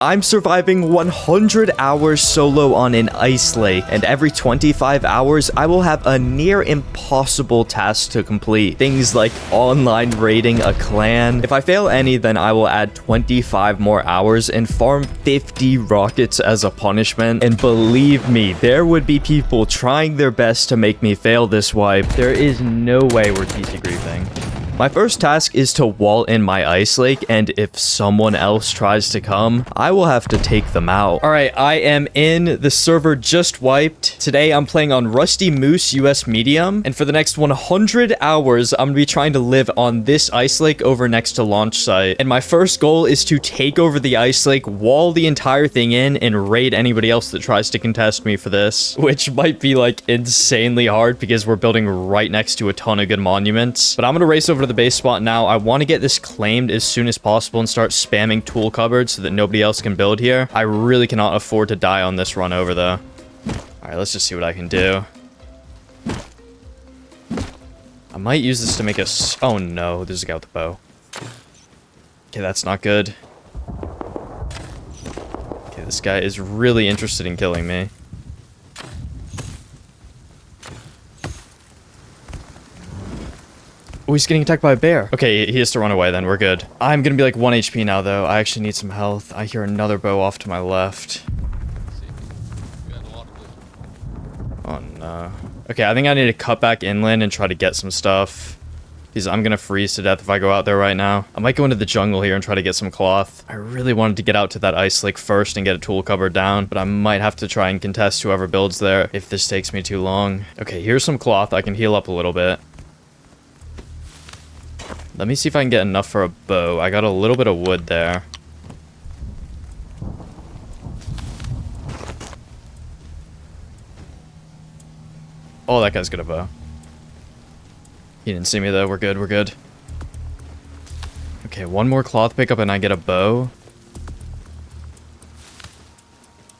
I'm surviving 100 hours solo on an ice lake, and every 25 hours, I will have a near impossible task to complete. Things like online raiding a clan. If I fail any, then I will add 25 more hours and farm 50 rockets as a punishment. And believe me, there would be people trying their best to make me fail this wipe. There is no way we're TC griefing. My first task is to wall in my ice lake, and if someone else tries to come, I will have to take them out. All right, I am in. The server just wiped. Today, I'm playing on Rusty Moose US Medium, and for the next 100 hours, I'm gonna be trying to live on this ice lake over next to launch site. And my first goal is to take over the ice lake, wall the entire thing in, and raid anybody else that tries to contest me for this, which might be like insanely hard because we're building right next to a ton of good monuments. But I'm gonna race over to the base spot now. I want to get this claimed as soon as possible and start spamming tool cupboards so that nobody else can build here. I really cannot afford to die on this run over though. All right, let's just see what I can do. I might use this to make oh no, there's a guy with a bow. Okay, that's not good. Okay, this guy is really interested in killing me. Oh, he's getting attacked by a bear. Okay, he has to run away then. We're good. I'm gonna be like 1 HP now, though. I actually need some health. I hear another bow off to my left. Oh, no. Okay, I think I need to cut back inland and try to get some stuff. Because I'm gonna freeze to death if I go out there right now. I might go into the jungle here and try to get some cloth. I really wanted to get out to that ice lake first and get a tool cupboard down, but I might have to try and contest whoever builds there if this takes me too long. Okay, here's some cloth. I can heal up a little bit. Let me see if I can get enough for a bow. I got a little bit of wood there. Oh, that guy's got a bow. He didn't see me though. We're good, we're good. Okay, one more cloth pickup and I get a bow.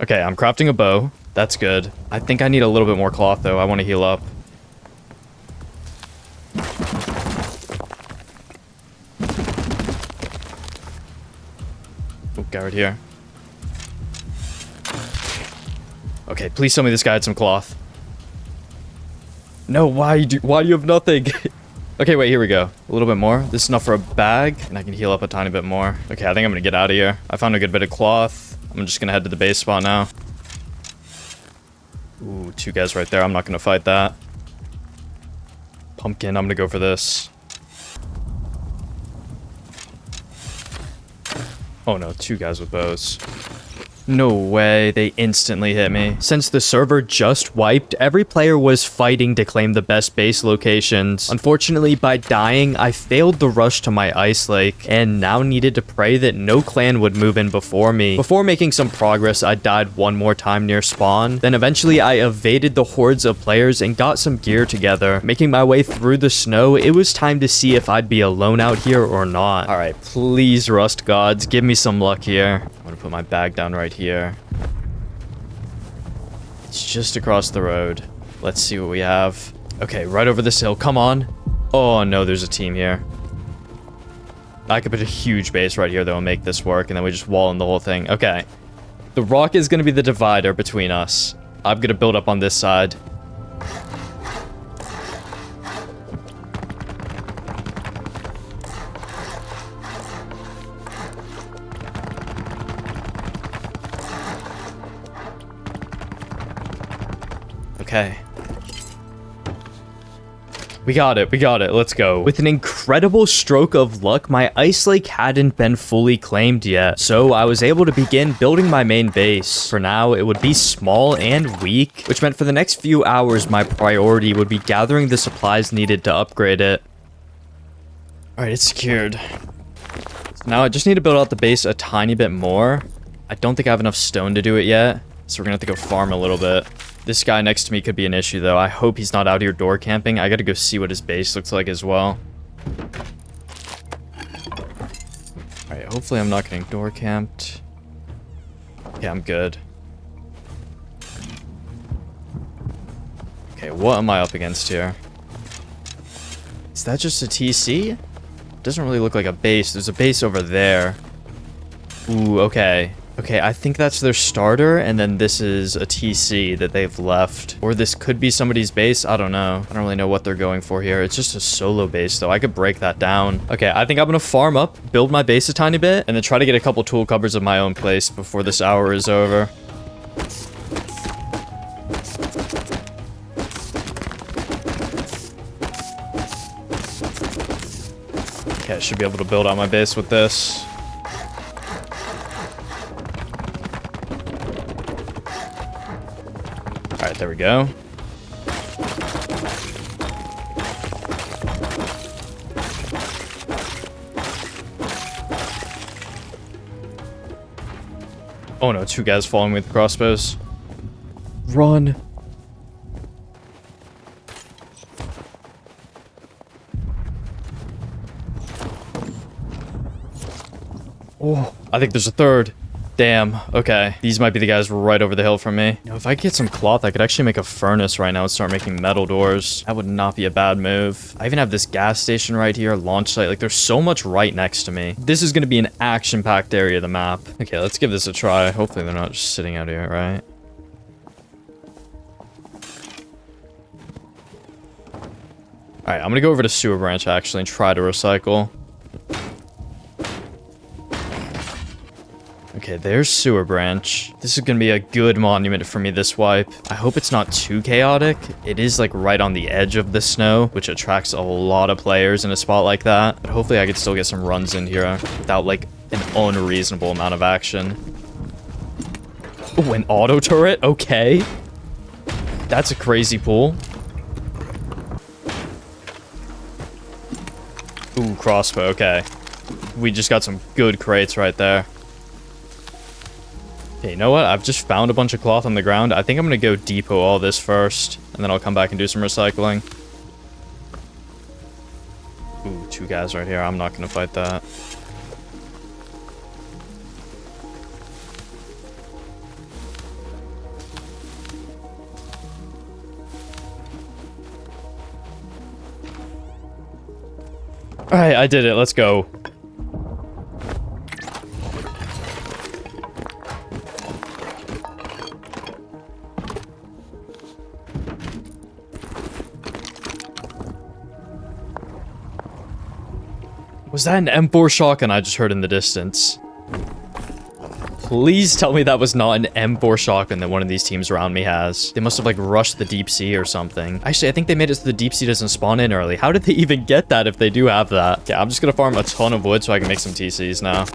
Okay, I'm crafting a bow. That's good. I think I need a little bit more cloth though. I want to heal up. Guy right here. Okay, please tell me this guy had some cloth. No, why do you have nothing? Okay, wait, here we go. A little bit more. This is enough for a bag, and I can heal up a tiny bit more. Okay, I think I'm gonna get out of here. I found a good bit of cloth. I'm just gonna head to the base spot now. Ooh, two guys right there. I'm not gonna fight that. Pumpkin, I'm gonna go for this. Oh no, two guys with bows. No way, they instantly hit me. Since the server just wiped, every player was fighting to claim the best base locations. Unfortunately, by dying, I failed the rush to my ice lake, and now needed to pray that no clan would move in before me. Before making some progress, I died one more time near spawn. Then eventually, I evaded the hordes of players and got some gear together. Making my way through the snow, it was time to see if I'd be alone out here or not. Alright, please, Rust Gods, give me some luck here. I'm gonna put my bag down right here. It's just across the road. Let's see what we have. Okay, right over this hill. Come on. Oh no, there's a team here. I could put a huge base right here though and make this work, and then we just wall in the whole thing. Okay. The rock is gonna be the divider between us. I'm gonna build up on this side. Okay. We got it, let's go. With an incredible stroke of luck, my ice lake hadn't been fully claimed yet, so I was able to begin building my main base. For now, it would be small and weak, which meant for the next few hours, my priority would be gathering the supplies needed to upgrade it. Alright, it's secured. So now I just need to build out the base a tiny bit more. I don't think I have enough stone to do it yet, so we're gonna have to go farm a little bit. This guy next to me could be an issue, though. I hope he's not out here door camping. I gotta go see what his base looks like as well. Alright, hopefully I'm not getting door camped. Yeah, I'm good. Okay, what am I up against here? Is that just a TC? It doesn't really look like a base. There's a base over there. Ooh, okay. Okay, I think that's their starter, and then this is a TC that they've left. Or this could be somebody's base. I don't know. I don't really know what they're going for here. It's just a solo base, though. I could break that down. Okay, I think I'm gonna farm up, build my base a tiny bit, and then try to get a couple tool cupboards of my own place before this hour is over. Okay, I should be able to build out my base with this. Alright, there we go. Oh no, 2 guys following me with crossbows. Run! Oh, I think there's a third. Damn, okay. These might be the guys right over the hill from me. You know, if I get some cloth, I could actually make a furnace right now and start making metal doors. That would not be a bad move. I even have this gas station right here, launch site. Like, there's so much right next to me. This is going to be an action-packed area of the map. Okay, let's give this a try. Hopefully they're not just sitting out here, right? Alright, I'm going to go over to Sewer Branch, actually, and try to recycle. Okay, there's Sewer Branch. This is gonna be a good monument for me this wipe. I hope it's not too chaotic. It is like right on the edge of the snow, which attracts a lot of players in a spot like that. But hopefully I could still get some runs in here without like an unreasonable amount of action. Oh, an auto turret? Okay. That's a crazy pull. Ooh, crossbow, okay. We just got some good crates right there. Okay, you know what? I've just found a bunch of cloth on the ground. I think I'm going to go depot all this first, and then I'll come back and do some recycling. Ooh, 2 guys right here. I'm not going to fight that. Alright, I did it. Let's go. Was that an M4 shotgun I just heard in the distance? Please tell me that was not an M4 shotgun that one of these teams around me has. They must have like rushed the deep sea or something. Actually, I think they made it so the deep sea doesn't spawn in early. How did they even get that if they do have that? Okay, I'm just gonna farm a ton of wood so I can make some TCs now.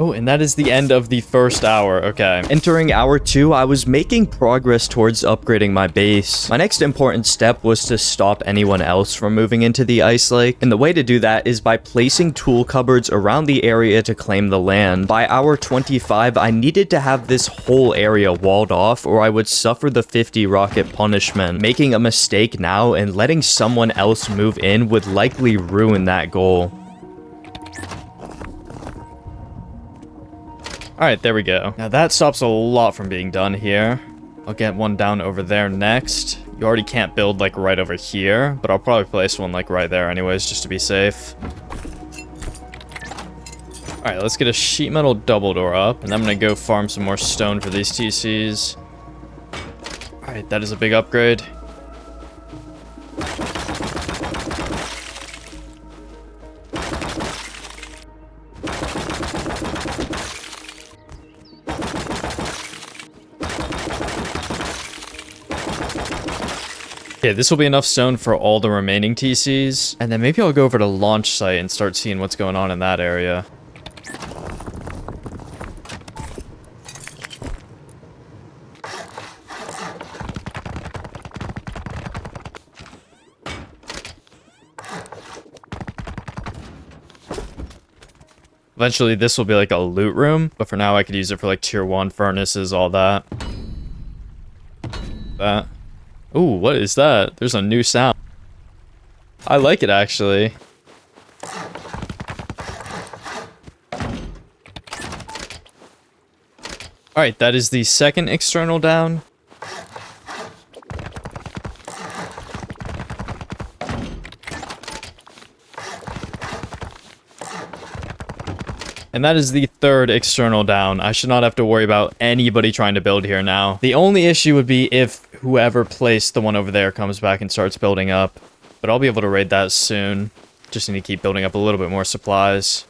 Oh, and that is the end of the first hour. Okay. Entering hour 2, I was making progress towards upgrading my base. My next important step was to stop anyone else from moving into the Ice Lake. And the way to do that is by placing tool cupboards around the area to claim the land. By hour 25, I needed to have this whole area walled off or I would suffer the 50 rocket punishment. Making a mistake now and letting someone else move in would likely ruin that goal. Alright, there we go. Now that stops a lot from being done here. I'll get one down over there next. You already can't build like right over here, but I'll probably place one like right there anyways, just to be safe. Alright, let's get a sheet metal double door up, and I'm gonna go farm some more stone for these TCs. Alright, that is a big upgrade. Okay, this will be enough stone for all the remaining TCs. And then maybe I'll go over to launch site and start seeing what's going on in that area. Eventually, this will be like a loot room. But for now, I could use it for like tier 1 furnaces, all that. Ooh, what is that? There's a new sound. I like it, actually. Alright, that is the second external down. And that is the third external down. I should not have to worry about anybody trying to build here now. The only issue would be if whoever placed the one over there comes back and starts building up. But I'll be able to raid that soon. Just need to keep building up a little bit more supplies.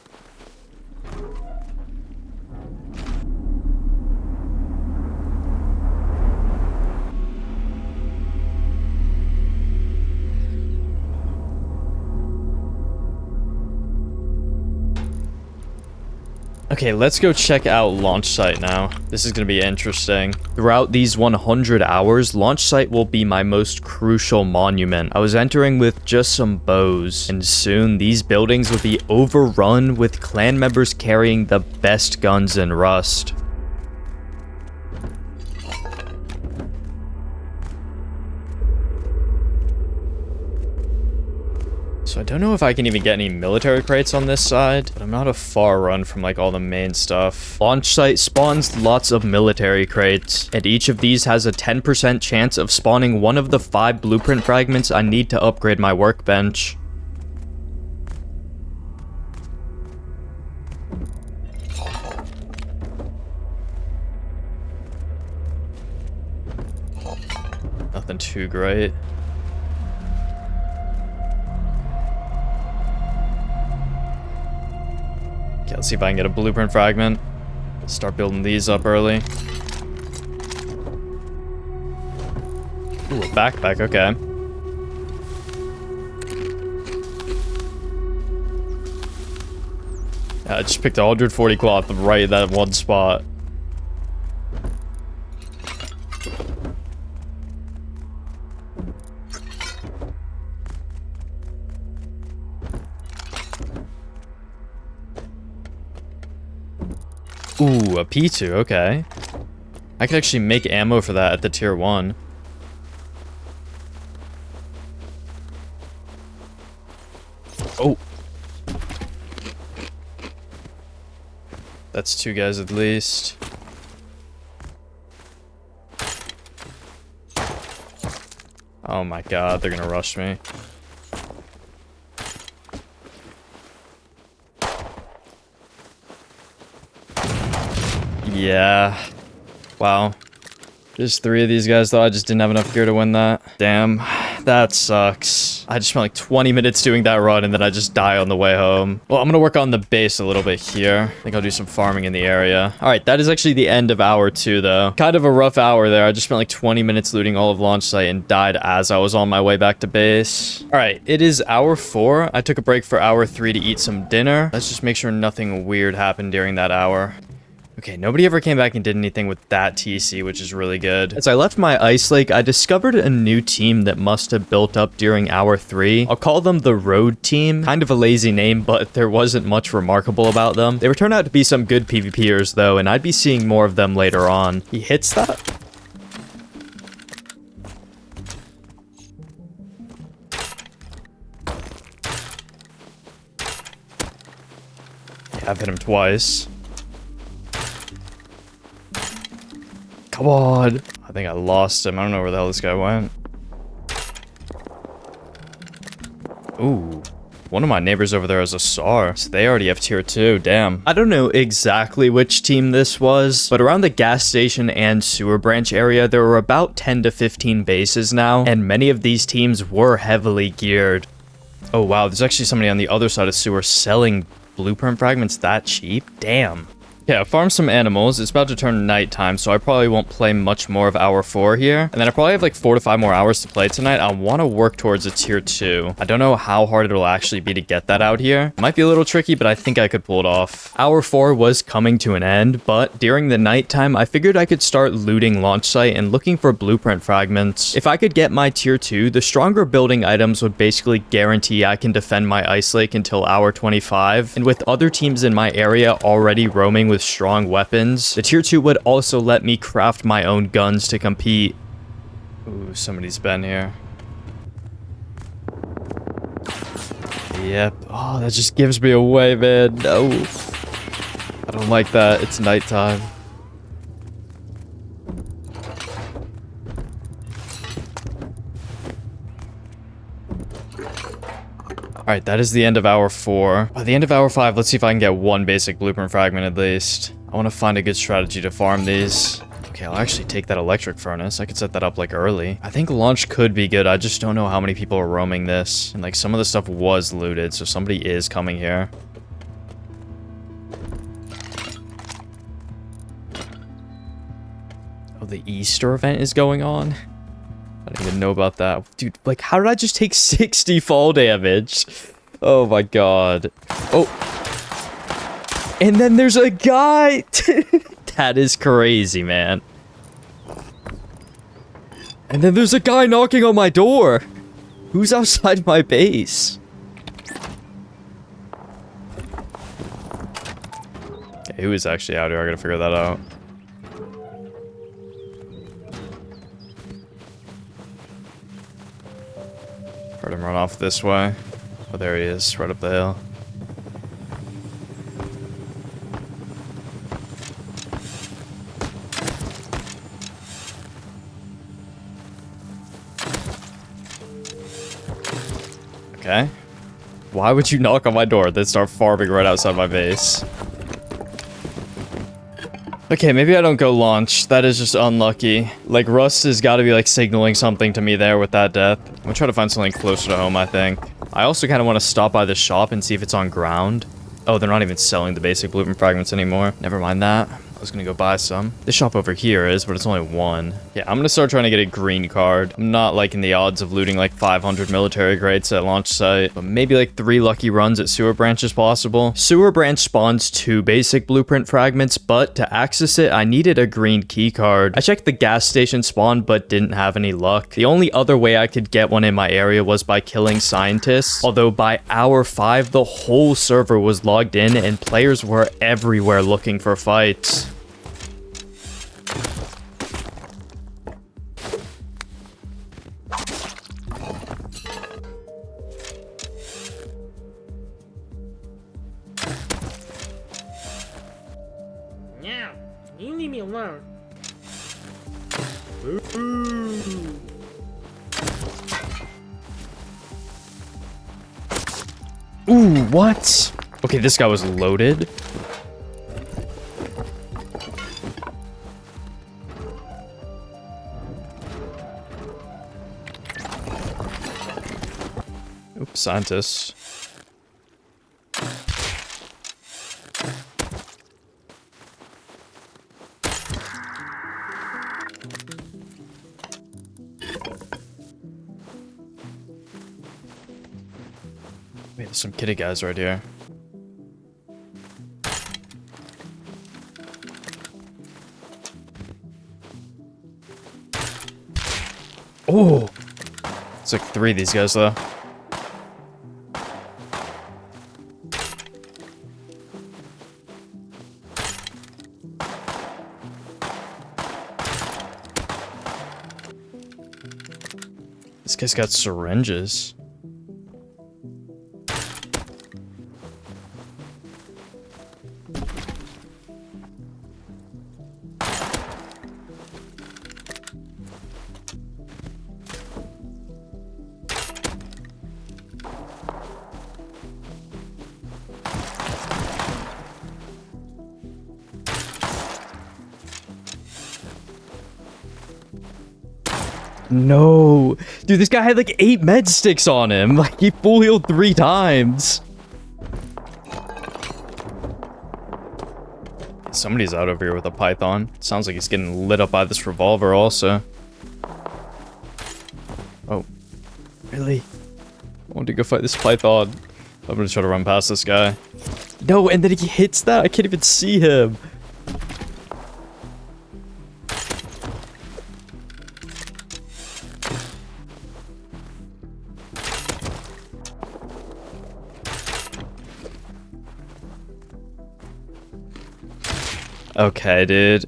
Okay, let's go check out launch site now. This is going to be interesting. Throughout these 100 hours, launch site will be my most crucial monument. I was entering with just some bows, and soon these buildings would be overrun with clan members carrying the best guns in Rust. So I don't know if I can even get any military crates on this side, but I'm not a far run from like all the main stuff. Launch site spawns lots of military crates, and each of these has a 10% chance of spawning one of the 5 blueprint fragments I need to upgrade my workbench. Nothing too great. Okay, let's see if I can get a blueprint fragment. Start building these up early. Ooh, a backpack, okay. Yeah, I just picked 140 cloth right at that one spot. Ooh, a P2, okay. I could actually make ammo for that at the tier 1. Oh. That's 2 guys at least. Oh my god, they're gonna rush me. Yeah. Wow. Just 3 of these guys, though. I just didn't have enough gear to win that. Damn. That sucks. I just spent like 20 minutes doing that run, and then I just die on the way home. Well, I'm gonna work on the base a little bit here. I think I'll do some farming in the area. Alright, that is actually the end of hour 2, though. Kind of a rough hour there. I just spent like 20 minutes looting all of launch site and died as I was on my way back to base. Alright, it is hour 4. I took a break for hour 3 to eat some dinner. Let's just make sure nothing weird happened during that hour. Okay, nobody ever came back and did anything with that TC, which is really good. As I left my Icelake, I discovered a new team that must have built up during hour 3. I'll call them the Road Team. Kind of a lazy name, but there wasn't much remarkable about them. They would turn out to be some good PvPers, though, and I'd be seeing more of them later on. He hits that? Yeah, I've hit him twice. Come on. I think I lost him. I don't know where the hell this guy went. Ooh. One of my neighbors over there has a SAR. So they already have tier 2. Damn. I don't know exactly which team this was, but around the gas station and sewer branch area, there were about 10 to 15 bases now, and many of these teams were heavily geared. Oh wow, there's actually somebody on the other side of sewer selling blueprint fragments that cheap? Damn. Yeah, farm some animals. It's about to turn nighttime, so I probably won't play much more of hour 4 here. And then I probably have like 4 to 5 more hours to play tonight. I want to work towards a tier 2. I don't know how hard it'll actually be to get that out here. It might be a little tricky, but I think I could pull it off. Hour 4 was coming to an end, but during the nighttime, I figured I could start looting launch site and looking for blueprint fragments. If I could get my tier 2, the stronger building items would basically guarantee I can defend my Icelake until hour 25. And with other teams in my area already roaming with strong weapons, the tier 2 would also let me craft my own guns to compete. Ooh, somebody's been here. Yep. Oh, that just gives me away, man. No. I don't like that. It's nighttime. Alright, that is the end of hour 4. By the end of hour 5, let's see if I can get one basic blueprint fragment at least. I want to find a good strategy to farm these. Okay, I'll actually take that electric furnace. I could set that up like early. I think launch could be good. I just don't know how many people are roaming this. And like some of the stuff was looted, so somebody is coming here. Oh, the Easter event is going on? I didn't even know about that. Dude, like, how did I just take 60 fall damage? Oh my god. Oh. And then there's a guy. That is crazy, man. And then there's a guy knocking on my door. Who's outside my base? Okay, who is actually out here? I gotta figure that out. Heard him run off this way. Oh, there he is, right up the hill. Okay. Why would you knock on my door then start farming right outside my base? Okay, maybe I don't go launch. That is just unlucky. Like, Rust has got to be, like, signaling something to me there with that death. I'm gonna try to find something closer to home, I think. I also kind of want to stop by the shop and see if it's on ground. Oh, they're not even selling the basic blueprint fragments anymore. Never mind that. I was gonna go buy some. This shop over here is, but it's only one. Yeah, I'm gonna start trying to get a green card. I'm not liking the odds of looting like 500 military crates at launch site, but maybe like 3 lucky runs at sewer branch is possible. Sewer branch spawns 2 basic blueprint fragments, but to access it, I needed a green key card. I checked the gas station spawn, but didn't have any luck. The only other way I could get one in my area was by killing scientists, although by hour 5, the whole server was logged in and players were everywhere looking for fights. Now, you leave me alone. Ooh, what? Okay, this guy was loaded. Oops, scientists. Wait, there's some kitty guys right here. Oh! It's like 3 of these guys, though. This guy's got syringes. No. Dude, this guy had like 8 med sticks on him. Like, he full healed 3 times. Somebody's out over here with a python. Sounds like he's getting lit up by this revolver also. Oh. Really? I want to go fight this python. I'm gonna try to run past this guy. No, and then he hits that? I can't even see him. Okay, dude.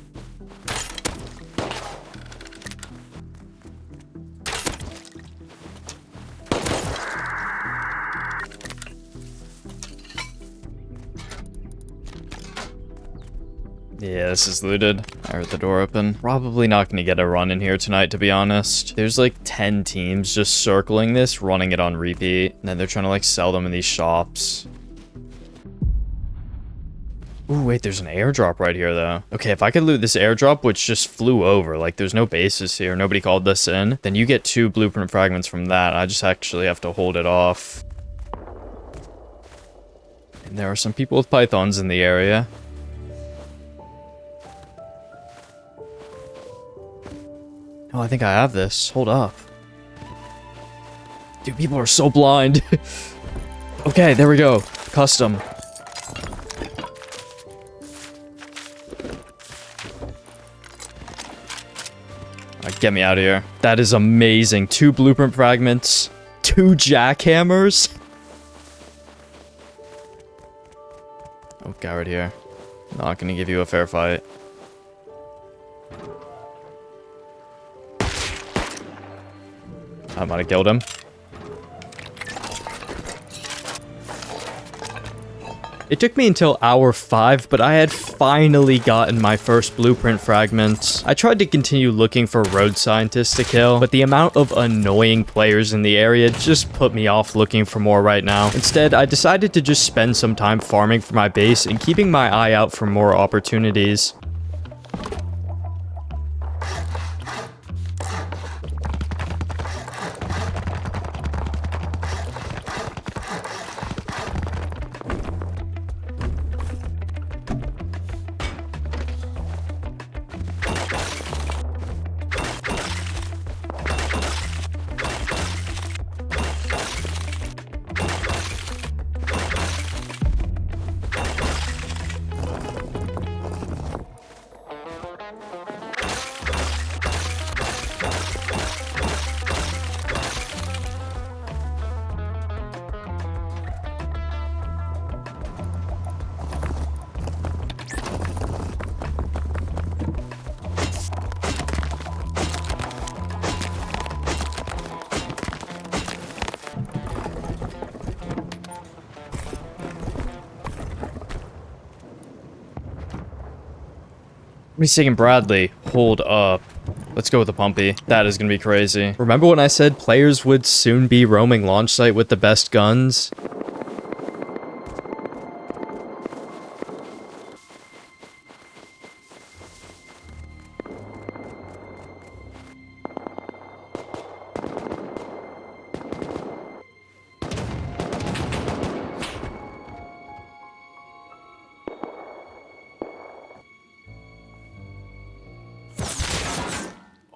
Yeah, this is looted. I heard the door open. Probably not going to get a run in here tonight, to be honest. There's like 10 teams just circling this, running it on repeat. And then they're trying to like sell them in these shops. Ooh, wait, there's an airdrop right here, though. Okay, if I could loot this airdrop, which just flew over, like there's no bases here, nobody called this in, then you get 2 blueprint fragments from that. I just actually have to hold it off. And there are some people with pythons in the area. Oh, I think I have this. Hold up. Dude, people are so blind. Okay, there we go. Custom. Alright, get me out of here. That is amazing. 2 blueprint fragments. 2 jackhammers. Oh, guy right here. Not gonna give you a fair fight. I might have killed him. It took me until hour 5, but I had finally gotten my first blueprint fragments. I tried to continue looking for road scientists to kill, but the amount of annoying players in the area just put me off looking for more right now. Instead, I decided to just spend some time farming for my base and keeping my eye out for more opportunities. Me saying Bradley, hold up. Let's go with the pumpy. That is gonna be crazy. Remember when I said players would soon be roaming launch site with the best guns?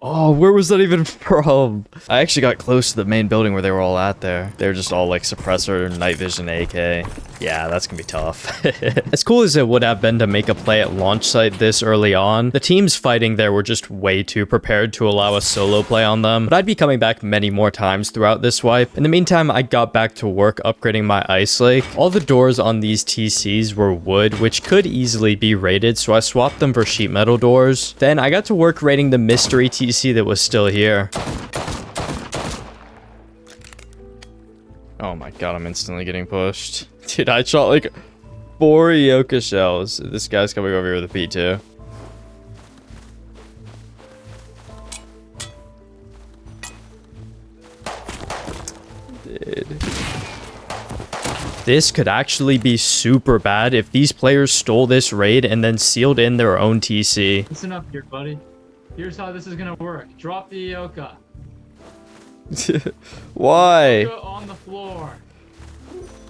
Oh, where was that even from? I actually got close to the main building where they were all at there. They're just all like suppressor, night vision, AK. Yeah, that's gonna be tough. As cool as it would have been to make a play at launch site this early on, the teams fighting there were just way too prepared to allow a solo play on them. But I'd be coming back many more times throughout this wipe. In the meantime, I got back to work upgrading my Icelake. All the doors on these TCs were wood, which could easily be raided, so I swapped them for sheet metal doors. Then I got to work raiding the mystery TC that was still here. Oh my god, I'm instantly getting pushed. Dude, I shot like 4 Yoka shells. This guy's coming over here with a P2. Dude. This could actually be super bad if these players stole this raid and then sealed in their own TC. Listen up here, buddy. Here's how this is gonna work. Drop the Yoka. Why? Yoka on the floor.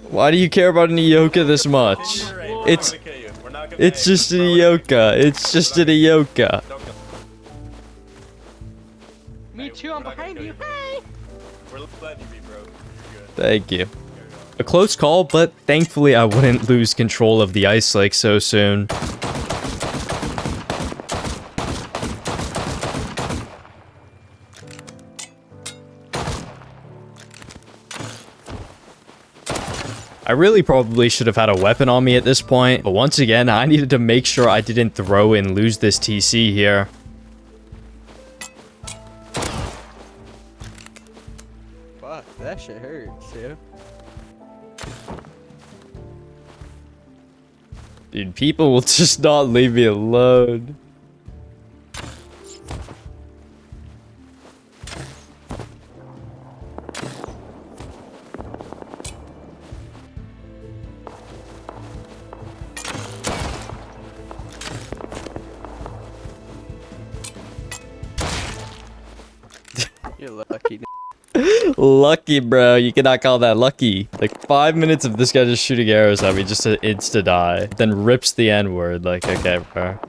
Why do you care about an Yoka this much? It's just an Yoka. It's just an Yoka. Me too, I'm behind you. Hey! We're letting you be, bro. You're good. Thank you. A close call, but thankfully I wouldn't lose control of the Icelake so soon. I really probably should have had a weapon on me at this point, but once again, I needed to make sure I didn't throw and lose this TC here. Fuck, that shit hurts, dude. Dude, people will just not leave me alone. You're lucky. Lucky, bro. You cannot call that lucky. Like 5 minutes of this guy just shooting arrows at me just to insta die. Then rips the N-word. Like, okay, bro.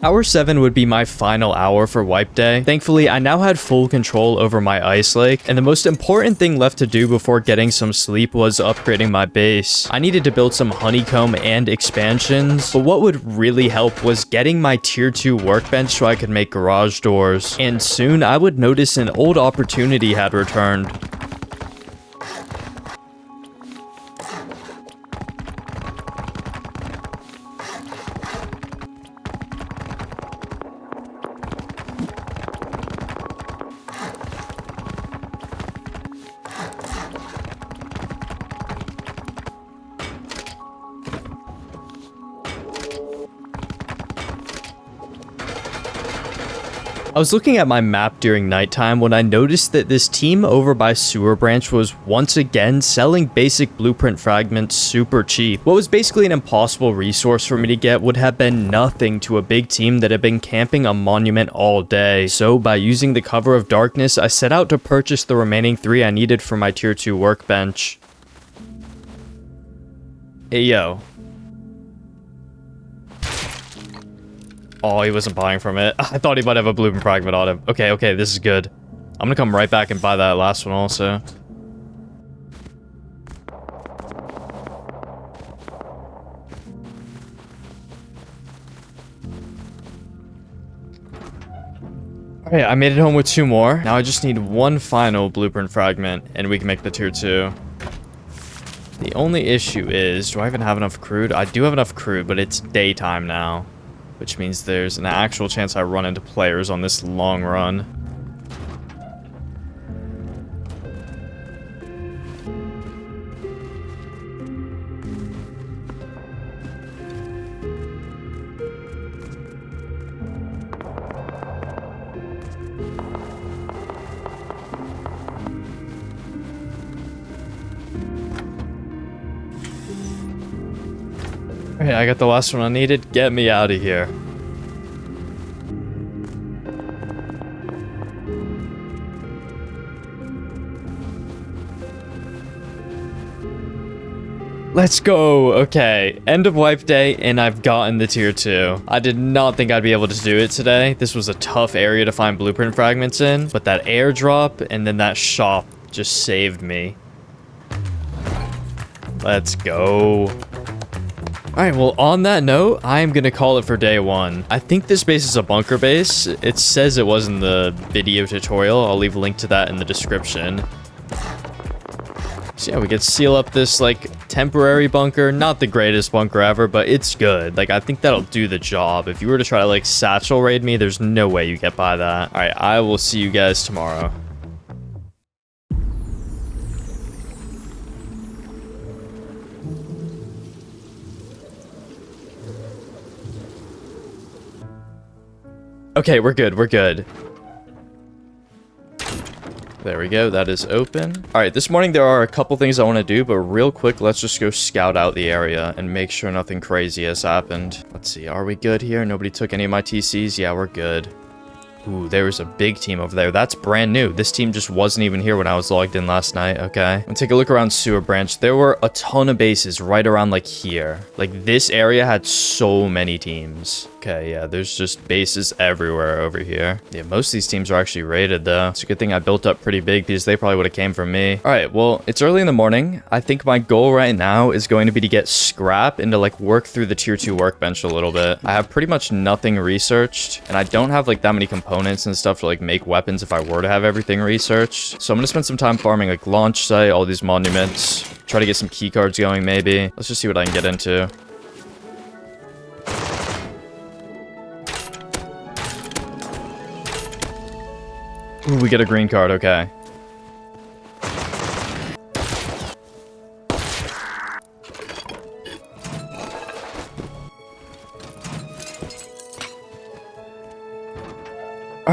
Hour 7 would be my final hour for wipe day. Thankfully, I now had full control over my Icelake, and the most important thing left to do before getting some sleep was upgrading my base. I needed to build some honeycomb and expansions, but what would really help was getting my tier 2 workbench so I could make garage doors. And soon, I would notice an old opportunity had returned. I was looking at my map during nighttime when I noticed that this team over by Sewer Branch was once again selling basic blueprint fragments super cheap. What was basically an impossible resource for me to get would have been nothing to a big team that had been camping a monument all day. So by using the cover of darkness, I set out to purchase the remaining 3 I needed for my tier 2 workbench. Hey yo. Oh, he wasn't buying from it. I thought he might have a blueprint fragment on him. Okay, okay, this is good. I'm gonna come right back and buy that last one also. Alright, I made it home with 2 more. Now I just need 1 final blueprint fragment, and we can make the tier 2. The only issue is, do I even have enough crude? I do have enough crude, but it's daytime now, which means there's an actual chance I run into players on this long run. Okay, I got the last one I needed. Get me out of here. Let's go. Okay, end of wipe day, and I've gotten the tier 2. I did not think I'd be able to do it today. This was a tough area to find blueprint fragments in, but that airdrop and then that shop just saved me. Let's go. Alright, well, on that note, I'm gonna call it for day 1. I think this base is a bunker base. It says it was in the video tutorial. I'll leave a link to that in the description. So yeah, we could seal up this, like, temporary bunker. Not the greatest bunker ever, but it's good. Like, I think that'll do the job. If you were to try to, like, satchel raid me, there's no way you get by that. Alright, I will see you guys tomorrow. Okay, we're good, we're good. There we go, that is open. Alright, this morning there are a couple things I want to do, but real quick, let's just go scout out the area and make sure nothing crazy has happened. Let's see, are we good here? Nobody took any of my TCs? Yeah, we're good. Ooh, there was a big team over there. That's brand new. This team just wasn't even here when I was logged in last night. Okay. And take a look around Sewer Branch. There were a ton of bases right around like here. Like this area had so many teams. Okay, yeah, there's just bases everywhere over here. Yeah, most of these teams are actually raided though. It's a good thing I built up pretty big because they probably would have came from me. All right, well, it's early in the morning. I think my goal right now is going to be to get scrap and to like work through the tier 2 workbench a little bit. I have pretty much nothing researched and I don't have like that many components and stuff to like make weapons if I were to have everything researched. So I'm gonna spend some time farming like launch site, all these monuments, try to get some key cards going maybe. Let's just see what I can get into. Ooh, we get a green card, okay.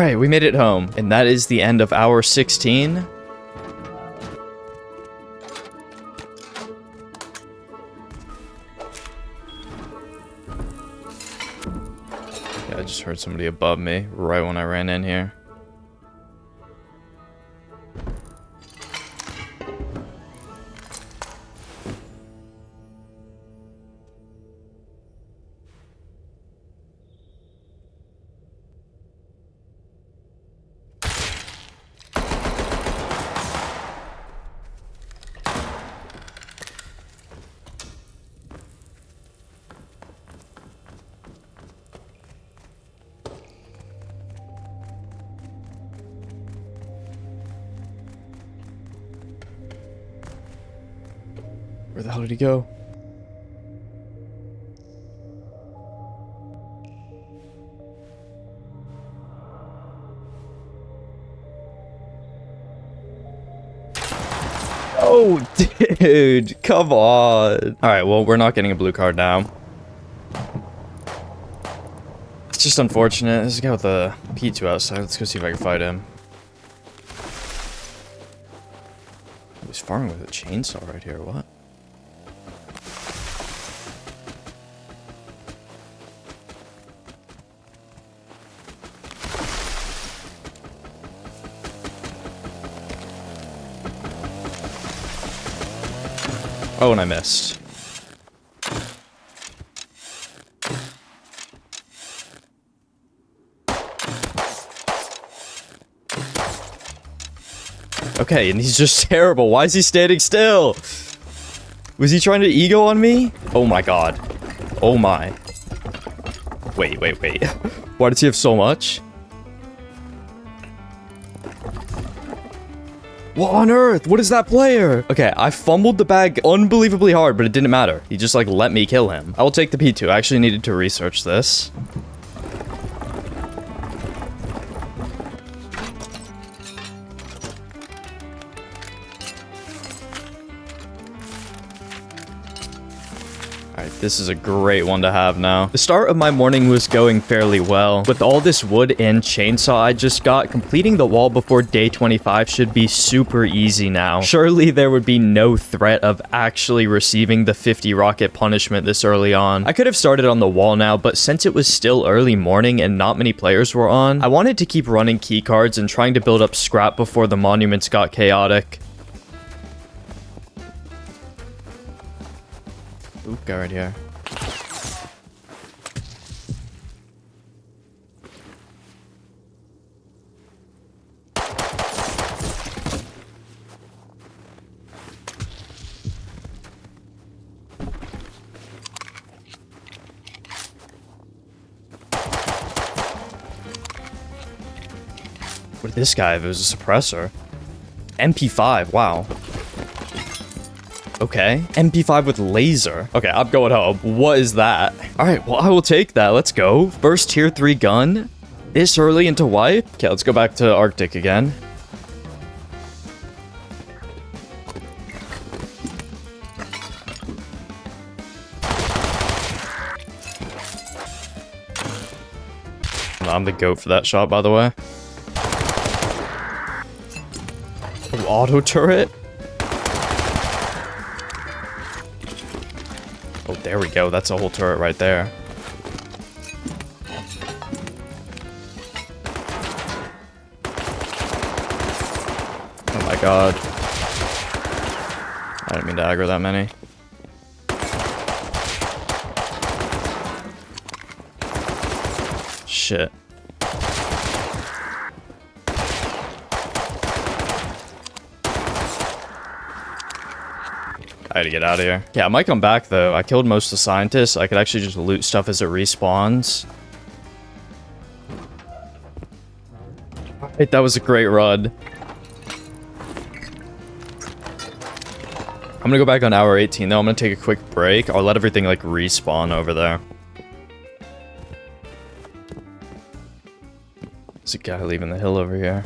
right, we made it home. And that is the end of hour 16. Yeah, I just heard somebody above me right when I ran in here. Where the hell did he go? Oh, dude, come on. All right, well, we're not getting a blue card now. It's just unfortunate. There's a guy with a P2 outside. Let's go see if I can fight him. He's farming with a chainsaw right here. What? Oh, and I missed. Okay, and he's just terrible. Why is he standing still? Was he trying to ego on me? Oh my god. Oh my. Wait. Why does he have so much? What on earth? What is that player? Okay, I fumbled the bag unbelievably hard, but it didn't matter. He just, like, let me kill him. I will take the P2. I actually needed to research this. Alright, this is a great one to have now. The start of my morning was going fairly well. With all this wood and chainsaw I just got, completing the wall before day 25 should be super easy now. Surely there would be no threat of actually receiving the 50 rocket punishment this early on. I could have started on the wall now, but since it was still early morning and not many players were on, I wanted to keep running keycards and trying to build up scrap before the monuments got chaotic. Oop, guy right here. What did this guy have? It was a suppressor. MP5, wow. Okay, MP5 with laser. Okay, I'm going home. What is that? All right, well, I will take that. Let's go. First tier 3 gun. This early into wipe. Okay, let's go back to Arctic again. I'm the GOAT for that shot, by the way. Oh, auto turret? Oh, there we go. That's a whole turret right there. Oh my god. I didn't mean to aggro that many. Shit. I had to get out of here. Yeah, I might come back, though. I killed most of the scientists. I could actually just loot stuff as it respawns. Alright, that was a great run. I'm gonna go back on hour 18, though. I'm gonna take a quick break. I'll let everything, like, respawn over there. There's a guy leaving the hill over here.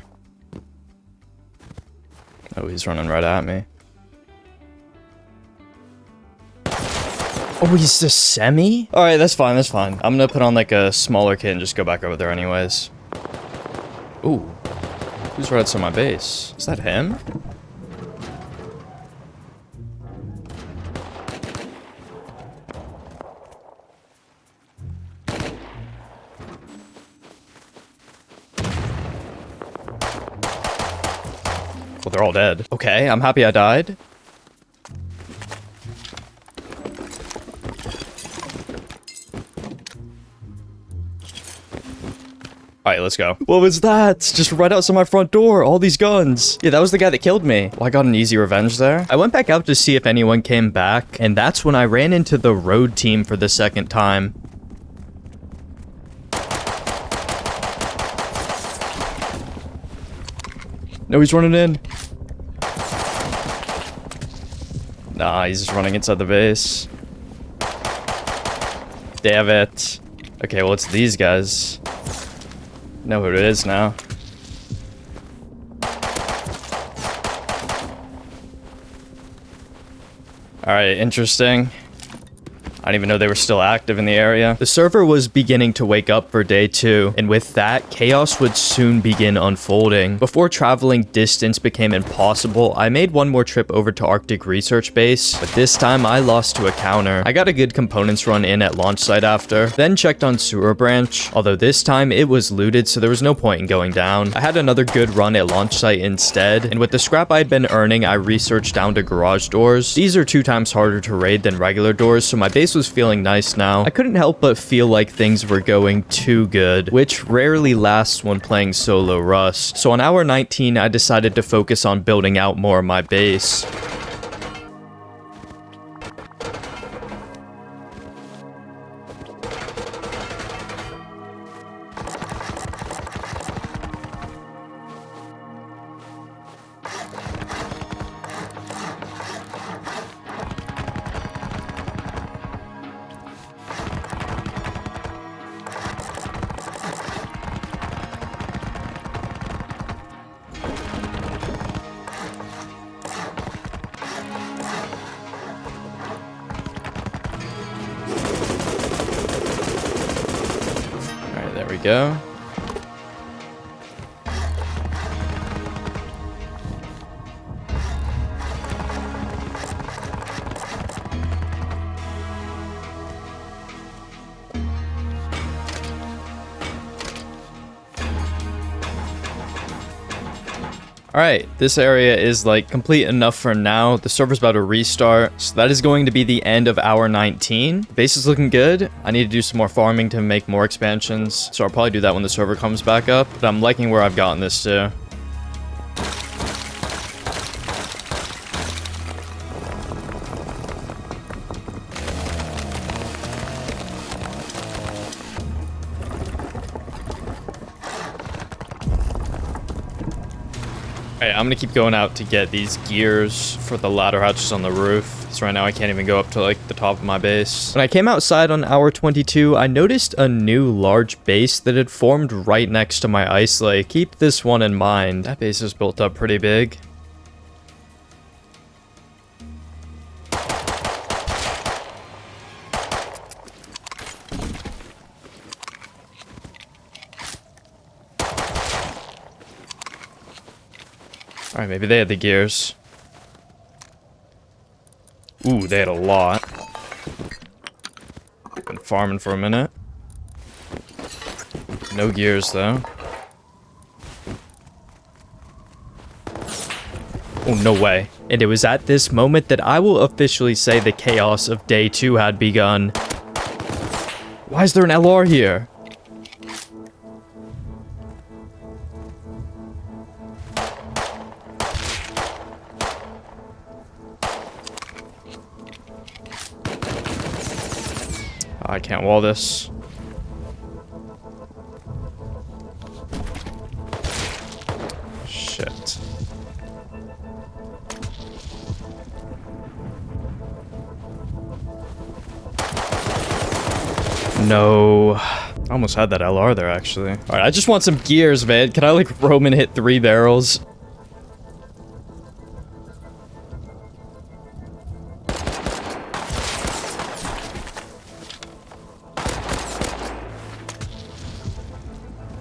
Oh, he's running right at me. Oh, he's a semi? Alright, that's fine, that's fine. I'm gonna put on like a smaller kit and just go back over there anyways. Ooh. Who's right outside my base? Is that him? Well, they're all dead. Okay, I'm happy I died. Alright, let's go. What was that? Just right outside my front door. All these guns. Yeah, that was the guy that killed me. Well, I got an easy revenge there. I went back out to see if anyone came back, and that's when I ran into the road team for the second time. No, he's running in. Nah, he's just running inside the base. Damn it. Okay, well, it's these guys. Know who it is now. Alright, interesting. I didn't even know they were still active in the area. The server was beginning to wake up for day 2, and with that, chaos would soon begin unfolding. Before traveling distance became impossible, I made one more trip over to Arctic Research Base, but this time I lost to a counter. I got a good components run in at launch site after, then checked on Sewer Branch, although this time it was looted, so there was no point in going down. I had another good run at launch site instead, and with the scrap I'd been earning, I researched down to garage doors. These are 2 times harder to raid than regular doors, so my base was feeling nice now. I couldn't help but feel like things were going too good, which rarely lasts when playing solo Rust. So on hour 19, I decided to focus on building out more of my base. There we go. Alright, this area is like complete enough for now. The server's about to restart, so that is going to be the end of hour 19. The base is looking good. I need to do some more farming to make more expansions, so I'll probably do that when the server comes back up, but I'm liking where I've gotten this to. Alright, I'm gonna keep going out to get these gears for the ladder hatches on the roof. So right now I can't even go up to like the top of my base. When I came outside on hour 22, I noticed a new large base that had formed right next to my ice lake. Keep this one in mind. That base is built up pretty big. Alright, maybe they had the gears. Ooh, they had a lot. Been farming for a minute. No gears, though. Oh, no way. And it was at this moment that I will officially say the chaos of day 2 had begun. Why is there an LR here? I can't wall this. Shit. No. I almost had that LR there, actually. Alright, I just want some gears, man. Can I, like, roam and hit 3 barrels?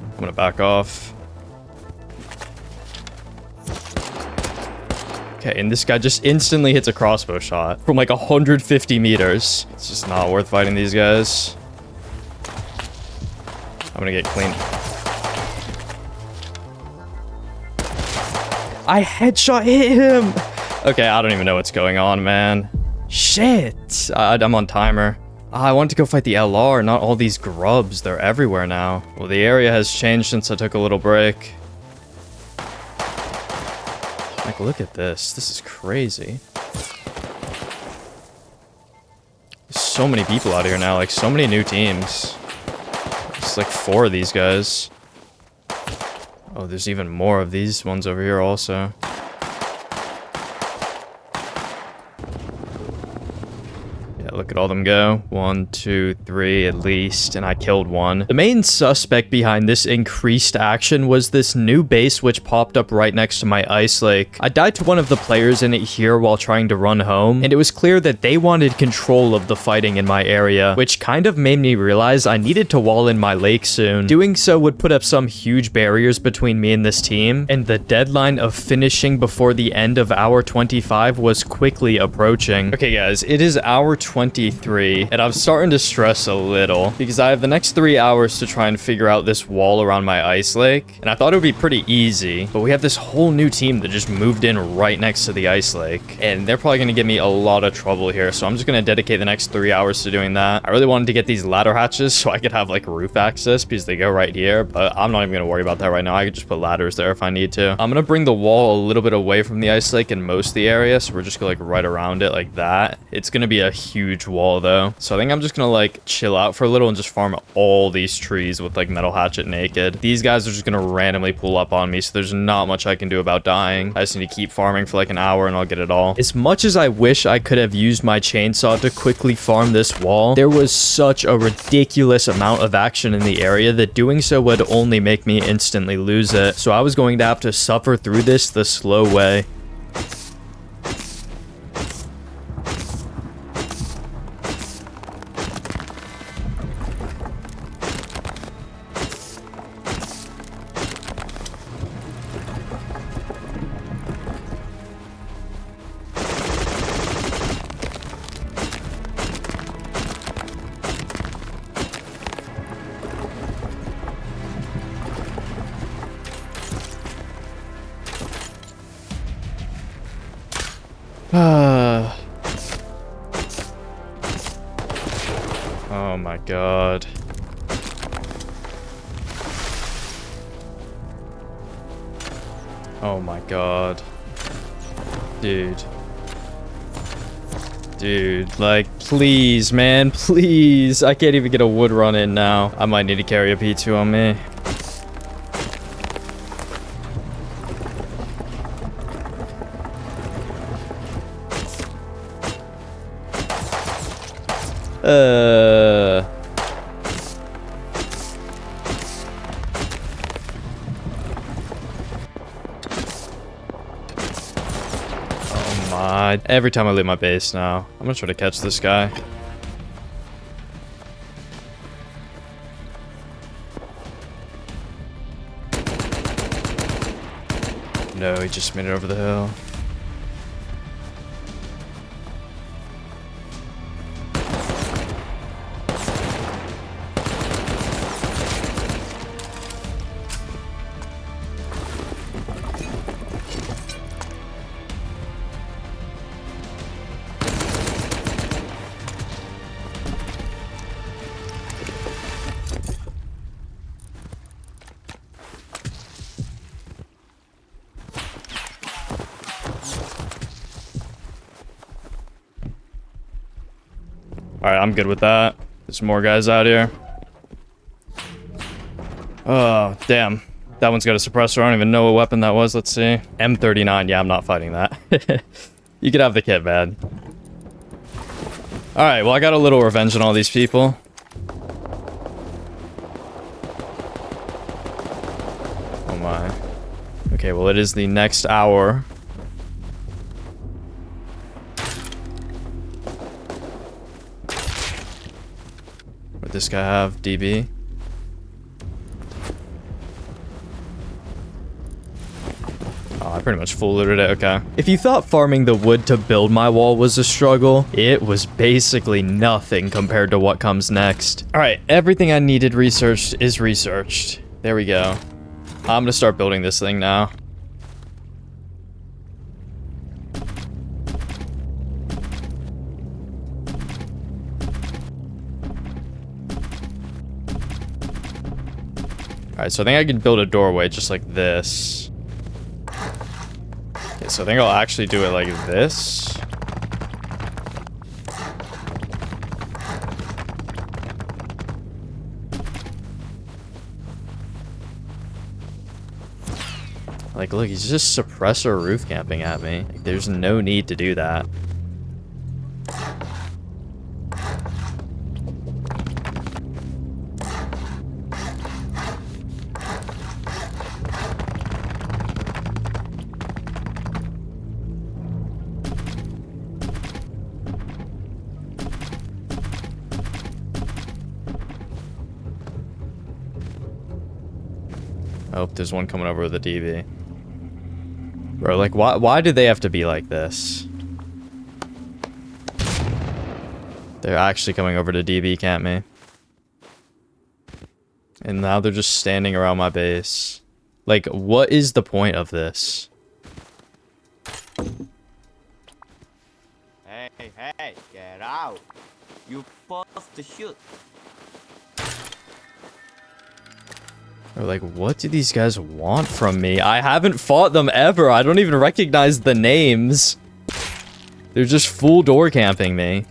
I'm gonna back off. Okay, and this guy just instantly hits a crossbow shot from like 150 meters. It's just not worth fighting these guys. I'm gonna get clean. I headshot hit him. Okay, I don't even know what's going on, man. Shit. I'm on timer. I wanted to go fight the LR, not all these grubs. They're everywhere now. Well, the area has changed since I took a little break. Like, look at this. This is crazy. There's so many people out here now. Like, so many new teams. It's like 4 of these guys. Oh, there's even more of these ones over here also. Look at all them go. 1, 2, 3 at least, and I killed one. The main suspect behind this increased action was this new base which popped up right next to my Icelake. I died to one of the players in it here while trying to run home, and it was clear that they wanted control of the fighting in my area, which kind of made me realize I needed to wall in my lake soon. Doing so would put up some huge barriers between me and this team, and the deadline of finishing before the end of hour 25 was quickly approaching. Okay guys, it is hour 23, and I'm starting to stress a little because I have the next 3 hours to try and figure out this wall around my Icelake, and I thought it would be pretty easy, but we have this whole new team that just moved in right next to the Icelake, and they're probably going to give me a lot of trouble here, so I'm just going to dedicate the next 3 hours to doing that. I really wanted to get these ladder hatches so I could have like roof access because they go right here, but I'm not even going to worry about that right now. I could just put ladders there if I need to. I'm going to bring the wall a little bit away from the Icelake in most of the area, so we're just going to like right around it like that. It's going to be a huge wall though, so I think I'm just gonna like chill out for a little and just farm all these trees with like metal hatchet naked. These guys are just gonna randomly pull up on me, so there's not much I can do about dying. I just need to keep farming for like an hour and I'll get it all. As much as I wish I could have used my chainsaw to quickly farm this wall, there was such a ridiculous amount of action in the area that doing so would only make me instantly lose it, so I was going to have to suffer through this the slow way. Oh my god. Oh my god. Dude. Dude, like, please, man, please. I can't even get a wood run in now. I might need to carry a P2 on me. Oh my. Every time I leave my base now. I'm gonna try to catch this guy. No, he just made it over the hill. Alright, I'm good with that. There's more guys out here. Oh, damn. That one's got a suppressor. I don't even know what weapon that was. Let's see. M39. Yeah, I'm not fighting that. You could have the kit, man. Alright, well, I got a little revenge on all these people. Oh my. Okay, well, it is the next hour. What this guy have? DB? Oh, I pretty much full looted it, okay. If you thought farming the wood to build my wall was a struggle, it was basically nothing compared to what comes next. All right, everything I needed researched is researched. There we go. I'm gonna start building this thing now. All right, so I think I can build a doorway just like this. Okay, so I think I'll actually do it like this. Like, look, he's just suppressor roof camping at me. Like, there's no need to do that. Oh, there's one coming over with a DB. Bro, like, why do they have to be like this? They're actually coming over to DB camp me. And now they're just standing around my base. Like, what is the point of this? Hey, hey, get out. You supposed to shoot. Or like, what do these guys want from me? I haven't fought them ever. I don't even recognize the names. They're just full door camping me.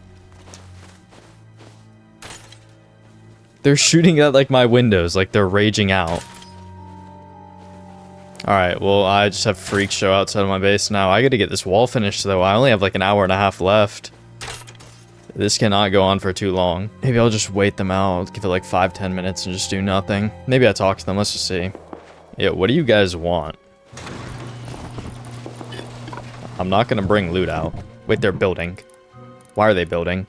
They're shooting at like my windows, like they're raging out. Alright, well, I just have freak show outside of my base now. I gotta get this wall finished though. I only have like an hour and a half left. This cannot go on for too long. Maybe I'll just wait them out, give it like 5-10 minutes and just do nothing. Maybe I talk to them, let's just see. Yeah, what do you guys want? I'm not gonna bring loot out. Wait, they're building. Why are they building?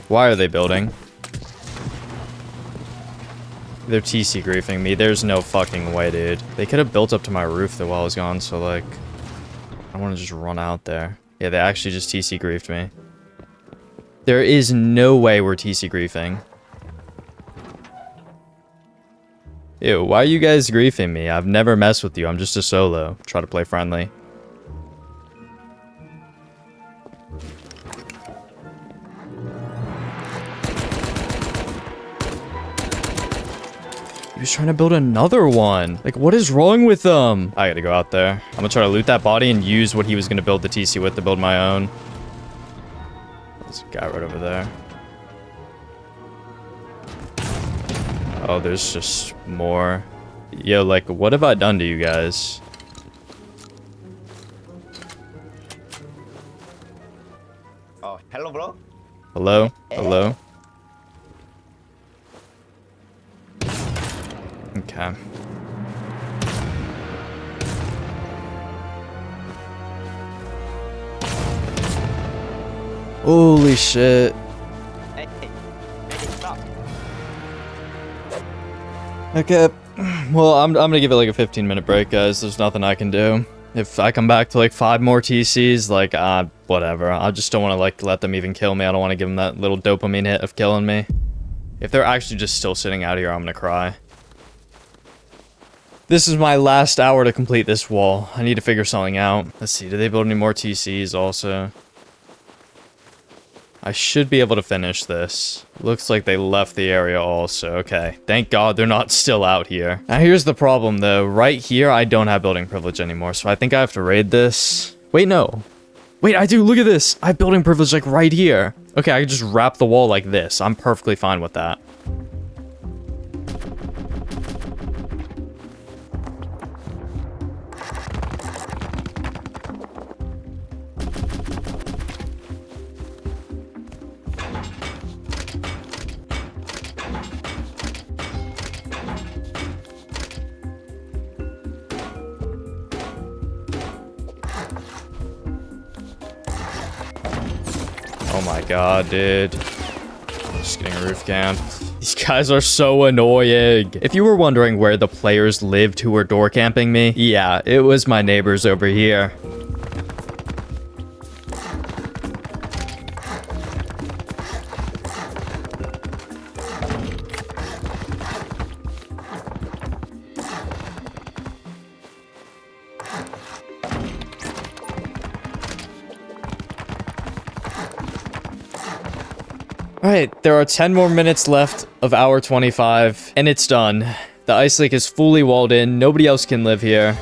Why are they building? They're TC griefing me. There's no fucking way, dude. They could have built up to my roof though while I was gone, so like... I want to just run out there. Yeah, they actually just TC griefed me. There is no way we're TC griefing. Ew, why are you guys griefing me? I've never messed with you. I'm just a solo. Try to play friendly. He was trying to build another one. Like, what is wrong with them? I gotta go out there. I'm gonna try to loot that body and use what he was gonna build the TC with to build my own. There's a guy right over there. Oh, there's just more. Yo, like, what have I done to you guys? Oh, hello, bro. Hello? Hello? Okay. Holy shit. Hey, stop. Okay. Well, I'm gonna give it like a 15-minute break, guys. There's nothing I can do. If I come back to like 5 more TCs, like, whatever. I just don't want to like let them even kill me. I don't want to give them that little dopamine hit of killing me. If they're actually just still sitting out here, I'm gonna cry. This is my last hour to complete this wall. I need to figure something out. Let's see, do they build any more TCs also? I should be able to finish this. Looks like they left the area also. Okay, thank God they're not still out here. Now here's the problem though. Right here, I don't have building privilege anymore, so I think I have to raid this. Wait, no. Wait, I do, look at this. I have building privilege like right here. Okay, I can just wrap the wall like this. I'm perfectly fine with that. Oh my god, dude. Just getting roof camped. These guys are so annoying. If you were wondering where the players lived who were door camping me, yeah, it was my neighbors over here. Alright, there are 10 more minutes left of hour 25, and it's done. The ice lake is fully walled in. Nobody else can live here.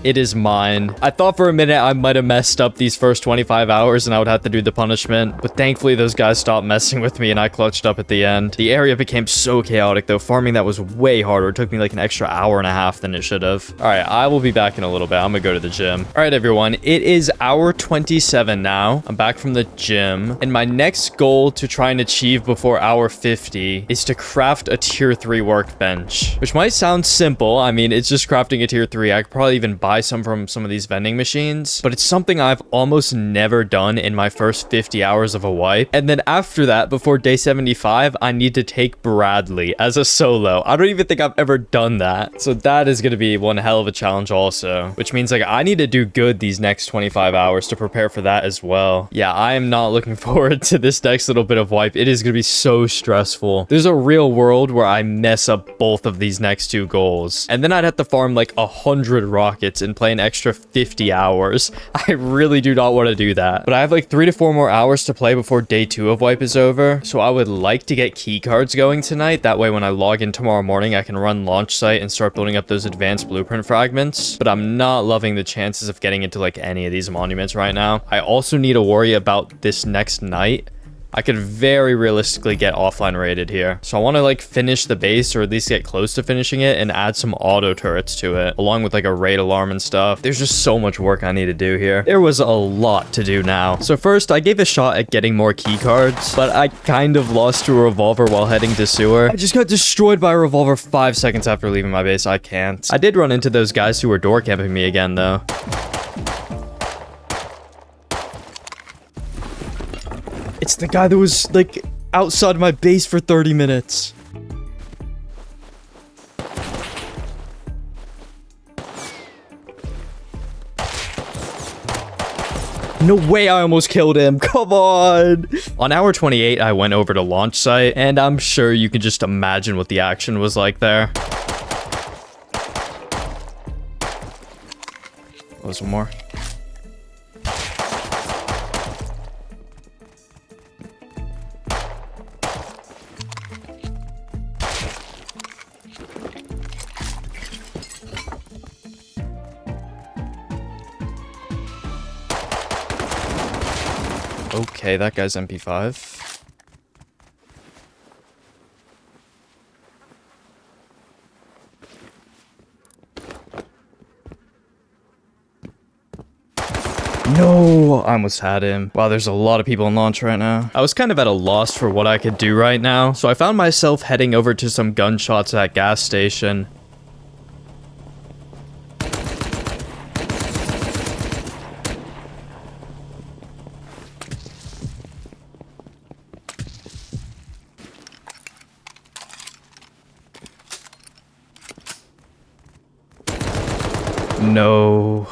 It is mine. I thought for a minute I might have messed up these first 25 hours and I would have to do the punishment, but thankfully those guys stopped messing with me and I clutched up at the end. The area became so chaotic though. Farming that was way harder. It took me like an extra hour and a half than it should have. All right, I will be back in a little bit. I'm gonna go to the gym. All right, everyone. It is hour 27 now. I'm back from the gym, and my next goal to try and achieve before hour 50 is to craft a tier 3 workbench, which might sound simple. I mean, it's just crafting a tier 3. I could probably even buy some from some of these vending machines, but it's something I've almost never done in my first 50 hours of a wipe. And then after that, before day 75, I need to take Bradley as a solo. I don't even think I've ever done that. So that is going to be one hell of a challenge also, which means like I need to do good these next 25 hours to prepare for that as well. Yeah, I am not looking forward to this next little bit of wipe. It is going to be so stressful. There's a real world where I mess up both of these next two goals, and then I'd have to farm like 100 rockets and play an extra 50 hours. I really do not want to do that. But I have like 3 to 4 more hours to play before day 2 of wipe is over. So I would like to get key cards going tonight. That way when I log in tomorrow morning, I can run launch site and start building up those advanced blueprint fragments. But I'm not loving the chances of getting into like any of these monuments right now. I also need to worry about this next night. I could very realistically get offline rated here. So I want to like finish the base, or at least get close to finishing it, and add some auto turrets to it, along with like a raid alarm and stuff. There's just so much work I need to do here. There was a lot to do now. So first, I gave a shot at getting more key cards, but I kind of lost to a revolver while heading to sewer. I just got destroyed by a revolver 5 seconds after leaving my base. I can't. I did run into those guys who were door camping me again though. It's the guy that was, like, outside my base for 30 minutes. No way I almost killed him. Come on. On hour 28, I went over to launch site, and I'm sure you can just imagine what the action was like there. Oh, there's one more. Okay, that guy's MP5. No, I almost had him. Wow, there's a lot of people in launch right now. I was kind of at a loss for what I could do right now, so I found myself heading over to some gunshots at gas station. No.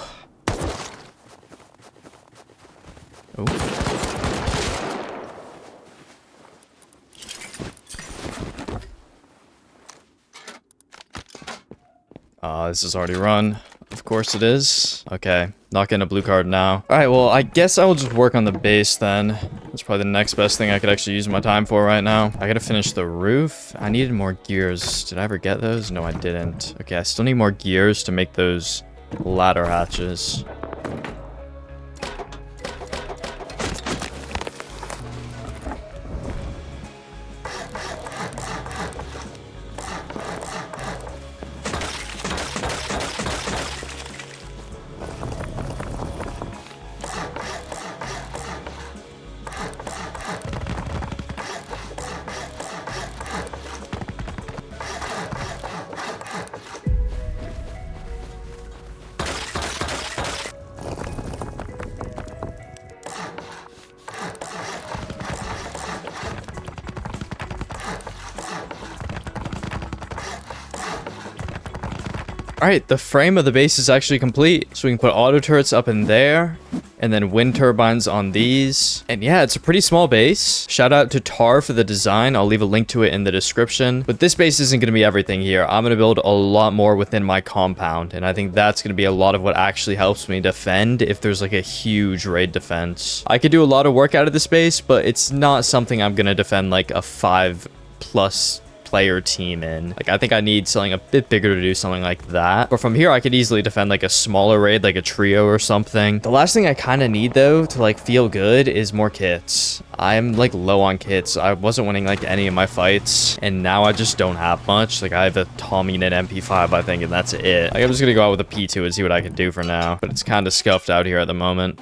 This is already run. Of course it is. Okay, not getting a blue card now. Alright, well, I guess I will just work on the base then. That's probably the next best thing I could actually use my time for right now. I gotta finish the roof. I needed more gears. Did I ever get those? No, I didn't. Okay, I still need more gears to make those ladder hatches. All right, the frame of the base is actually complete. So we can put auto turrets up in there and then wind turbines on these. And yeah, it's a pretty small base. Shout out to Tar for the design. I'll leave a link to it in the description. But this base isn't going to be everything here. I'm going to build a lot more within my compound. And I think that's going to be a lot of what actually helps me defend if there's like a huge raid defense. I could do a lot of work out of this base, but it's not something I'm going to defend like a 5+ player team in. Like, I think I need something a bit bigger to do something like that. But from here, I could easily defend like a smaller raid, like a trio or something. The last thing I kind of need though to like feel good is more kits. I'm like low on kits. I wasn't winning like any of my fights, and now I just don't have much. Like, I have a Tommy and an MP5, I think, and that's it. Like, I'm just gonna go out with a P2 and see what I can do for now. But it's kind of scuffed out here at the moment.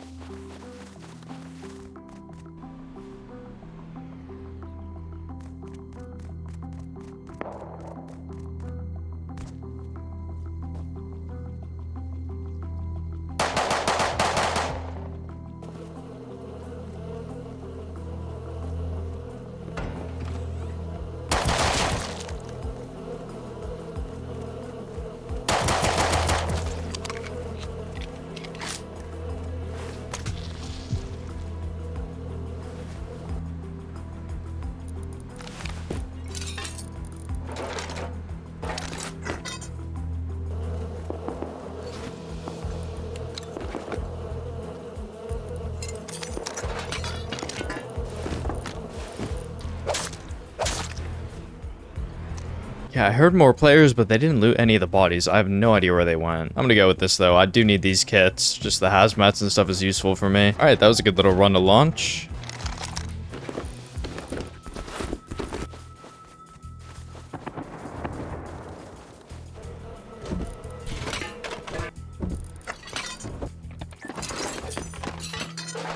Yeah, I heard more players, but they didn't loot any of the bodies. I have no idea where they went. I'm gonna go with this, though. I do need these kits. Just the hazmats and stuff is useful for me. All right, that was a good little run to launch.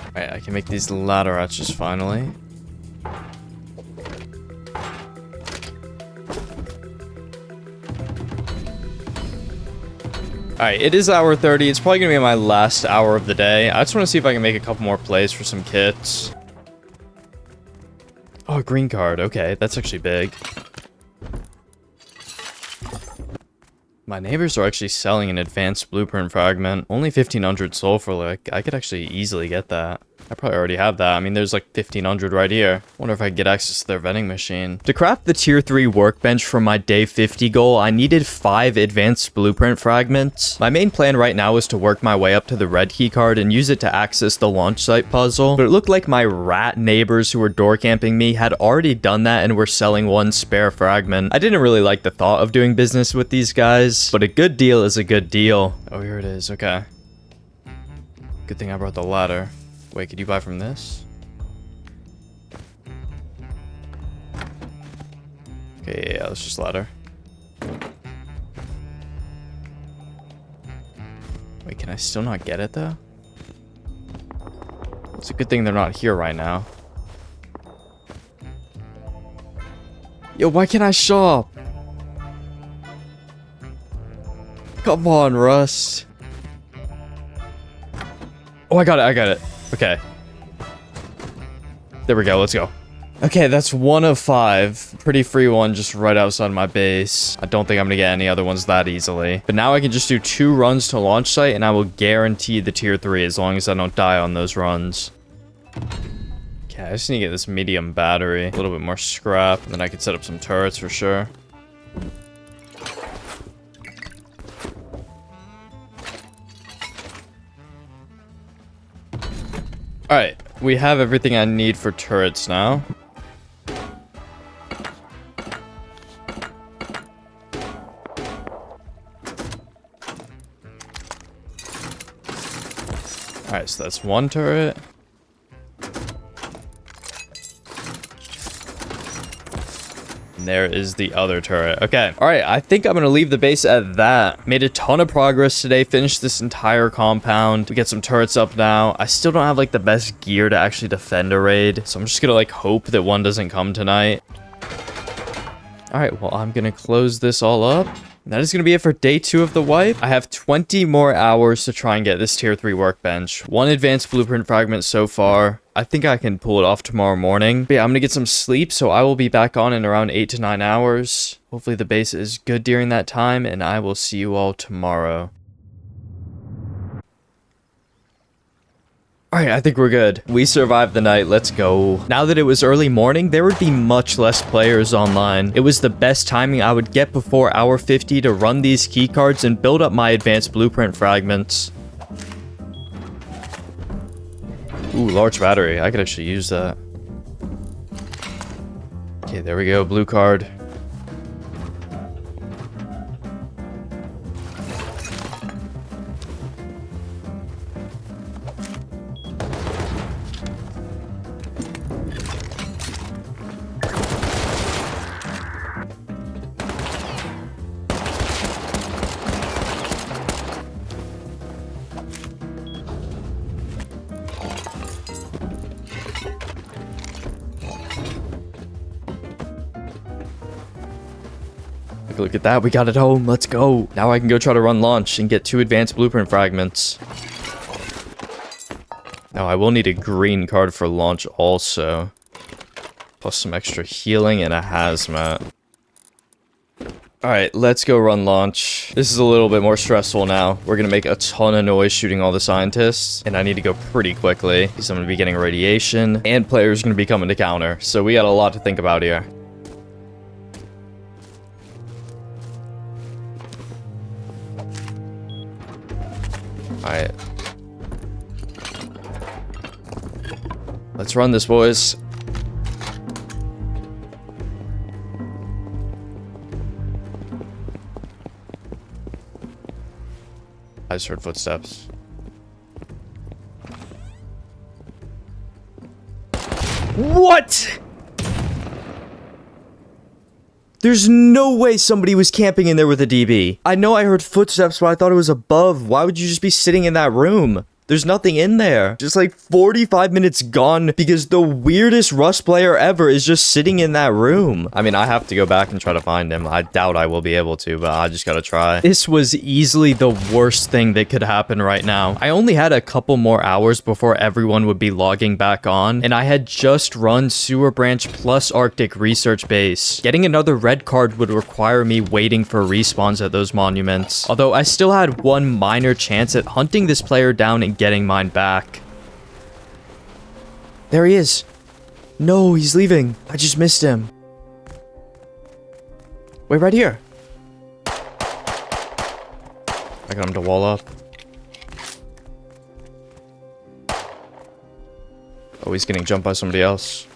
All right, I can make these ladder arches finally. Alright, it is hour 30. It's probably going to be my last hour of the day. I just want to see if I can make a couple more plays for some kits. Oh, a green card. Okay, that's actually big. My neighbors are actually selling an advanced blueprint fragment. Only 1,500 sulfur. Like, I could actually easily get that. I probably already have that. I mean, there's like 1,500 right here. Wonder if I can get access to their vending machine. To craft the tier 3 workbench for my day 50 goal, I needed 5 advanced blueprint fragments. My main plan right now is to work my way up to the red key card and use it to access the launch site puzzle. But it looked like my rat neighbors who were door camping me had already done that and were selling 1 spare fragment. I didn't really like the thought of doing business with these guys, but a good deal is a good deal. Oh, here it is. Okay. Good thing I brought the ladder. Wait, could you buy from this? Okay, yeah, let's just ladder. Wait, can I still not get it though? It's a good thing they're not here right now. Yo, why can't I shop? Come on, Rust. Oh, I got it. Okay. There we go, let's go. Okay, that's 1 of 5. Pretty free one just right outside my base. I don't think I'm gonna get any other ones that easily. But now I can just do 2 runs to launch site and I will guarantee the tier 3 as long as I don't die on those runs. Okay, I just need to get this medium battery. A little bit more scrap, and then I can set up some turrets for sure. Alright, we have everything I need for turrets now. Alright, so that's 1 turret. And there is the other turret. Okay. All right. I think I'm going to leave the base at that. Made a ton of progress today. Finished this entire compound. We get some turrets up now. I still don't have like the best gear to actually defend a raid. So I'm just going to like hope that one doesn't come tonight. All right. Well, I'm going to close this all up. That is going to be it for day 2 of the wipe. I have 20 more hours to try and get this tier 3 workbench. 1 advanced blueprint fragment so far. I think I can pull it off tomorrow morning. But yeah, I'm going to get some sleep, so I will be back on in around 8 to 9 hours. Hopefully the base is good during that time, and I will see you all tomorrow. Alright, I think we're good. We survived the night, let's go. Now that it was early morning, there would be much less players online. It was the best timing I would get before hour 50 to run these keycards and build up my advanced blueprint fragments. Ooh, large battery. I could actually use that. Okay, there we go, blue card. Look at that, we got it home, let's go. Now I can go try to run launch and get 2 advanced blueprint fragments. Now I will need a green card for launch also. Plus some extra healing and a hazmat. Alright, let's go run launch. This is a little bit more stressful now. We're gonna make a ton of noise shooting all the scientists, and I need to go pretty quickly because I'm gonna be getting radiation, and players are gonna be coming to counter. So we got a lot to think about here. Alright. Let's run this, boys. I just heard footsteps. What? There's no way somebody was camping in there with a DB. I know I heard footsteps, but I thought it was above. Why would you just be sitting in that room? There's nothing in there. Just like 45 minutes gone because the weirdest Rust player ever is just sitting in that room. I mean, I have to go back and try to find him. I doubt I will be able to, but I just gotta try. This was easily the worst thing that could happen right now. I only had a couple more hours before everyone would be logging back on, and I had just run Sewer Branch plus Arctic Research Base. Getting another red card would require me waiting for respawns at those monuments. Although I still had one minor chance at hunting this player down and getting mine back. There he is. No, he's leaving. I just missed him. Wait, right here. I got him to wall up. Oh, he's getting jumped by somebody else.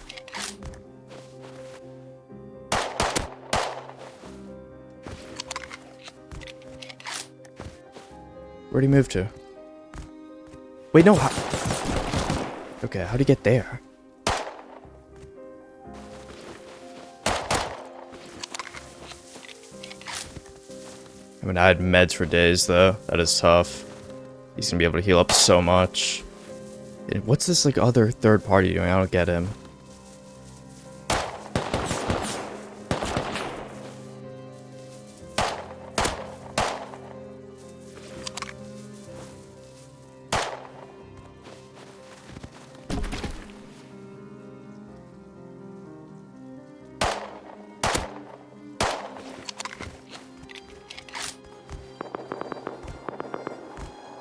Where'd he move to? Wait, no. Okay, how'd he get there? I mean, I had meds for days, though. That is tough. He's gonna be able to heal up so much. What's this, like, other third party doing? I don't get him.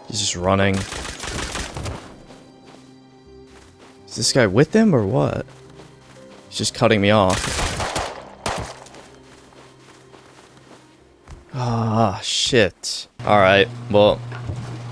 He's just running. Is this guy with him or what? He's just cutting me off. Ah, shit. Alright, well,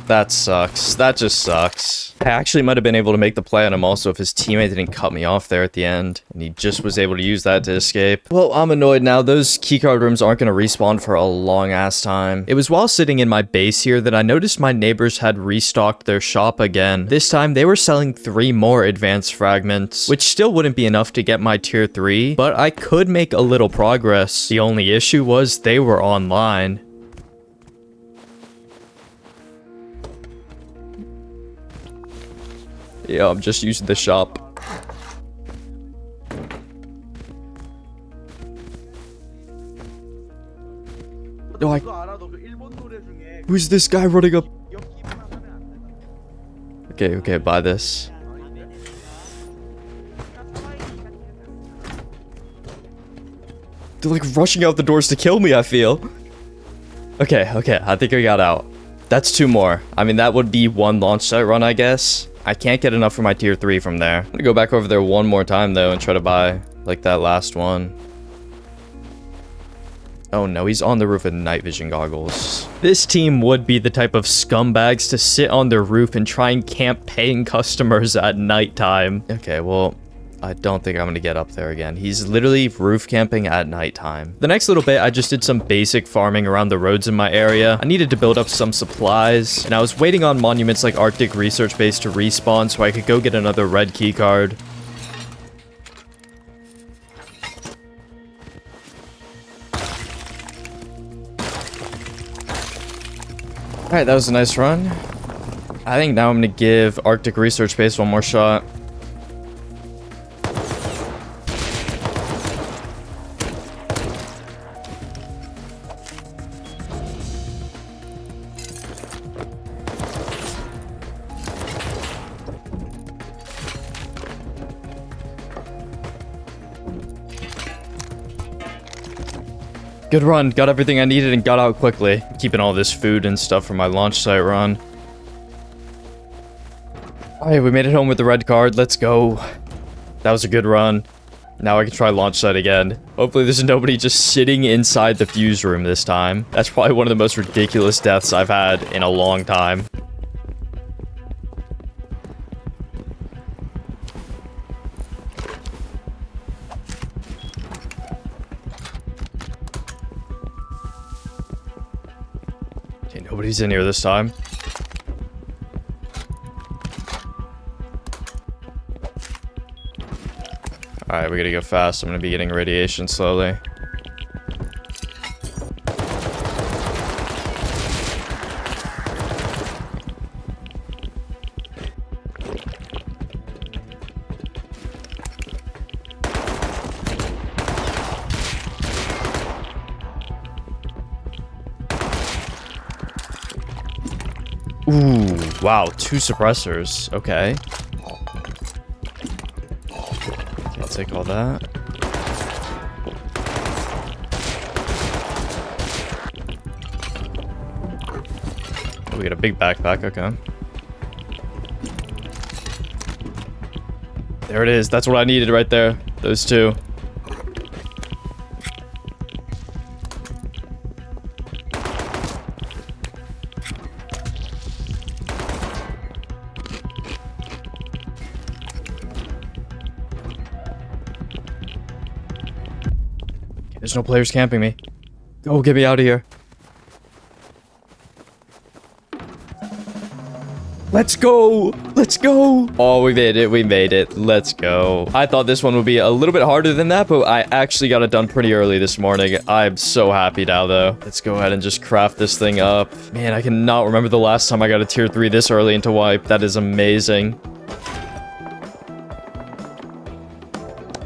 that sucks. That just sucks. I actually might have been able to make the play on him also if his teammate didn't cut me off there at the end. And he just was able to use that to escape. Well, I'm annoyed now. Those keycard rooms aren't going to respawn for a long ass time. It was while sitting in my base here that I noticed my neighbors had restocked their shop again. This time they were selling 3 more advanced fragments, which still wouldn't be enough to get my tier 3, but I could make a little progress. The only issue was they were online. Yeah, I'm just using the shop. Oh, who's this guy running up? Okay, buy this. They're like rushing out the doors to kill me, I feel. Okay, I think I got out. That's 2 more. I mean, that would be 1 launch site run, I guess. I can't get enough for my tier 3 from there. I'm gonna go back over there 1 more time, though, and try to buy, like, that last one. Oh, no, he's on the roof with night vision goggles. This team would be the type of scumbags to sit on their roof and try and camp paying customers at nighttime. Okay, well, I don't think I'm gonna get up there again. He's literally roof camping at nighttime. The next little bit, I just did some basic farming around the roads in my area. I needed to build up some supplies, and I was waiting on monuments like Arctic Research Base to respawn so I could go get another red key card. Alright, that was a nice run. I think now I'm gonna give Arctic Research Base 1 more shot. Good run. Got everything I needed and got out quickly. Keeping all this food and stuff for my launch site run. Alright, we made it home with the red card. Let's go. That was a good run. Now I can try launch site again. Hopefully there's nobody just sitting inside the fuse room this time. That's probably one of the most ridiculous deaths I've had in a long time. Okay, nobody's in here this time. Alright, we gotta go fast. I'm gonna be getting radiation slowly. Ooh, wow, 2 suppressors. Okay. I'll take all that. Oh, we got a big backpack. Okay. There it is. That's what I needed right there. Those 2. There's no players camping me. Go, get me out of here. Let's go! Let's go! Oh, we made it. We made it. Let's go. I thought this one would be a little bit harder than that, but I actually got it done pretty early this morning. I'm so happy now, though. Let's go ahead and just craft this thing up. Man, I cannot remember the last time I got a tier 3 this early into wipe. That is amazing.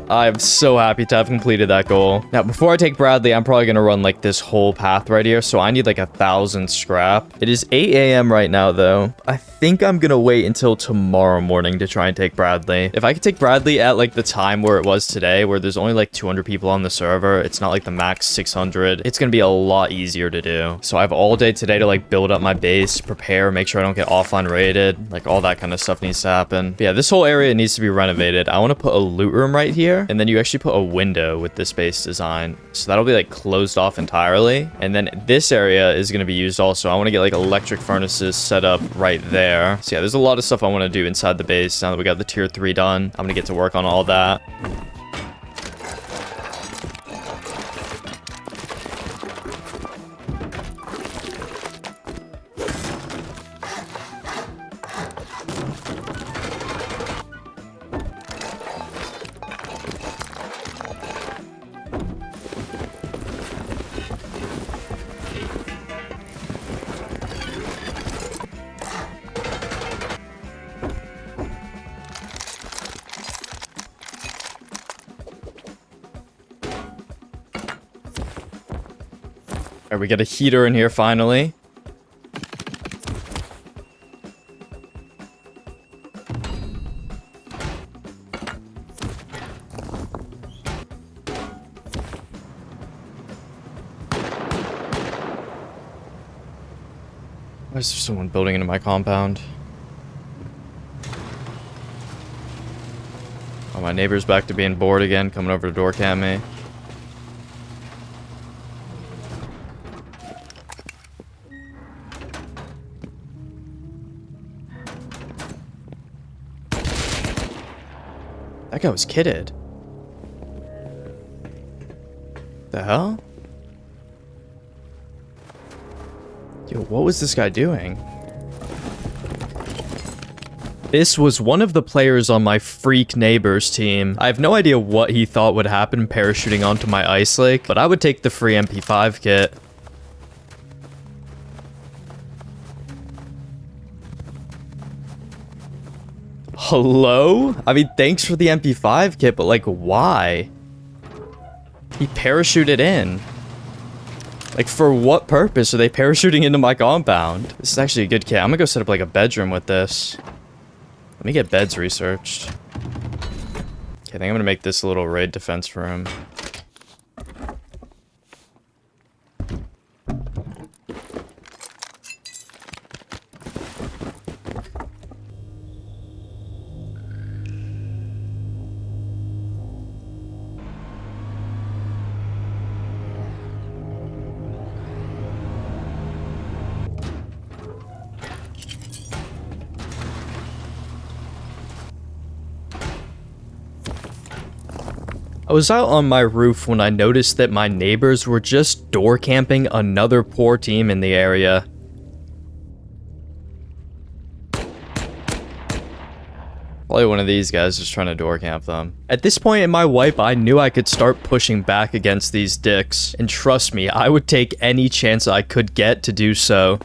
I'm so happy to have completed that goal. Now, before I take Bradley, I'm probably going to run, like, this whole path right here. So I need, like, 1,000 scrap. It is 8 a.m. right now, though. I think I'm going to wait until tomorrow morning to try and take Bradley. If I could take Bradley at, like, the time where it was today, where there's only, like, 200 people on the server, it's not, like, the max 600. It's going to be a lot easier to do. So I have all day today to, like, build up my base, prepare, make sure I don't get offline raided. Like, all that kind of stuff needs to happen. But yeah, this whole area needs to be renovated. I want to put a loot room right here. And then you actually put a window with this base design. So that'll be like closed off entirely. And then this area is going to be used also. I want to get like electric furnaces set up right there. So yeah, there's a lot of stuff I want to do inside the base. Now that we got the tier 3 done, I'm going to get to work on all that. Alright, we got a heater in here finally. Why is there someone building into my compound? Oh, my neighbor's back to being bored again, coming over to door cam me. That guy was kitted. The hell? Yo, what was this guy doing? This was one of the players on my freak neighbors team. I have no idea what he thought would happen parachuting onto my Icelake, but I would take the free MP5 kit. Hello? I mean, thanks for the MP5 kit, but like, why? He parachuted in. Like, for what purpose are they parachuting into my compound? This is actually a good kit. I'm gonna go set up like a bedroom with this. Let me get beds researched. Okay, I think I'm gonna make this a little raid defense room. I was out on my roof when I noticed that my neighbors were just door camping another poor team in the area. Probably one of these guys just trying to door camp them. At this point in my wipe, I knew I could start pushing back against these dicks. And trust me, I would take any chance I could get to do so.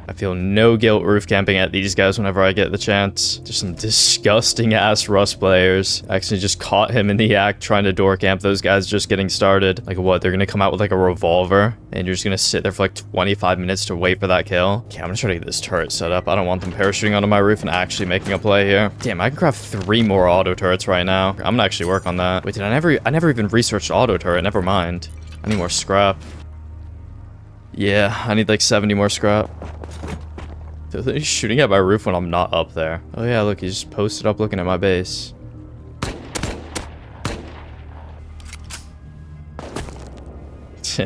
I feel no guilt roof camping at these guys whenever I get the chance. Just some disgusting ass Rust players. I actually just caught him in the act trying to door camp those guys just getting started. Like what, they're gonna come out with like a revolver and you're just gonna sit there for like 25 minutes to wait for that kill? Okay, I'm gonna try to get this turret set up. I don't want them parachuting onto my roof and actually making a play here. Damn, I can craft 3 more auto turrets right now. I'm gonna actually work on that. Wait, I never even researched auto turret, never mind. I need more scrap. Yeah, I need like 70 more scrap. He's shooting at my roof when I'm not up there. Oh yeah, look, he's just posted up looking at my base.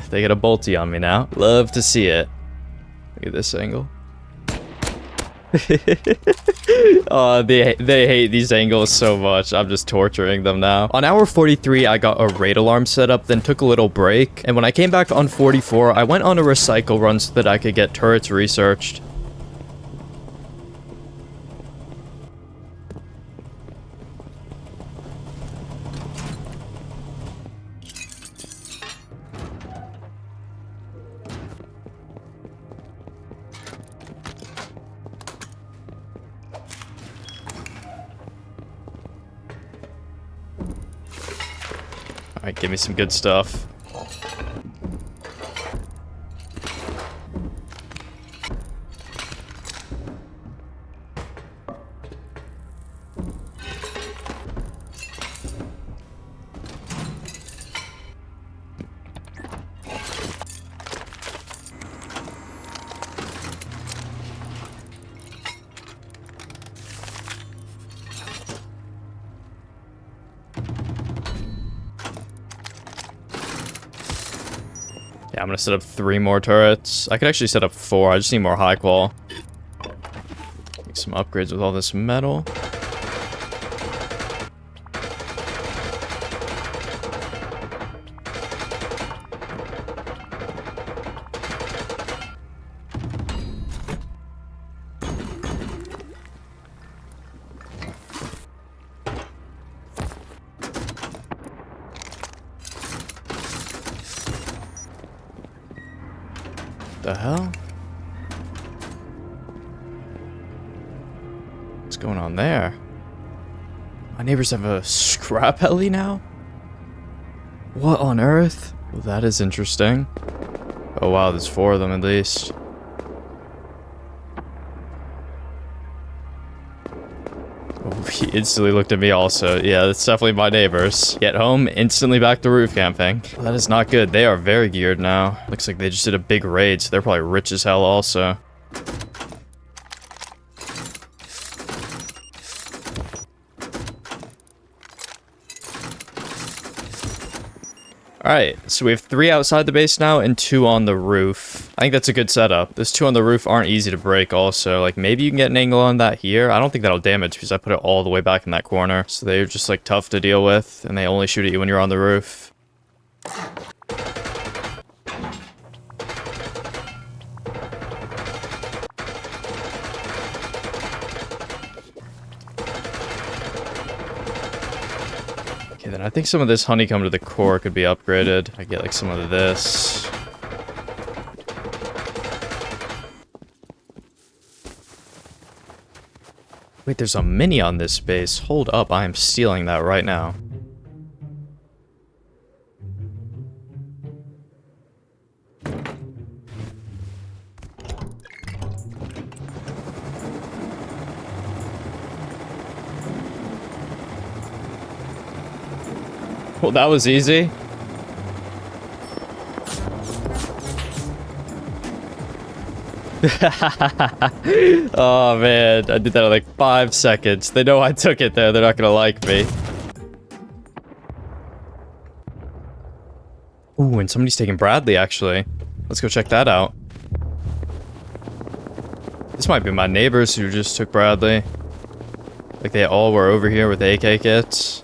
They get a bolty on me now. Love to see it. Look at this angle. Oh, they hate these angles so much. I'm just torturing them now. On hour 43, I got a raid alarm set up, then took a little break. And when I came back on 44, I went on a recycle run so that I could get turrets researched. Alright, give me some good stuff. Yeah, I'm gonna set up 3 more turrets. I could actually set up 4. I just need more high qual. Make some upgrades with all this metal. The hell? What's going on there? My neighbors have a scrap heli now? What on earth? Well, that is interesting. Oh wow, there's 4 of them at least. Oh, He instantly looked at me also. Yeah, that's definitely my neighbors. Get home, instantly back to roof camping. That is not good. They are very geared now. Looks like they just did a big raid, so they're probably rich as hell also. Alright, so we have 3 outside the base now and 2 on the roof. I think that's a good setup. Those 2 on the roof aren't easy to break also. Like, maybe you can get an angle on that here. I don't think that'll damage because I put it all the way back in that corner. So they're just, like, tough to deal with, and they only shoot at you when you're on the roof. Okay, then I think some of this honeycomb to the core could be upgraded. I get like some of this. Wait, there's a mini on this base. Hold up, I am stealing that right now. Well, that was easy. Oh, man. I did that in like 5 seconds. They know I took it there. They're not gonna like me. Ooh, and somebody's taking Bradley, actually. Let's go check that out. This might be my neighbors who just took Bradley. Like, they all were over here with AK kits.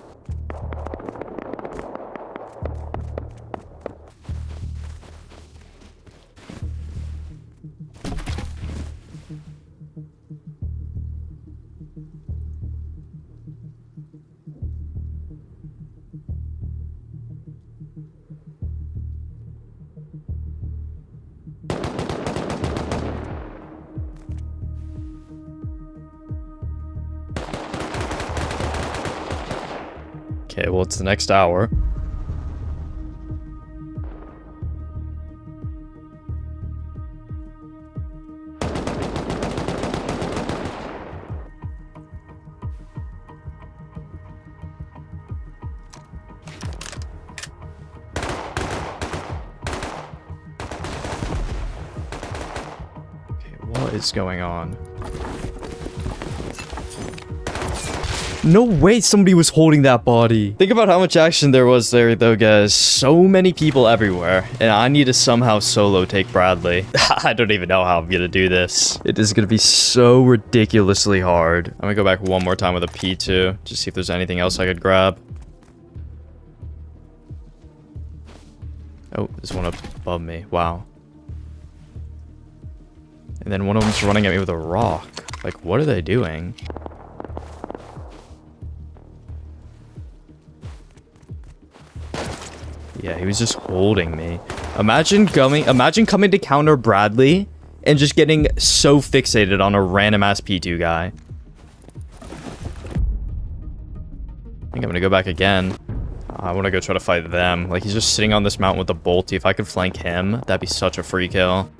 Okay, well, it's the next hour. Okay, what is going on? No way somebody was holding that body. Think about how much action there was there, though, guys. So many people everywhere. And I need to somehow solo take Bradley. I don't even know how I'm gonna do this. It is gonna be so ridiculously hard. I'm gonna go back one more time with a P2. Just see if there's anything else I could grab. Oh, there's one up above me. Wow. And then one of them's running at me with a rock. Like, what are they doing? Yeah, he was just holding me. Imagine coming to counter Bradley and just getting so fixated on a random ass P2 guy. I think I'm gonna go back again. I want to go try to fight them. Like, he's just sitting on this mountain with a bolty. If I could flank him, that'd be such a free kill.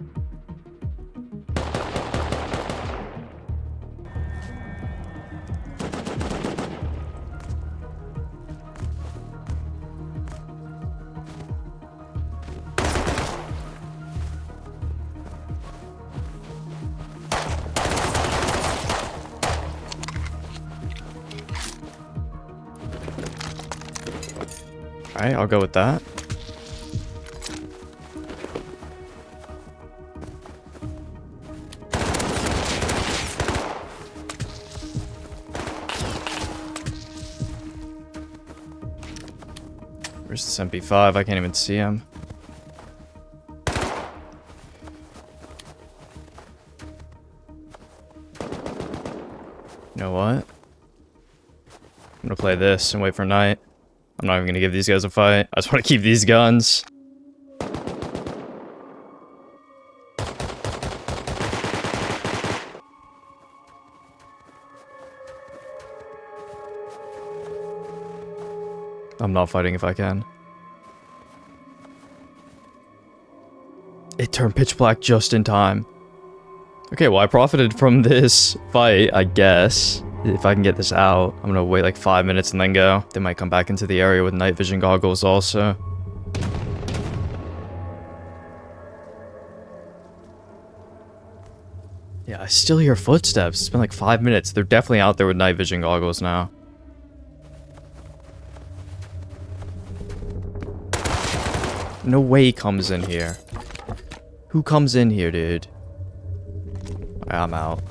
Alright, I'll go with that. Where's this MP5? I can't even see him. You know what? I'm gonna play this and wait for night. I'm not even gonna give these guys a fight. I just want to keep these guns. I'm not fighting if I can. It turned pitch black just in time. Okay, well, I profited from this fight, I guess. If I can get this out, I'm gonna wait like 5 minutes and then go. They might come back into the area with night vision goggles also. Yeah, I still hear footsteps. It's been like 5 minutes. They're definitely out there with night vision goggles now. No way he comes in here. Who comes in here, dude? I'm out.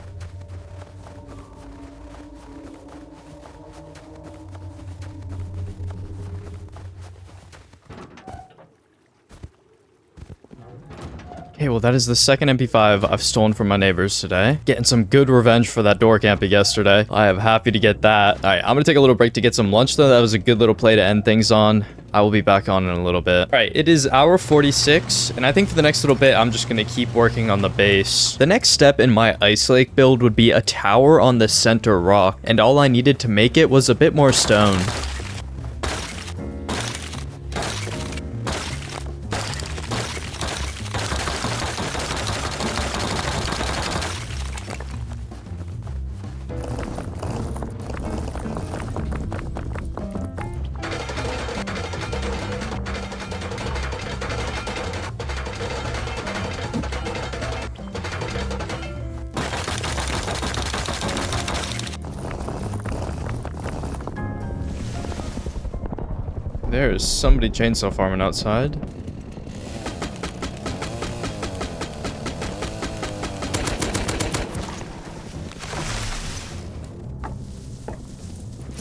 Okay, well that is the second MP5 I've stolen from my neighbors today. Getting some good revenge for that door camping yesterday. I am happy to get that. Alright, I'm gonna take a little break to get some lunch though. That was a good little play to end things on. I will be back on in a little bit. Alright, it is hour 46, and I think for the next little bit, I'm just gonna keep working on the base. The next step in my Icelake build would be a tower on the center rock, and all I needed to make it was a bit more stone. There's somebody chainsaw farming outside.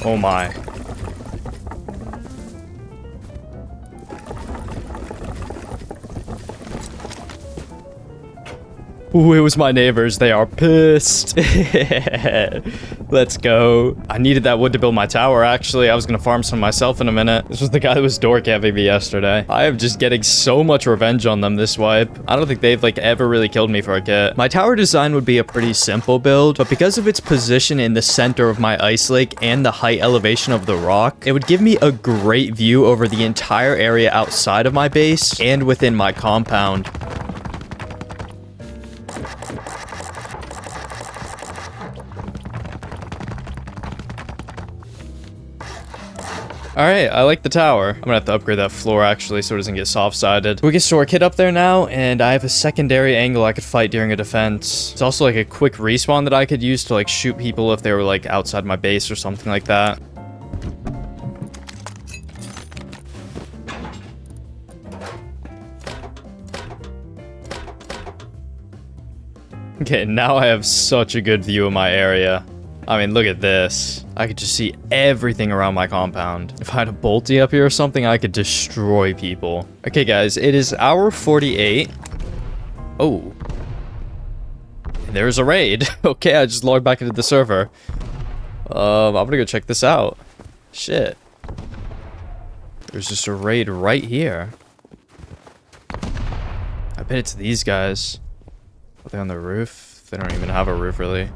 Oh my. Ooh, it was my neighbors. They are pissed. Let's go. I needed that wood to build my tower, actually. I was gonna farm some myself in a minute. This was the guy that was door camping me yesterday. I am just getting so much revenge on them this wipe. I don't think they've, like, ever really killed me for a kit. My tower design would be a pretty simple build, but because of its position in the center of my Icelake and the height elevation of the rock, it would give me a great view over the entire area outside of my base and within my compound. Alright, I like the tower. I'm gonna have to upgrade that floor actually so it doesn't get soft-sided. We can store a kit up there now, and I have a secondary angle I could fight during a defense. It's also like a quick respawn that I could use to like shoot people if they were like outside my base or something like that. Okay, now I have such a good view of my area. I mean, look at this. I could just see everything around my compound. If I had a bolty up here or something, I could destroy people. Okay, guys, it is hour 48. Oh. There's a raid. Okay, I just logged back into the server. I'm gonna go check this out. Shit. There's just a raid right here. I bet it's these guys. Are they on the roof? They don't even have a roof, really.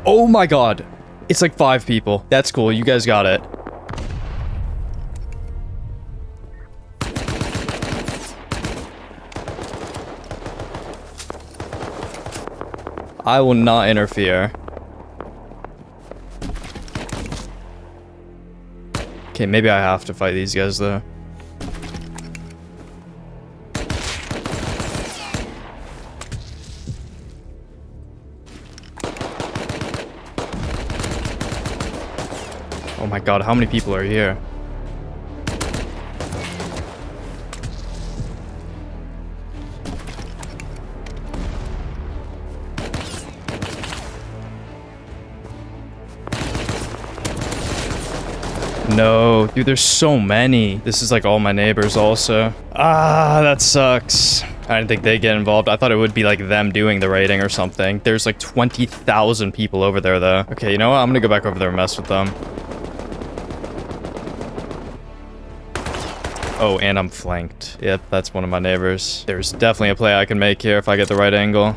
Oh my god. It's like 5 people. That's cool. You guys got it. I will not interfere. Okay, maybe I have to fight these guys though. Oh my god, how many people are here? No, dude, there's so many. This is like all my neighbors also. Ah, that sucks. I didn't think they'd get involved. I thought it would be like them doing the raiding or something. There's like 20,000 people over there though. Okay, you know what? I'm gonna go back over there and mess with them. Oh, and I'm flanked. Yep, that's one of my neighbors. There's definitely a play I can make here if I get the right angle.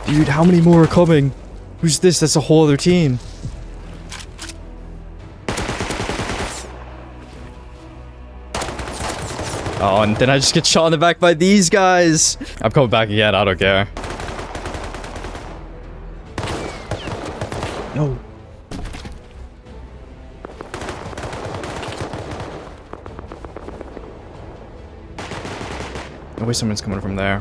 Dude, how many more are coming? Who's this? That's a whole other team. Oh, and then I just get shot in the back by these guys. I'm coming back again. I don't care. No. No way someone's coming from there.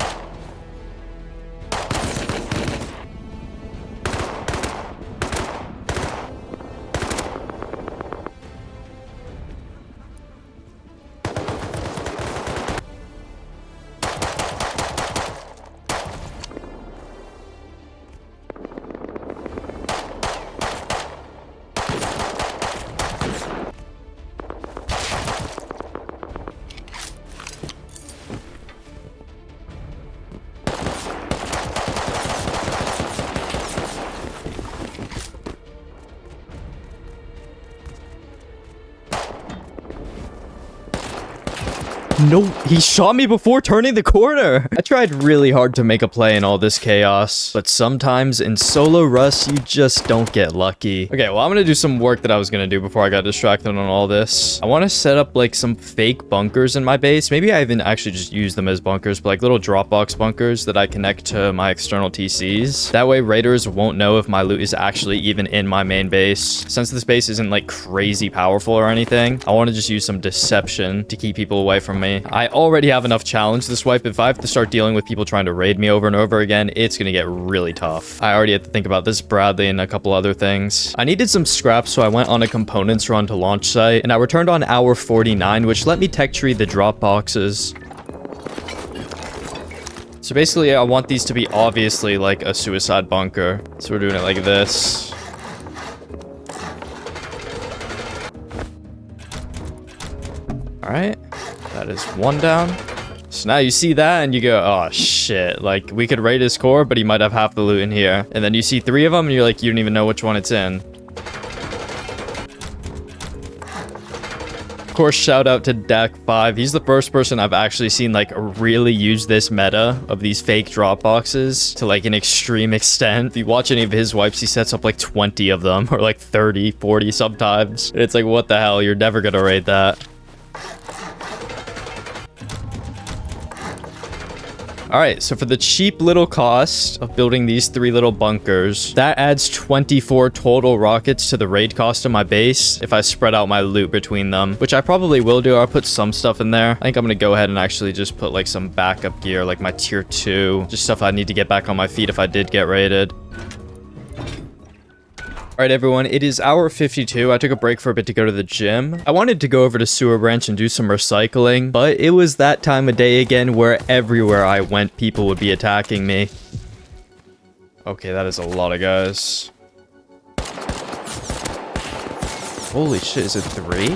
No, he shot me before turning the corner. I tried really hard to make a play in all this chaos, but sometimes in solo Rust, you just don't get lucky. Okay, well, I'm gonna do some work that I was gonna do before I got distracted on all this. I want to set up like some fake bunkers in my base. Maybe I even actually just use them as bunkers, but like little Dropbox bunkers that I connect to my external TCs. That way raiders won't know if my loot is actually even in my main base. Since this base isn't like crazy powerful or anything, I want to just use some deception to keep people away from me. I already have enough challenge this wipe. If I have to start dealing with people trying to raid me over and over again, it's gonna get really tough. I already had to think about this Bradley and a couple other things. I needed some scraps, so I went on a components run to launch site, and I returned on hour 49, which let me tech tree the drop boxes. So basically, I want these to be obviously like a suicide bunker. So we're doing it like this. All right. That is one down. So now you see that and you go, oh shit, like we could raid his core, but he might have half the loot in here. And then you see 3 of them and you're like, you don't even know which one it's in. Of course, shout out to Deck5. He's the first person I've actually seen like really use this meta of these fake drop boxes to like an extreme extent. If you watch any of his wipes, he sets up like 20 of them or like 30, 40 sometimes. It's like, what the hell? You're never gonna raid that. Alright, so for the cheap little cost of building these 3 little bunkers, that adds 24 total rockets to the raid cost of my base if I spread out my loot between them, which I probably will do. I'll put some stuff in there. I think I'm gonna go ahead and actually just put like some backup gear, like my tier 2, just stuff I need to get back on my feet if I did get raided. Alright everyone, it is hour 52. I took a break for a bit to go to the gym. I wanted to go over to Sewer Branch and do some recycling, but it was that time of day again where everywhere I went, people would be attacking me. Okay, that is a lot of guys. Holy shit, is it 3?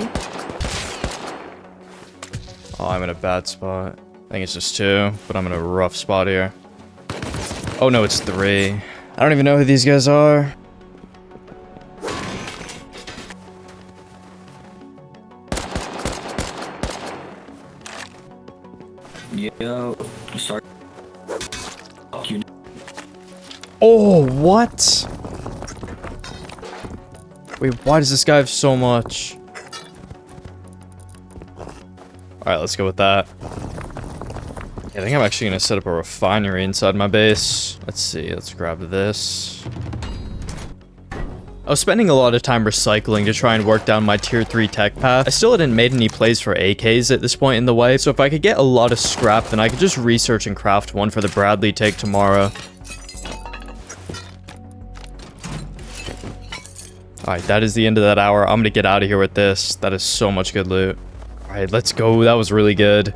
Oh, I'm in a bad spot. I think it's just 2, but I'm in a rough spot here. Oh no, it's 3. I don't even know who these guys are. Yo, sorry. You. Oh, what? Wait, why does this guy have so much? Alright, let's go with that. Yeah, I think I'm actually gonna set up a refinery inside my base. Let's see, let's grab this. I was spending a lot of time recycling to try and work down my tier 3 tech path. I still hadn't made any plays for AKs at this point in the way, so if I could get a lot of scrap, then I could just research and craft one for the Bradley take tomorrow. Alright, that is the end of that hour. I'm gonna get out of here with this. That is so much good loot. Alright, let's go. That was really good.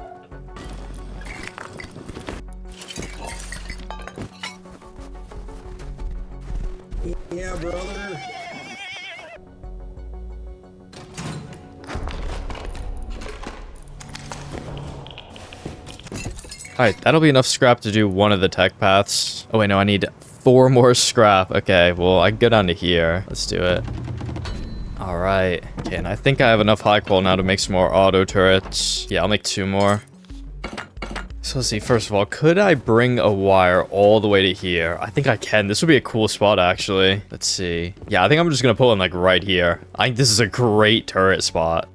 Yeah, brother. Alright, that'll be enough scrap to do one of the tech paths. Oh wait, no, I need 4 more scrap. Okay, well, I can go down to here. Let's do it. Alright. Okay, and I think I have enough high qual now to make some more auto turrets. Yeah, I'll make 2 more. So let's see, first of all, could I bring a wire all the way to here? I think I can. This would be a cool spot, actually. Let's see. Yeah, I think I'm just gonna pull in, like, right here. I think this is a great turret spot.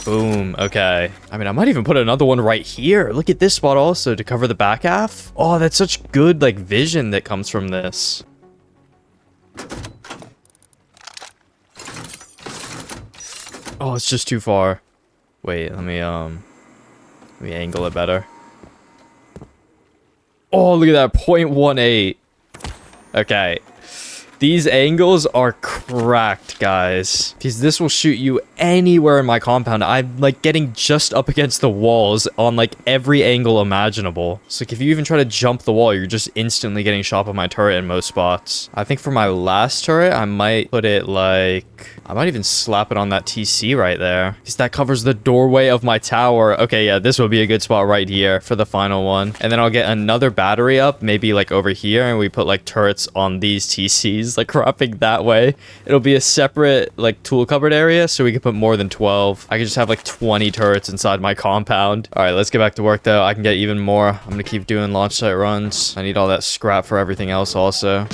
Boom. Okay. I mean, I might even put another one right here. Look at this spot also to cover the back half. Oh, that's such good, like, vision that comes from this. Oh, it's just too far. Wait, let me angle it better. Oh, look at that, 0.18. Okay. These angles are cracked, guys. Because this will shoot you anywhere in my compound. I'm, like, getting just up against the walls on, like, every angle imaginable. So, like, if you even try to jump the wall, you're just instantly getting shot by my turret in most spots. I think for my last turret, I might put it, like... I might even slap it on that TC right there. Because that covers the doorway of my tower. Okay, yeah, this will be a good spot right here for the final one. And then I'll get another battery up, maybe, like, over here. And we put, like, turrets on these TCs, like, wrapping that way. It'll be a separate, like, tool cupboard area, so we can put more than 12. I could just have, like, 20 turrets inside my compound. All right, let's get back to work, though. I can get even more. I'm gonna keep doing launch site runs. I need all that scrap for everything else also.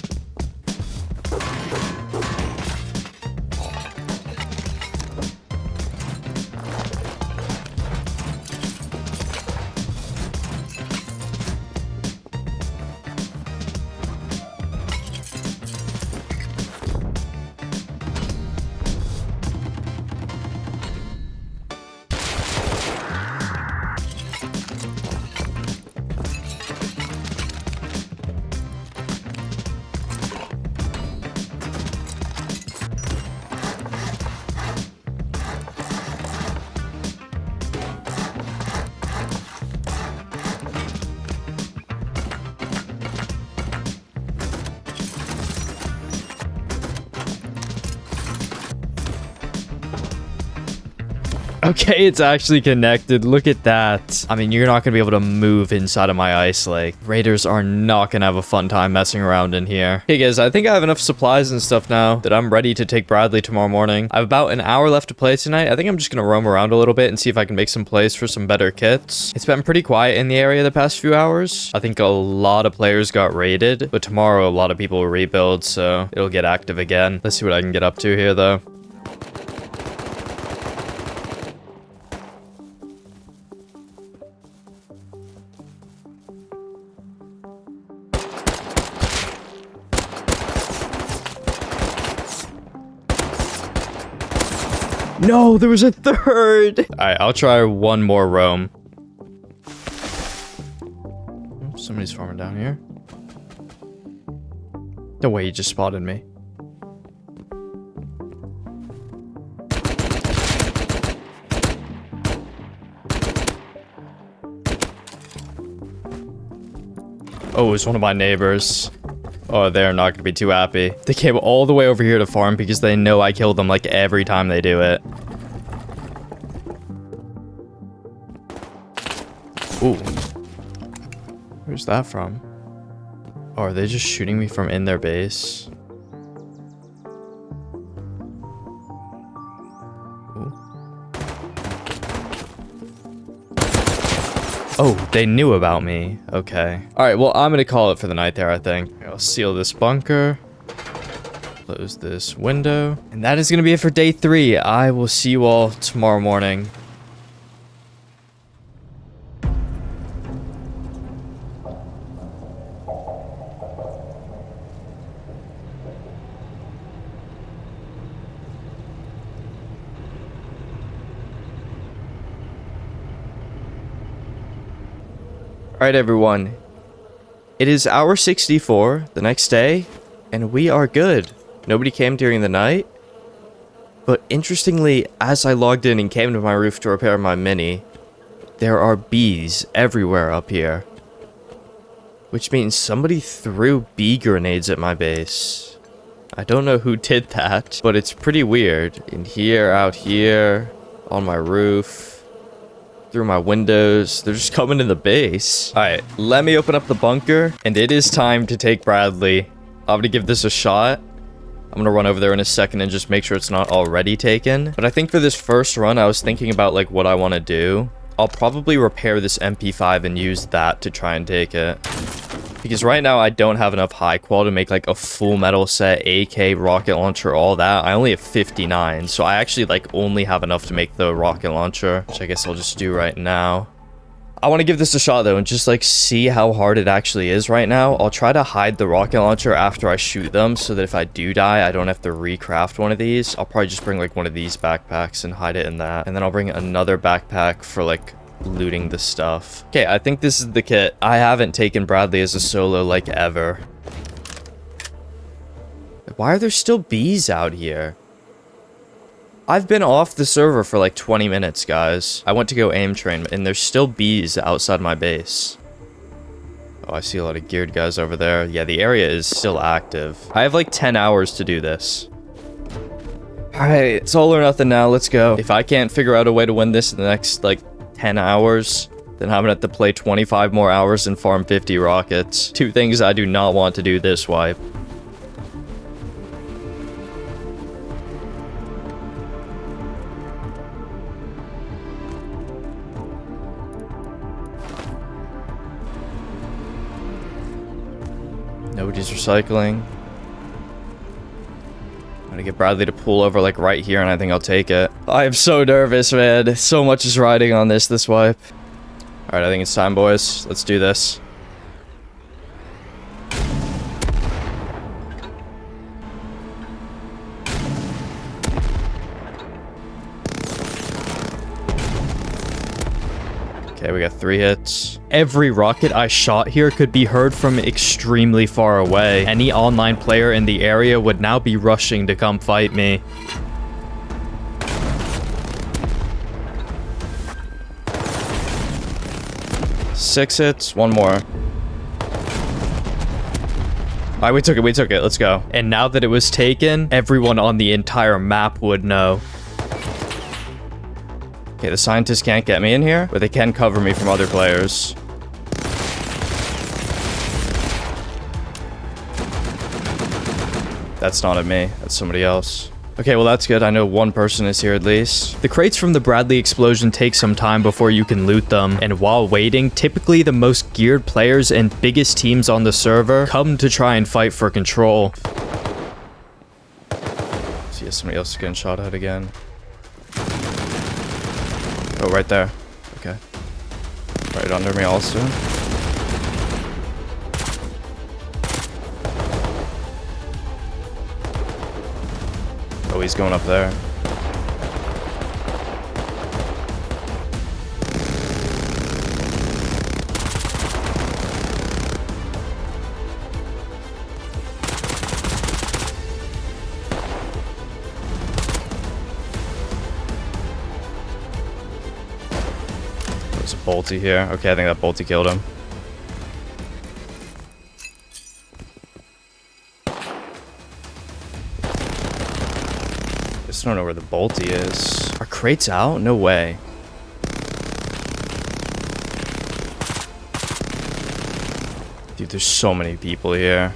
Okay, it's actually connected. Look at that. I mean, you're not going to be able to move inside of my Icelake. Raiders are not going to have a fun time messing around in here. Hey guys, I think I have enough supplies and stuff now that I'm ready to take Bradley tomorrow morning. I have about an hour left to play tonight. I think I'm just going to roam around a little bit and see if I can make some plays for some better kits. It's been pretty quiet in the area the past few hours. I think a lot of players got raided, but tomorrow a lot of people will rebuild, so it'll get active again. Let's see what I can get up to here though. No, there was a third. All right, I'll try one more roam. Oh, somebody's farming down here. No way, he just spotted me. Oh, it's one of my neighbors. Oh, they're not gonna be too happy. They came all the way over here to farm because they know I kill them like every time they do it. Ooh. Where's that from? Oh, are they just shooting me from in their base? Ooh. Oh, they knew about me. Okay. Alright, well, I'm gonna call it for the night there, I think. I'll seal this bunker. Close this window. And that is gonna be it for day 3. I will see you all tomorrow morning. Alright everyone, it is hour 64 the next day, and we are good. Nobody came during the night, but interestingly, as I logged in and came to my roof to repair my mini, there are bees everywhere up here. Which means somebody threw bee grenades at my base. I don't know who did that, but it's pretty weird. In here, out here, on my roof. Through my windows. They're just coming in the base. Alright, let me open up the bunker, and it is time to take Bradley. I'm gonna give this a shot. I'm gonna run over there in a second and just make sure it's not already taken. But I think for this first run, I was thinking about like what I want to do. I'll probably repair this MP5 and use that to try and take it. Because right now I don't have enough high qual to make like a full metal set, AK, rocket launcher, all that. I only have 59, so I actually like only have enough to make the rocket launcher, which I guess I'll just do right now. I want to give this a shot though and just like see how hard it actually is right now. I'll try to hide the rocket launcher after I shoot them so that if I do die, I don't have to recraft one of these. I'll probably just bring like one of these backpacks and hide it in that. And then I'll bring another backpack for like looting the stuff. Okay, I think this is the kit. I haven't taken Bradley as a solo like ever. Why are there still bees out here? I've been off the server for like 20 minutes, guys. I went to go aim train, and there's still bees outside my base. Oh, I see a lot of geared guys over there. Yeah, the area is still active. I have like 10 hours to do this. Alright, it's all or nothing now. Let's go. If I can't figure out a way to win this in the next like 10 hours, then I'm gonna have to play 25 more hours and farm 50 rockets. Two things I do not want to do this wipe. Nobody's recycling. I'm gonna get Bradley to pull over like right here and I think I'll take it. I am so nervous, man. So much is riding on this wipe. Alright, I think it's time, boys. Let's do this. Okay, we got 3 hits. Every rocket I shot here could be heard from extremely far away. Any online player in the area would now be rushing to come fight me. Six hits, one more. Alright, we took it, let's go. And now that it was taken, everyone on the entire map would know. Okay, the scientists can't get me in here, but they can cover me from other players. That's not at me, that's somebody else. Okay, well that's good. I know one person is here at least. The crates from the Bradley explosion take some time before you can loot them, and while waiting, typically the most geared players and biggest teams on the server come to try and fight for control. See, somebody else is getting shot at again. Oh, right there. Okay. Right under me also. Oh, he's going up there. There's a bolty here. Okay, I think that bolty killed him. I just don't know where the bolty is. Are crates out? No way. Dude, there's so many people here.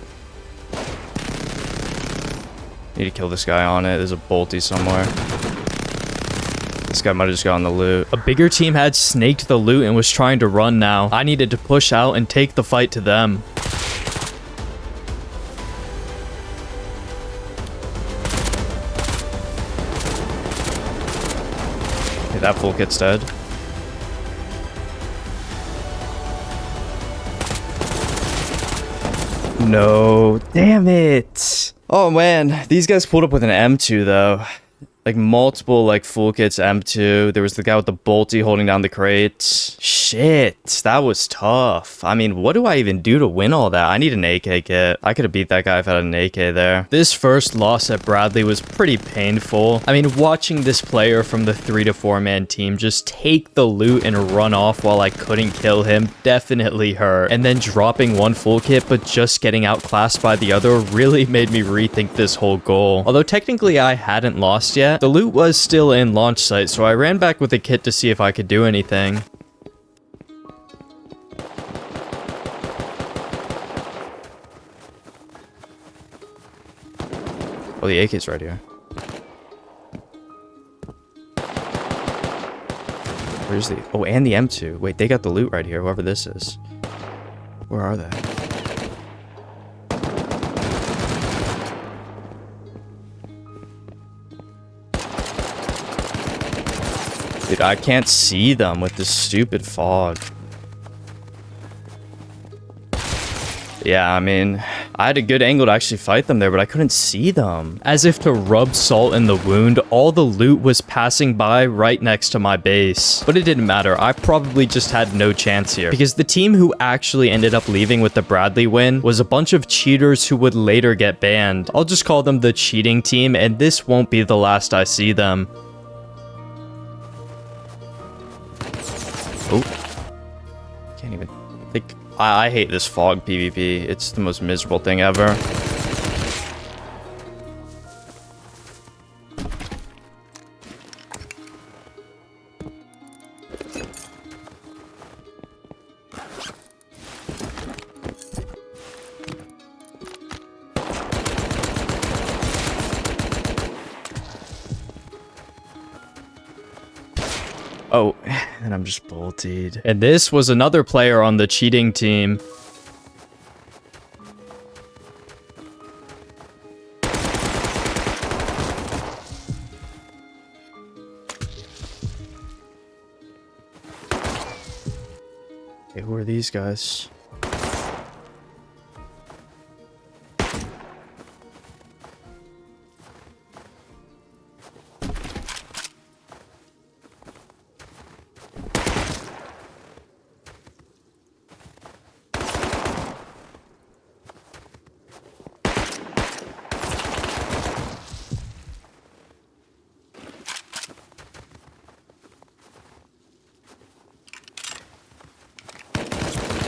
Need to kill this guy on it. There's a bolty somewhere. This guy might have just gotten the loot. A bigger team had snaked the loot and was trying to run now. I needed to push out and take the fight to them. Okay, that full kit's dead. No. Damn it. Oh man, these guys pulled up with an M2 though. Like multiple like full kits M2. There was the guy with the bolty holding down the crates. Shit, that was tough. I mean, what do I even do to win all that? I need an AK kit. I could have beat that guy if I had an AK there. This first loss at Bradley was pretty painful. I mean, watching this player from the 3 to 4 man team just take the loot and run off while I couldn't kill him definitely hurt. And then dropping one full kit but just getting outclassed by the other really made me rethink this whole goal. Although technically I hadn't lost yet, the loot was still in launch site, so I ran back with a kit to see if I could do anything. Oh, the AK's right here. Where's the... Oh, and the M2. Wait, they got the loot right here, whoever this is. Where are they? Dude, I can't see them with this stupid fog. Yeah, I mean, I had a good angle to actually fight them there, but I couldn't see them. As if to rub salt in the wound, all the loot was passing by right next to my base. But it didn't matter. I probably just had no chance here. Because the team who actually ended up leaving with the Bradley win was a bunch of cheaters who would later get banned. I'll just call them the cheating team, and this won't be the last I see them. Oh. Can't even think. I hate this fog PvP. It's the most miserable thing ever. Oh, and I'm just bolted. And this was another player on the cheating team. Hey, who are these guys?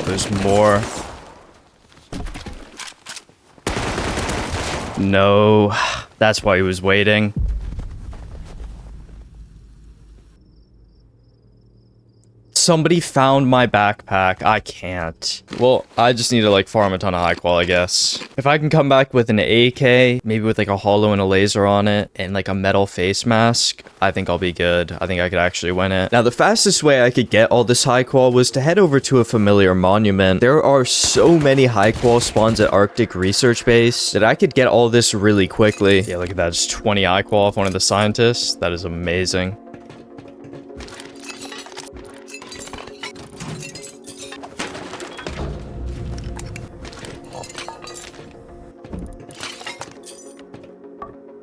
There's more. No, that's why he was waiting. Somebody found my backpack. I can't. Well, I just need to like farm a ton of high qual, I guess. If I can come back with an AK, maybe with like a holo and a laser on it, and like a metal face mask, I think I'll be good. I think I could actually win it. Now, the fastest way I could get all this high qual was to head over to a familiar monument. There are so many high qual spawns at Arctic Research Base that I could get all this really quickly. Yeah, look at that. Just 20 high qual off one of the scientists. That is amazing.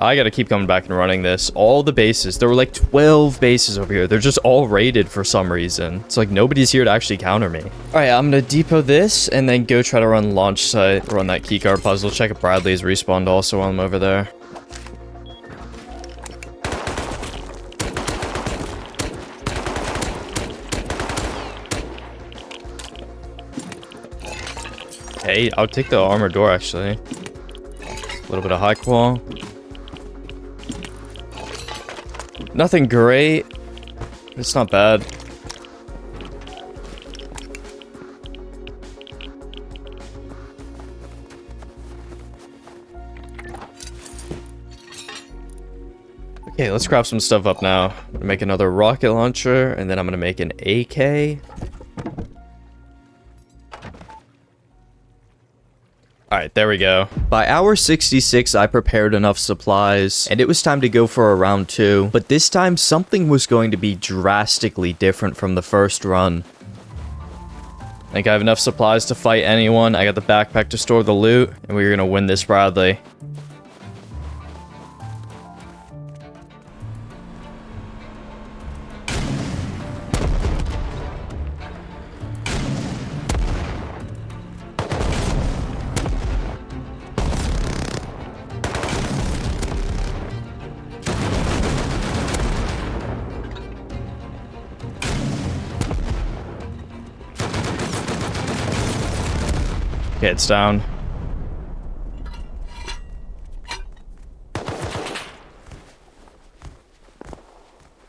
I gotta keep coming back and running this. All the bases. There were like 12 bases over here. They're just all raided for some reason. It's like nobody's here to actually counter me. Alright, I'm gonna depot this and then go try to run launch site. Run that keycard puzzle. Check if Bradley's respawned also while I'm over there. Hey, I'll take the armored door actually. A little bit of high qual. Nothing great. It's not bad. Okay, let's craft some stuff up now. I'm gonna make another rocket launcher, and then I'm gonna make an AK. Alright, there we go. By hour 66, I prepared enough supplies, and it was time to go for a round 2. But this time, something was going to be drastically different from the first run. I think I have enough supplies to fight anyone. I got the backpack to store the loot, and we're gonna win this Bradley. Okay, it's down.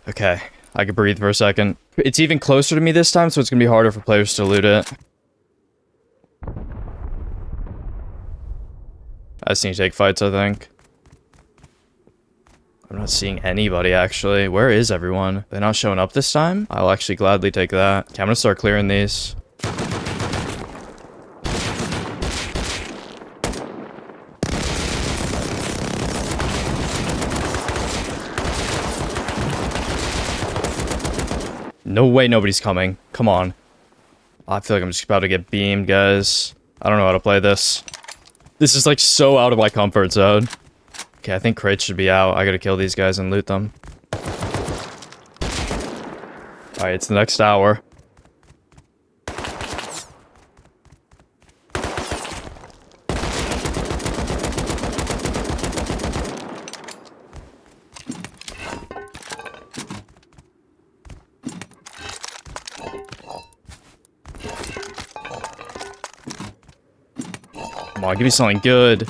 Okay, I could breathe for a second. It's even closer to me this time, so it's gonna be harder for players to loot it. I just need to take fights, I think. I'm not seeing anybody, actually. Where is everyone? They're not showing up this time? I'll actually gladly take that. Okay, I'm gonna start clearing these. No way nobody's coming. Come on. I feel like I'm just about to get beamed, guys. I don't know how to play this. This is like so out of my comfort zone. Okay, I think crates should be out. I gotta kill these guys and loot them. Alright, it's the next hour. Come on, give me something good.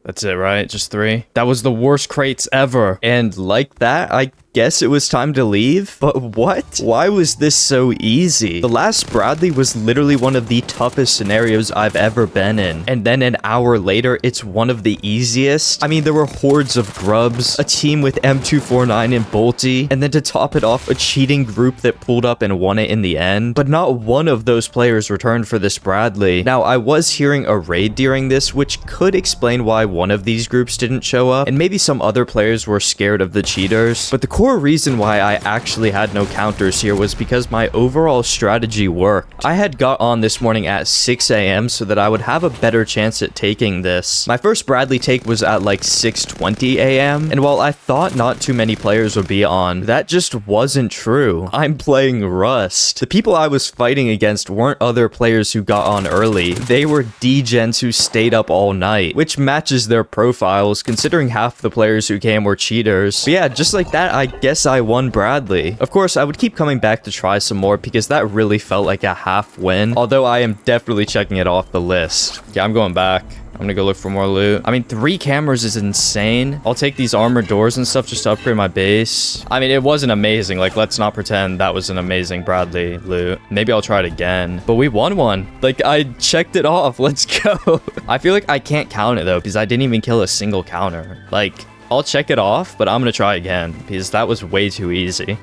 That's it, right? Just 3? That was the worst crates ever. And like that, I guess it was time to leave? But what? Why was this so easy? The last Bradley was literally one of the toughest scenarios I've ever been in. And then an hour later, it's one of the easiest. I mean, there were hordes of grubs, a team with M249 and Bolty, and then to top it off, a cheating group that pulled up and won it in the end. But not one of those players returned for this Bradley. Now, I was hearing a raid during this, which could explain why one of these groups didn't show up, and maybe some other players were scared of the cheaters. But the core reason why I actually had no counters here was because my overall strategy worked. I had got on this morning at 6 a.m. so that I would have a better chance at taking this. My first Bradley take was at like 6:20 a.m. and while I thought not too many players would be on, that just wasn't true. I'm playing Rust. The people I was fighting against weren't other players who got on early. They were degens who stayed up all night, which matches their profiles considering half the players who came were cheaters. But yeah, just like that, I guess I won Bradley. Of course, I would keep coming back to try some more because that really felt like a half win, although I am definitely checking it off the list. Yeah, I'm going back. I'm gonna go look for more loot. I mean, 3 cameras is insane. I'll take these armored doors and stuff just to upgrade my base. I mean, it wasn't amazing. Like, let's not pretend that was an amazing Bradley loot. Maybe I'll try it again. But we won one. Like, I checked it off. Let's go. I feel like I can't count it, though, because I didn't even kill a single counter. Like, I'll check it off, but I'm gonna try again, because that was way too easy.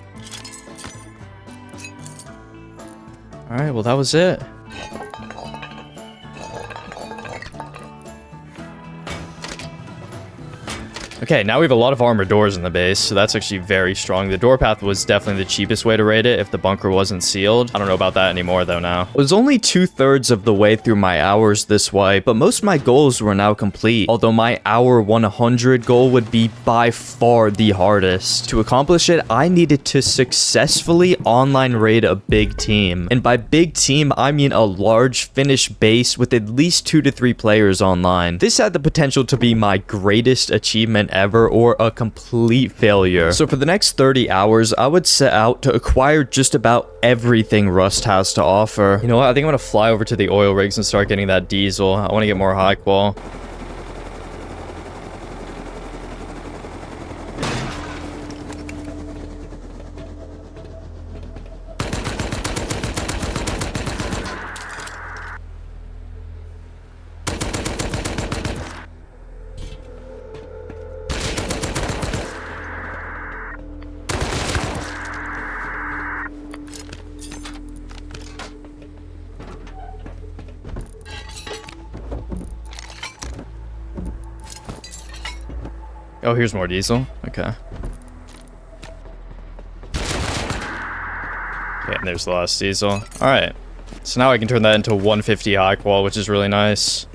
Alright, well, that was it. Okay, now we have a lot of armored doors in the base, so that's actually very strong. The door path was definitely the cheapest way to raid it if the bunker wasn't sealed. I don't know about that anymore, though, now. I was only 2/3 of the way through my hours this way, but most of my goals were now complete, although my hour 100 goal would be by far the hardest. To accomplish it, I needed to successfully online raid a big team. And by big team, I mean a large finished base with at least 2 to 3 players online. This had the potential to be my greatest achievement ever or a complete failure. So for the next 30 hours, I would set out to acquire just about everything Rust has to offer. You know what? I think I'm gonna fly over to the oil rigs and start getting that diesel. I want to get more high qual. Oh, here's more diesel. Okay. Okay, and there's the last diesel. All right. So now I can turn that into 150 high qual, which is really nice.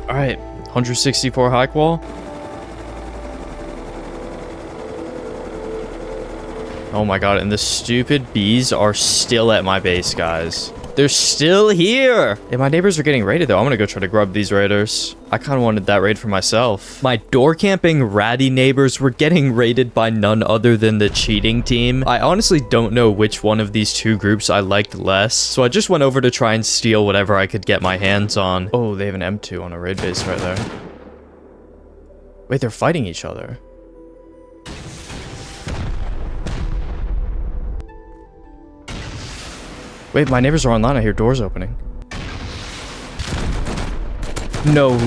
All right, 164 high qual. Oh my god, and the stupid bees are still at my base, guys. They're still here. And my neighbors are getting raided, though. I'm gonna go try to grub these raiders. I kind of wanted that raid for myself. My door camping ratty neighbors were getting raided by none other than the cheating team. I honestly don't know which one of these two groups I liked less, so I just went over to try and steal whatever I could get my hands on. Oh, they have an M2 on a raid base right there. Wait, they're fighting each other. Wait, my neighbors are online. I hear doors opening. No.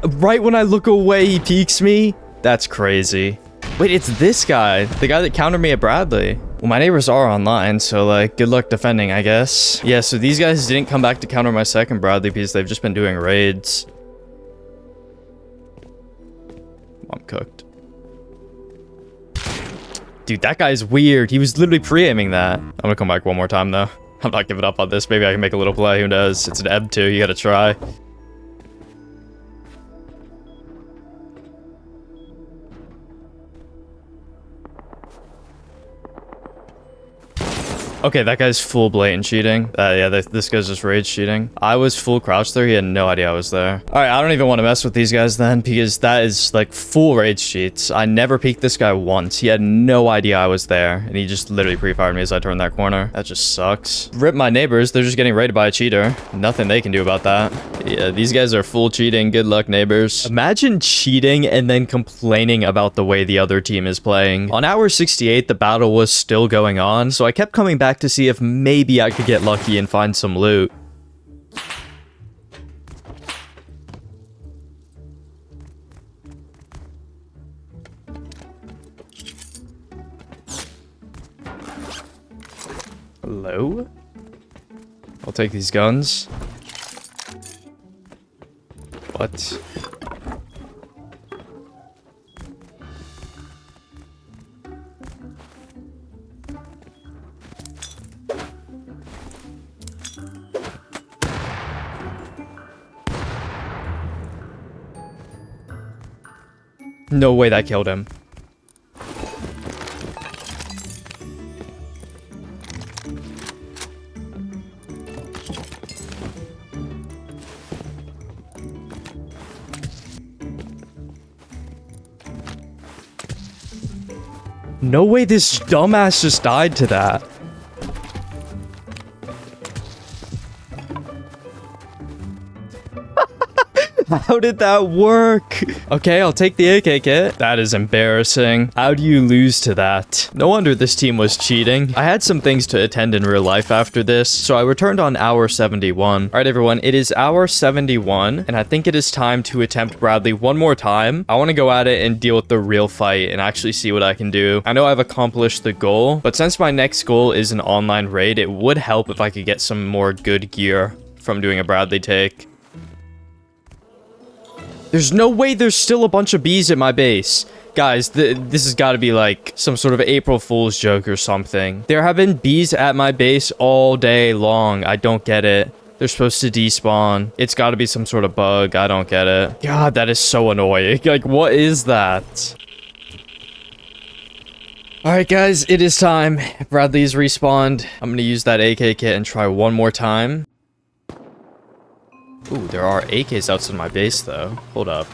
Right when I look away, he peeks me? That's crazy. Wait, it's this guy. The guy that countered me at Bradley. Well, my neighbors are online, so, like, good luck defending, I guess. Yeah, so these guys didn't come back to counter my second Bradley because they've just been doing raids. I'm cooked. Dude, that guy's weird. He was literally pre-aiming that. I'm gonna come back one more time, though. I'm not giving up on this. Maybe I can make a little play. Who knows? It's an M2. You gotta try. Okay, that guy's full blatant cheating. Yeah, this guy's just rage cheating. I was full crouch there. He had no idea I was there. All right, I don't even want to mess with these guys then because that is like full rage cheats. I never peeked this guy once. He had no idea I was there, and he just literally pre-fired me as I turned that corner. That just sucks. Rip my neighbors. They're just getting raided by a cheater. Nothing they can do about that. Yeah, these guys are full cheating. Good luck, neighbors. Imagine cheating and then complaining about the way the other team is playing. On hour 68, the battle was still going on, so I kept coming back to see if maybe I could get lucky and find some loot. Hello? I'll take these guns. What? No way that killed him. No way this dumbass just died to that. How did that work? Okay, I'll take the AK kit. That is embarrassing. How do you lose to that? No wonder this team was cheating. I had some things to attend in real life after this, so I returned on hour 71. All right, everyone, it is hour 71, and I think it is time to attempt Bradley one more time. I want to go at it and deal with the real fight and actually see what I can do. I know I've accomplished the goal, but since my next goal is an online raid, it would help if I could get some more good gear from doing a Bradley take. There's no way there's still a bunch of bees at my base. Guys, this has got to be like some sort of April Fool's joke or something. There have been bees at my base all day long. I don't get it. They're supposed to despawn. It's got to be some sort of bug. I don't get it. God, that is so annoying. Like, what is that? All right, guys, it is time. Bradley's respawned. I'm going to use that AK kit and try one more time. Ooh, there are AKs outside my base, though. Hold up.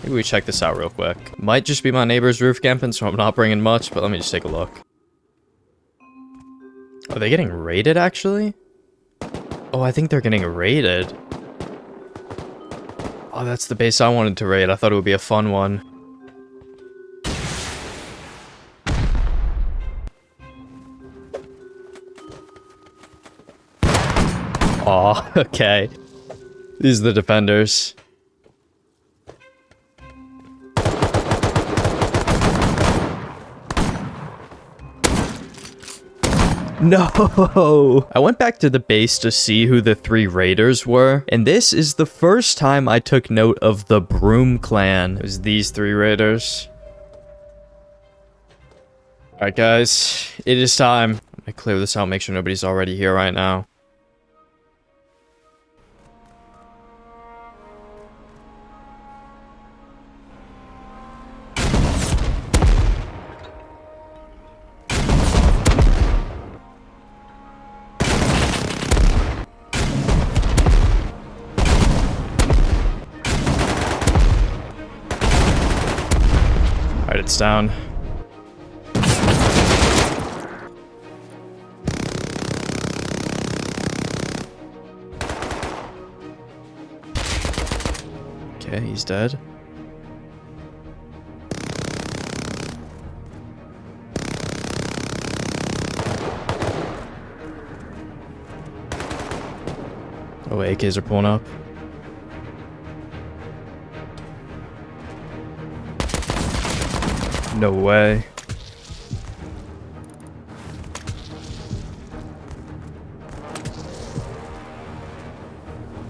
Maybe we check this out real quick. Might just be my neighbor's roof camping, so I'm not bringing much, but let me just take a look. Are they getting raided, actually? Oh, I think they're getting raided. Oh, that's the base I wanted to raid. I thought it would be a fun one. Aw, okay. These are the defenders. No! I went back to the base to see who the 3 raiders were, and this is the first time I took note of the Broom clan. It was these 3 raiders. Alright guys, it is time. I'm gonna clear this out, make sure nobody's already here right now. Lights down. Okay, he's dead. Oh, AKs are pulling up. No way.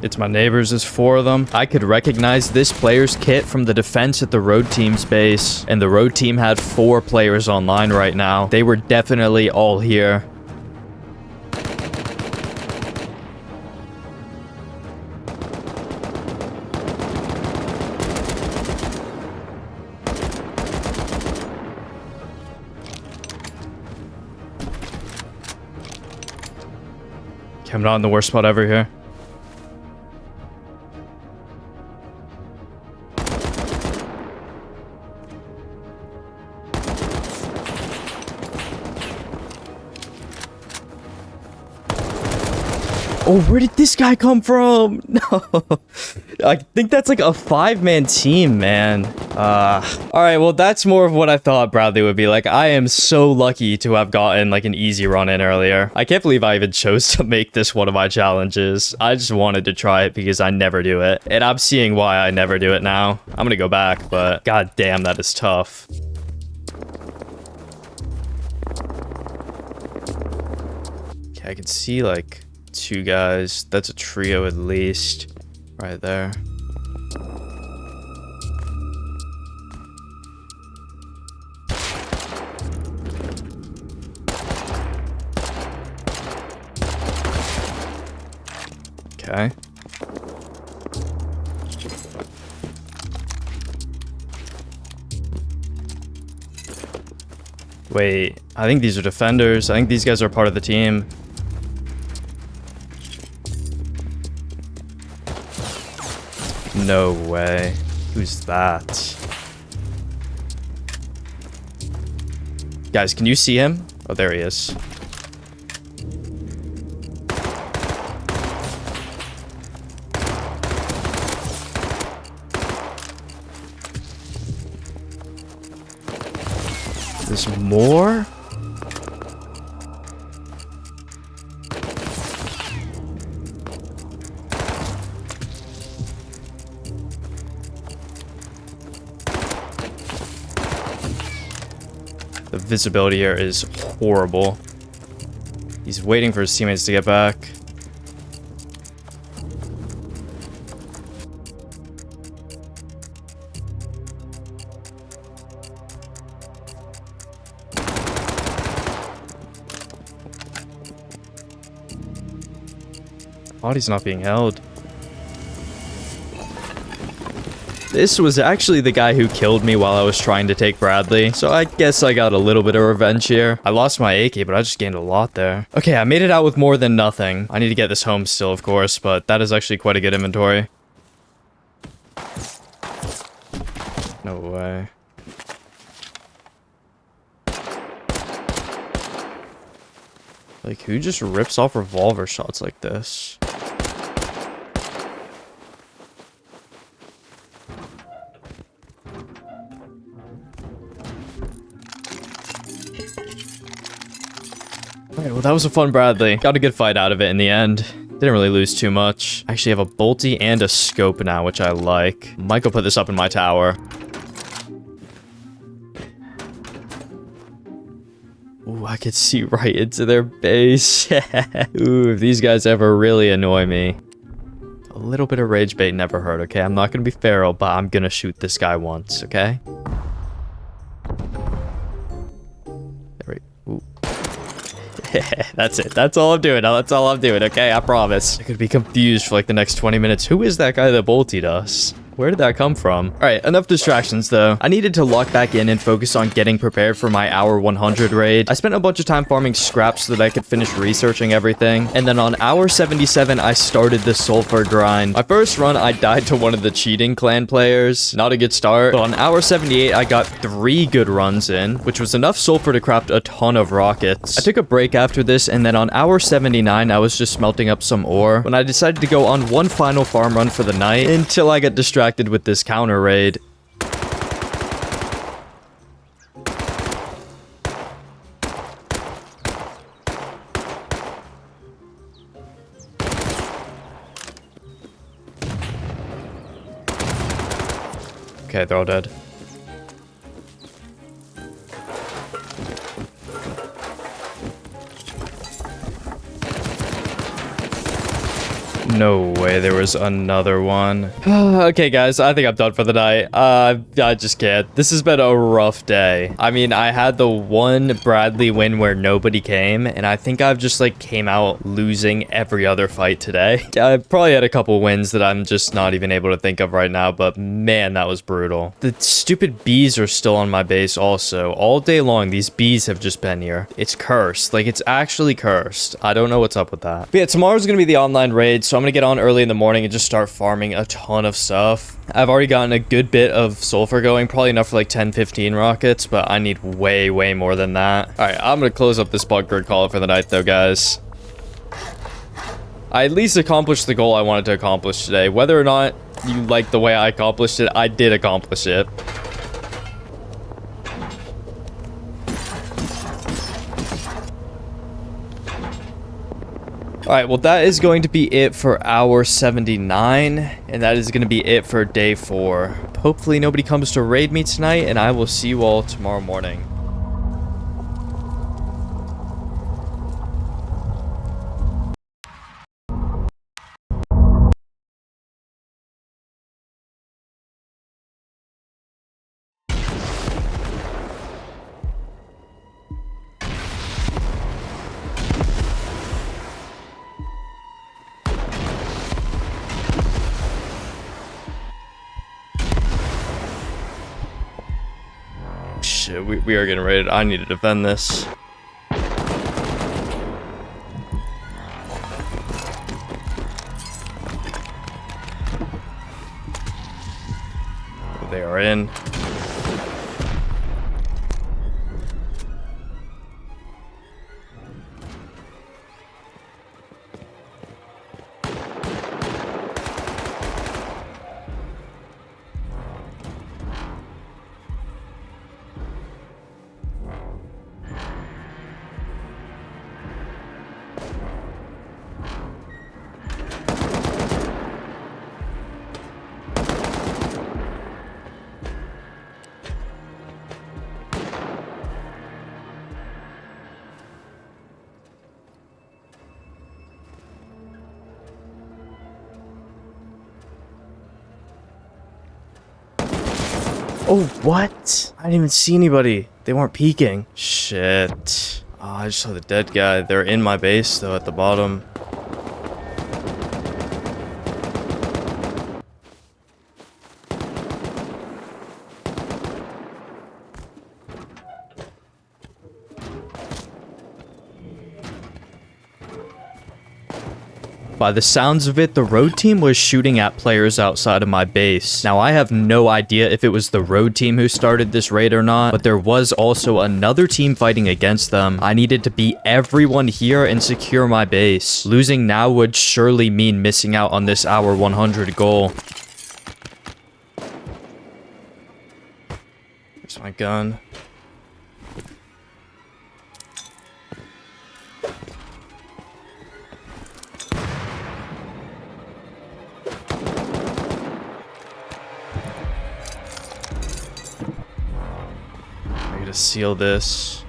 It's my neighbors, there's 4 of them. I could recognize this player's kit from the defense at the road team's base. And the road team had 4 players online right now. They were definitely all here. Okay, I'm not in the worst spot ever here. Oh, where did this guy come from? No. I think that's like a 5-man team, man. Alright, well, that's more of what I thought Bradley would be like. I am so lucky to have gotten like an easy run in earlier. I can't believe I even chose to make this one of my challenges. I just wanted to try it because I never do it. And I'm seeing why I never do it now. I'm gonna go back, but god damn, that is tough. Okay, I can see like 2 guys. That's a trio at least. Right there. Okay. Wait, I think these are defenders. I think these guys are part of the team. No way. Who's that? Guys, can you see him? Oh, there he is. There's more? The visibility here is horrible. He's waiting for his teammates to get back. Body's not being held. This was actually the guy who killed me while I was trying to take Bradley, so I guess I got a little bit of revenge here. I lost my AK, but I just gained a lot there. Okay, I made it out with more than nothing. I need to get this home still, of course, but that is actually quite a good inventory. No way. Like, who just rips off revolver shots like this? Alright, well that was a fun Bradley. Got a good fight out of it in the end. Didn't really lose too much. I actually have a bolty and a scope now, which I like. Might go put this up in my tower. Ooh, I could see right into their base. Ooh, if these guys ever really annoy me. A little bit of rage bait never hurt, okay? I'm not gonna be feral, but I'm gonna shoot this guy once, okay? There we... Ooh. That's it. That's all I'm doing. That's all I'm doing, okay? I promise. I could be confused for like the next 20 minutes. Who is that guy that bolted us? Where did that come from? All right, enough distractions though. I needed to lock back in and focus on getting prepared for my hour 100 raid. I spent a bunch of time farming scraps so that I could finish researching everything. And then on hour 77, I started the sulfur grind. My first run, I died to one of the cheating clan players. Not a good start. But on hour 78, I got 3 good runs in, which was enough sulfur to craft a ton of rockets. I took a break after this, and then on hour 79, I was just smelting up some ore when I decided to go on one final farm run for the night until I got distracted with this counter raid. Okay, they're all dead. No way, there was another one. Okay, guys, I think I'm done for the night. I just can't. This has been a rough day. I mean, I had the one Bradley win where nobody came, and I think I've just, like, came out losing every other fight today. I probably had a couple wins that I'm just not even able to think of right now, but man, that was brutal. The stupid bees are still on my base also. All day long, these bees have just been here. It's cursed. Like, it's actually cursed. I don't know what's up with that. But yeah, tomorrow's gonna be the online raid, so I'm gonna get on early in the morning and just start farming a ton of stuff. I've already gotten a good bit of sulfur going, probably enough for like 10-15 rockets, but I need way more than that. All right, I'm gonna close up this bunker and call it for the night though, guys. I at least accomplished the goal I wanted to accomplish today. Whether or not you like the way I accomplished it, I did accomplish it. Alright, well that is going to be it for hour 79, and that is going to be it for day 4. Hopefully nobody comes to raid me tonight, and I will see you all tomorrow morning. Shit, we are getting raided. I need to defend this. They are in. Oh, what? I didn't even see anybody. They weren't peeking. Shit. Oh, I just saw the dead guy. They're in my base, though, at the bottom. By the sounds of it, the road team was shooting at players outside of my base. Now, I have no idea if it was the road team who started this raid or not, but there was also another team fighting against them. I needed to beat everyone here and secure my base. Losing now would surely mean missing out on this hour 100 goal. Here's my gun. To seal this.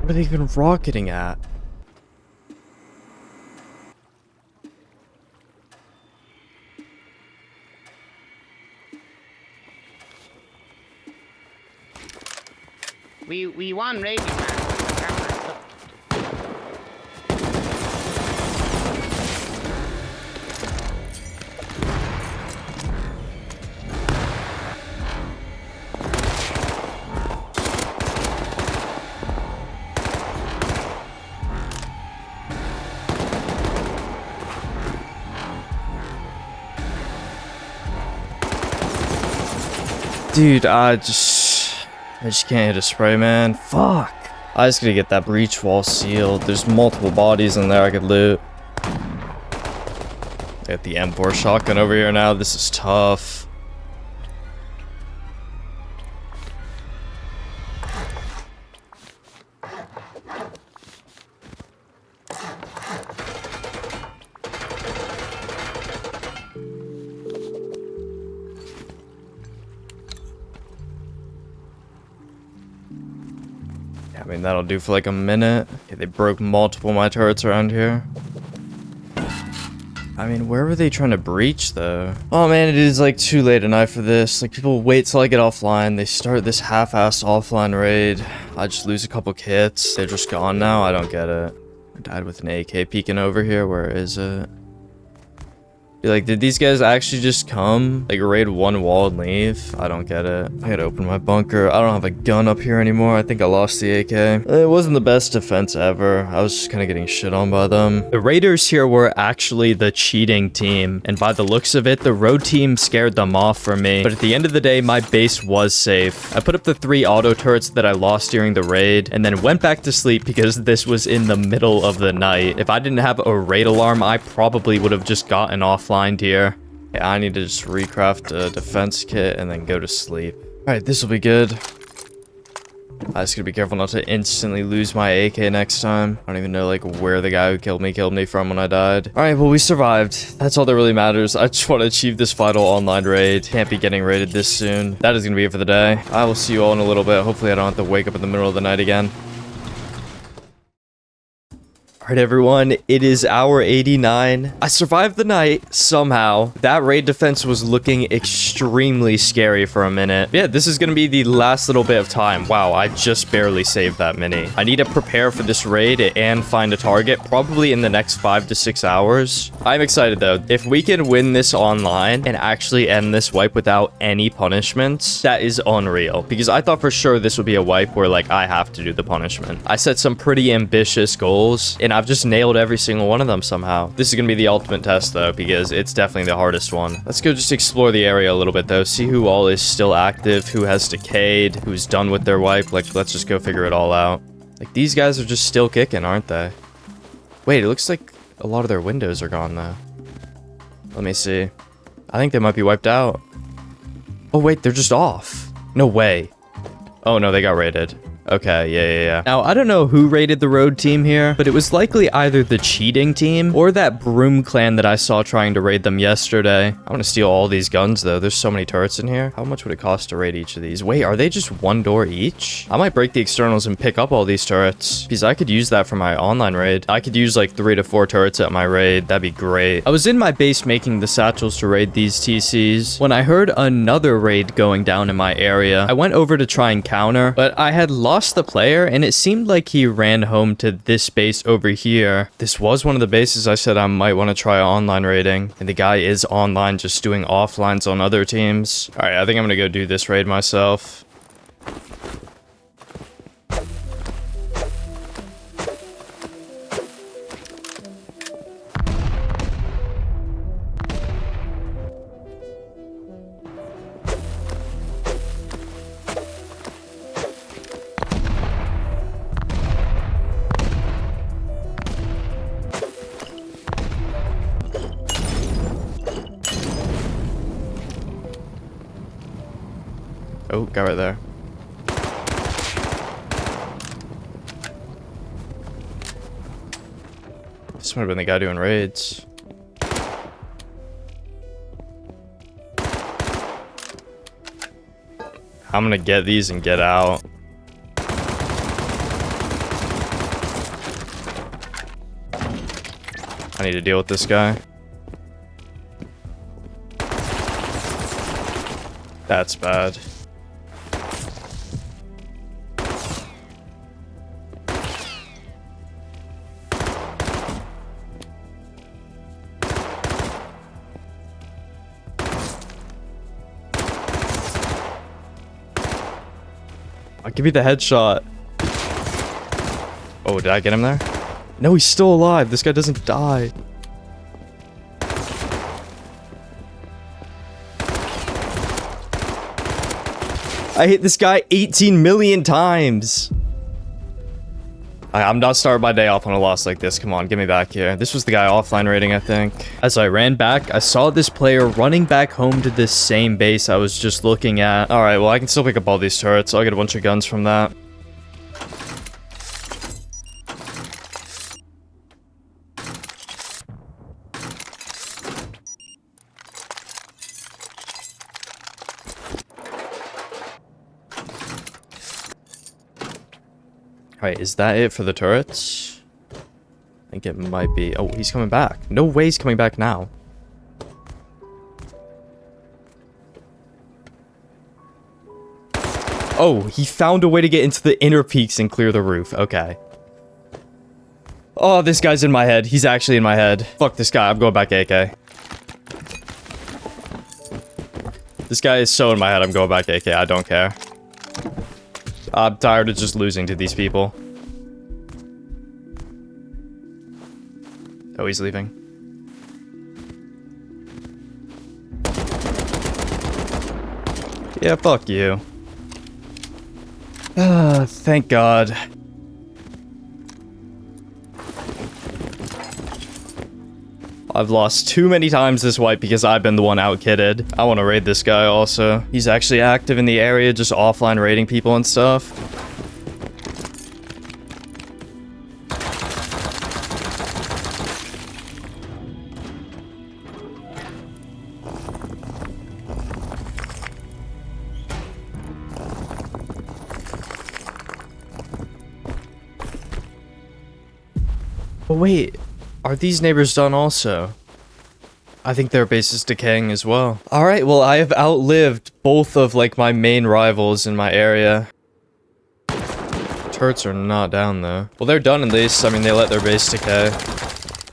What are they even rocketing at? We won raiding, man. Dude, I just can't hit a spray, man. Fuck. I just gotta get that breach wall sealed. There's multiple bodies in there I could loot. Got the M4 shotgun over here now. This is tough. I mean, that'll do for like a minute. Okay, they broke multiple of my turrets around here. I mean, where were they trying to breach, though? Oh, man, it is, like, too late at night for this. Like, people wait till I get offline. They start this half-assed offline raid. I just lose a couple kits. They're just gone now? I don't get it. I died with an AK peeking over here. Where is it? Like, did these guys actually just come, like, raid one wall and leave? I don't get it. I gotta open my bunker. I don't have a gun up here anymore. I think I lost the AK. It wasn't the best defense ever. I was just kind of getting shit on by them. The raiders here were actually the cheating team, and by the looks of it, the road team scared them off for me. But at the end of the day, my base was safe. I put up the 3 auto turrets that I lost during the raid, and then went back to sleep because this was in the middle of the night. If I didn't have a raid alarm, I probably would have just gotten offline here. Yeah, I need to just recraft a defense kit and then go to sleep. Alright, this will be good. I just gotta be careful not to instantly lose my AK next time. I don't even know, like, where the guy who killed me from when I died. Alright, well, we survived. That's all that really matters. I just want to achieve this final online raid. Can't be getting raided this soon. That is gonna be it for the day. I will see you all in a little bit. Hopefully I don't have to wake up in the middle of the night again. Alright everyone, it is hour 89. I survived the night, somehow. That raid defense was looking extremely scary for a minute. Yeah, this is gonna be the last little bit of time. Wow, I just barely saved that mini. I need to prepare for this raid and find a target, probably in the next 5 to 6 hours. I'm excited though. If we can win this online and actually end this wipe without any punishments, that is unreal. Because I thought for sure this would be a wipe where, like, I have to do the punishment. I set some pretty ambitious goals, and I've just nailed every single one of them somehow. This is gonna be the ultimate test though, because it's definitely the hardest one. Let's go just explore the area a little bit though, see who all is still active, who has decayed, who's done with their wipe. Like, let's just go figure it all out. Like, these guys are just still kicking, aren't they? Wait, it looks like a lot of their windows are gone though. Let me see. I think they might be wiped out. Oh wait, they're just off. No way. Oh no, they got raided. Okay, yeah. Now, I don't know who raided the road team here, but it was likely either the cheating team or that Broom clan that I saw trying to raid them yesterday. I want to steal all these guns, though. There's so many turrets in here. How much would it cost to raid each of these? Wait, are they just one door each? I might break the externals and pick up all these turrets, because I could use that for my online raid. I could use like 3 to 4 turrets at my raid. That'd be great. I was in my base making the satchels to raid these TCs when I heard another raid going down in my area. I went over to try and counter, but I had lost the player, and it seemed like he ran home to this base over here. This was one of the bases I said I might want to try online raiding, and the guy is online just doing offlines on other teams. All right, I think I'm gonna go do this raid myself. Oh, guy right there. This might have been the guy doing raids. I'm gonna get these and get out. I need to deal with this guy. That's bad. Oh, give me the headshot. Oh, did I get him there? No, he's still alive. This guy doesn't die. I hit this guy 18 million times. I'm not starting my day off on a loss like this. Come on, get me back here. This was the guy offline raiding, I think. As I ran back, I saw this player running back home to this same base I was just looking at. All right, well, I can still pick up all these turrets. I'll get a bunch of guns from that. Alright, is that it for the turrets? I think it might be. Oh, he's coming back. No way he's coming back now. Oh, he found a way to get into the inner peaks and clear the roof. Okay. Oh, this guy's in my head. He's actually in my head. Fuck this guy. I'm going back AK. This guy is so in my head. I'm going back AK. I don't care. I'm tired of just losing to these people. Oh, he's leaving. Yeah, fuck you. Thank God. I've lost too many times this wipe because I've been the one out-kitted. I want to raid this guy also. He's actually active in the area, just offline raiding people and stuff. Oh wait. Are these neighbors done also? I think their base is decaying as well. Alright, well, I have outlived both of, like, my main rivals in my area. Turrets are not down, though. Well, they're done at least. I mean, they let their base decay.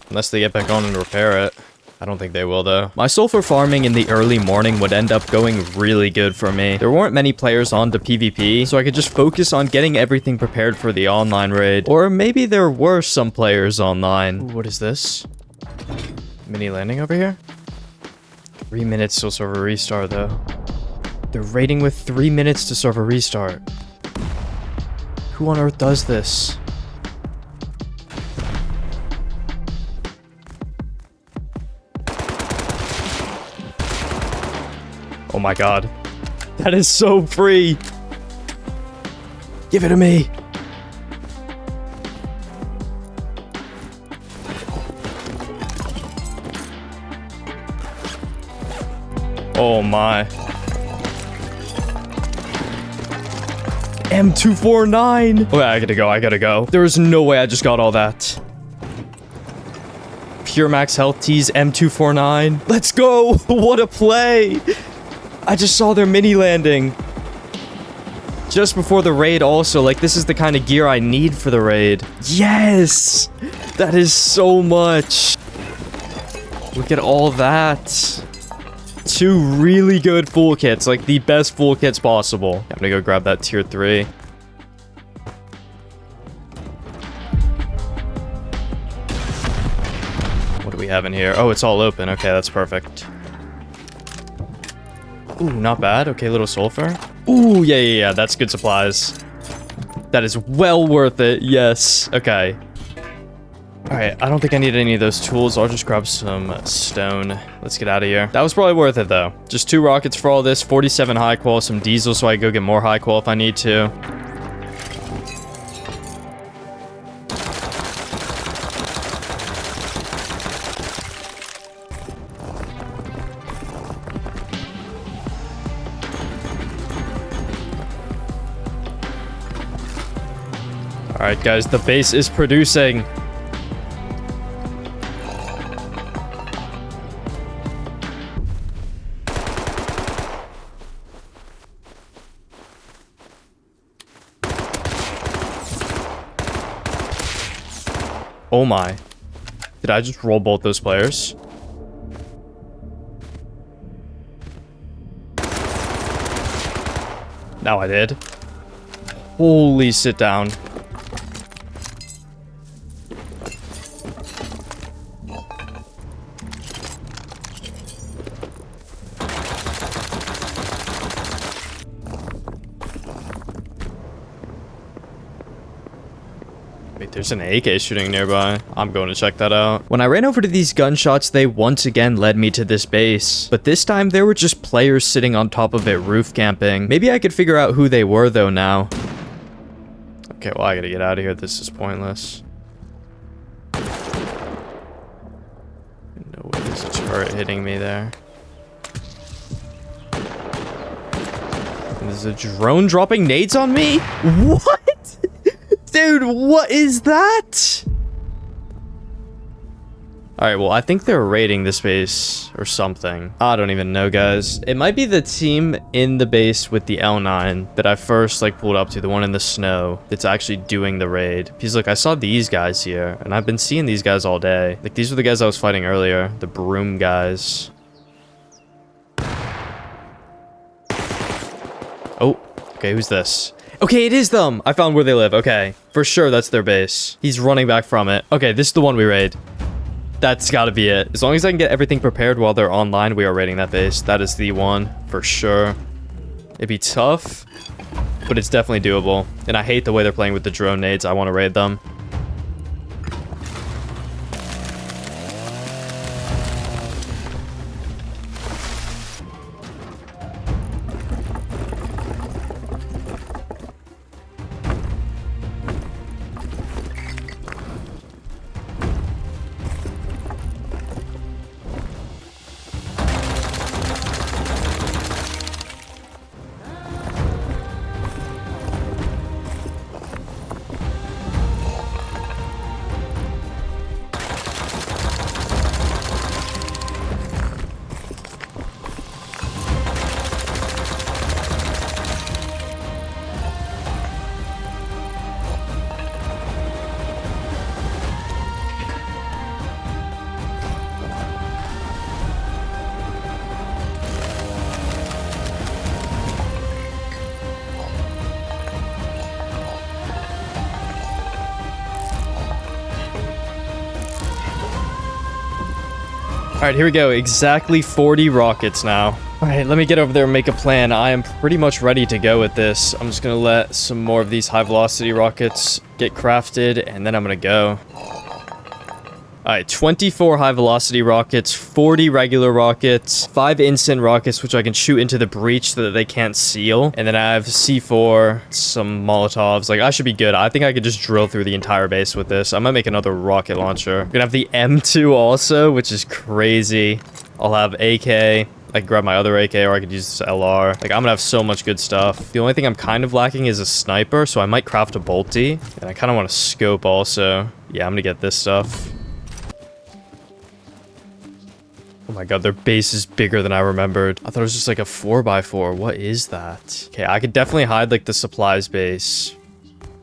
Unless they get back on and repair it. I don't think they will, though. My sulfur farming in the early morning would end up going really good for me. There weren't many players on to PvP, so I could just focus on getting everything prepared for the online raid. Or maybe there were some players online. Ooh, what is this? Mini landing over here? 3 minutes till server restart, though. They're raiding with 3 minutes to server restart. Who on earth does this? Oh my God. That is so free. Give it to me. Oh my. M249. Okay, I gotta go. There is no way I just got all that. Pure max health tease M249. Let's go. What a play. I just saw their mini landing. Just before the raid also. Like, this is the kind of gear I need for the raid. Yes! That is so much. Look at all that. 2 really good full kits. Like, the best full kits possible. I'm gonna go grab that tier 3. What do we have in here? Oh, it's all open. Okay, that's perfect. Ooh, not bad. Okay, little sulfur. Ooh, yeah. That's good supplies. That is well worth it. Yes. Okay. Alright, I don't think I need any of those tools. I'll just grab some stone. Let's get out of here. That was probably worth it, though. Just 2 rockets for all this. 47 high qual, some diesel so I can go get more high qual if I need to. Alright, guys, the base is producing. Oh my. Did I just roll both those players? Now I did. Holy sit down. Wait, there's an AK shooting nearby. I'm going to check that out. When I ran over to these gunshots, they once again led me to this base. But this time, there were just players sitting on top of it roof camping. Maybe I could figure out who they were, though, now. Okay, well, I gotta get out of here. This is pointless. No way there's a turret hitting me there. There's a drone dropping nades on me? What? Dude, what is that? Alright, well, I think they're raiding this base or something. I don't even know, guys. It might be the team in the base with the L9 that I first, like, pulled up to, the one in the snow that's actually doing the raid. Because, look, I saw these guys here, and I've been seeing these guys all day. Like, these were the guys I was fighting earlier. The broom guys. Oh, okay, who's this? Okay, it is them. I found where they live. Okay, for sure that's their base. He's running back from it. Okay, this is the one we raid. That's gotta be it. As long as I can get everything prepared while they're online, we are raiding that base. That is the one, for sure. It'd be tough, but it's definitely doable. And I hate the way they're playing with the drone nades. I want to raid them. Alright, here we go. Exactly 40 rockets now. Alright, let me get over there and make a plan. I am pretty much ready to go with this. I'm just gonna let some more of these high-velocity rockets get crafted, and then I'm gonna go. Alright, 24 high-velocity rockets, 40 regular rockets, 5 instant rockets, which I can shoot into the breach so that they can't seal. And then I have C4, some Molotovs. Like, I should be good. I think I could just drill through the entire base with this. I might make another rocket launcher. I'm gonna have the M2 also, which is crazy. I'll have AK. I can grab my other AK, or I could use this LR. Like, I'm gonna have so much good stuff. The only thing I'm kind of lacking is a sniper, so I might craft a bolty. And I kind of want to scope also. Yeah, I'm gonna get this stuff. Oh my god, their base is bigger than I remembered. I thought it was just like a 4x4. What is that? Okay, I could definitely hide like the supplies base.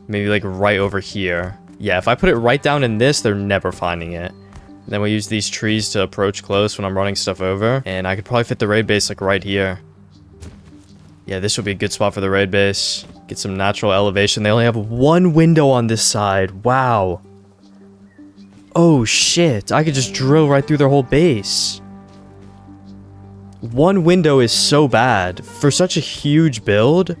Maybe like right over here. Yeah, if I put it right down in this, they're never finding it. And then we use these trees to approach close when I'm running stuff over. And I could probably fit the raid base like right here. Yeah, this would be a good spot for the raid base. Get some natural elevation. They only have one window on this side. Wow. Oh shit, I could just drill right through their whole base. One window is so bad for such a huge build.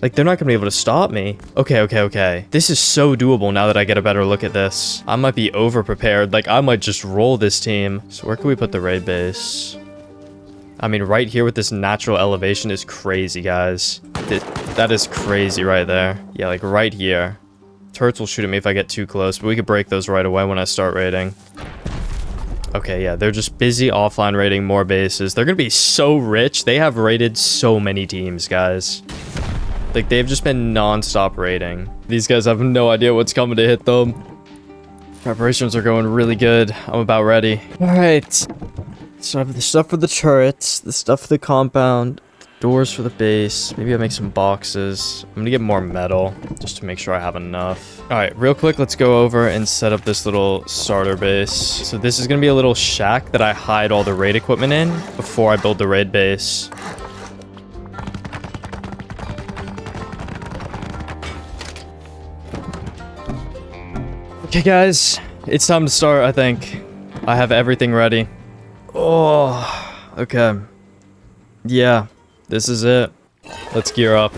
Like, they're not gonna be able to stop me. Okay. This is so doable now that I get a better look at this. I might be over-prepared. Like, I might just roll this team. So where can we put the raid base? I mean, right here with this natural elevation is crazy, guys. That is crazy right there. Yeah, like right here. Turrets will shoot at me if I get too close, but we could break those right away when I start raiding. Okay, yeah, they're just busy offline raiding more bases. They're gonna be so rich. They have raided so many teams, guys. Like, they've just been non-stop raiding. These guys have no idea what's coming to hit them. Preparations are going really good. I'm about ready. Alright. So I have the stuff for the turrets, the stuff for the compound, Doors for the base. Maybe I'll make some boxes. I'm gonna get more metal just to make sure I have enough. All right, real quick, let's go over and set up this little starter base. So this is gonna be a little shack that I hide all the raid equipment in before I build the raid base. Okay, guys, it's time to start, I think. I have everything ready. Oh, okay. Yeah, this is it. Let's gear up.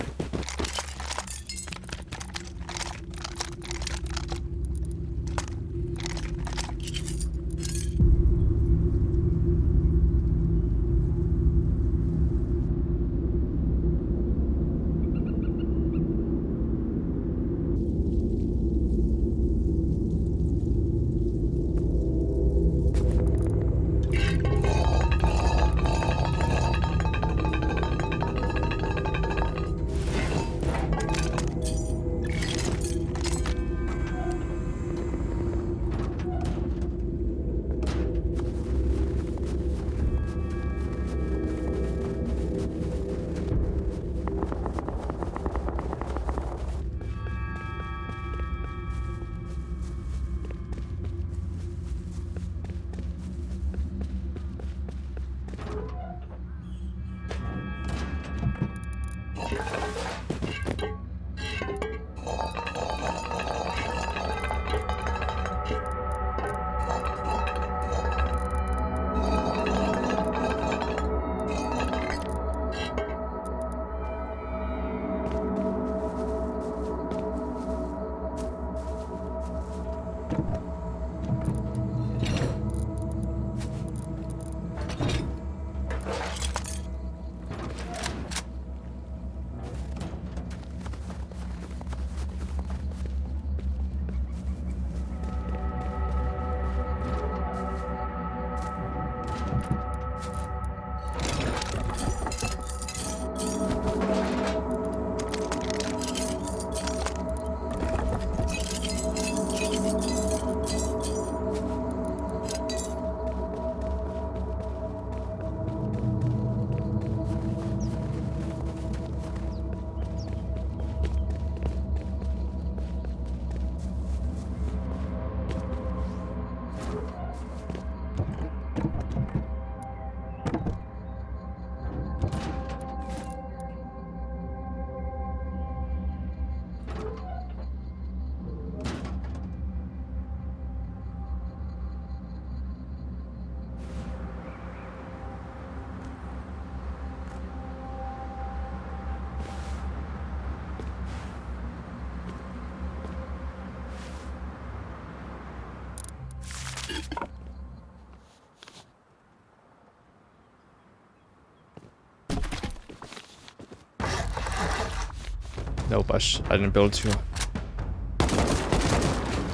Nope, I didn't build two.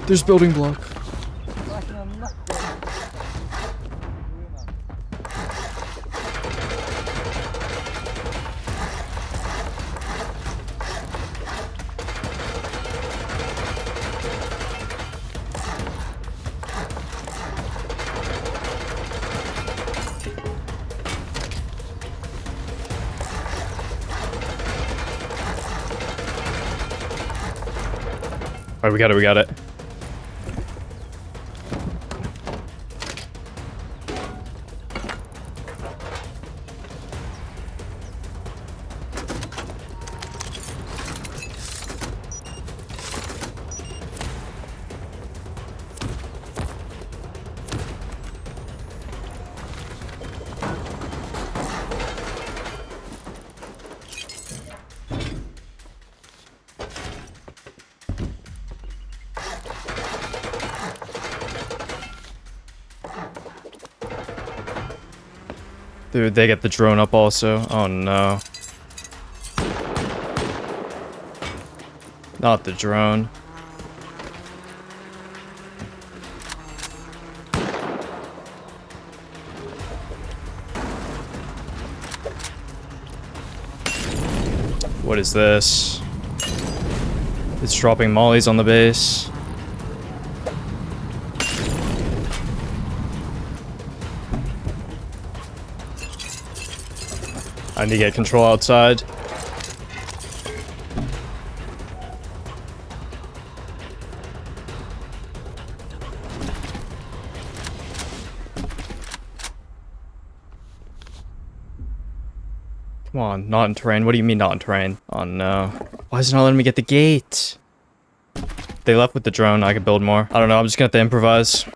There's building block. Alright, we got it. Dude, they get the drone up also. Oh no. Not the drone. What is this? It's dropping mollies on the base. I need to get control outside. Come on, not in terrain. What do you mean not in terrain? Oh no. Why is it not letting me get the gate? They left with the drone. I could build more. I don't know. I'm just gonna have to improvise.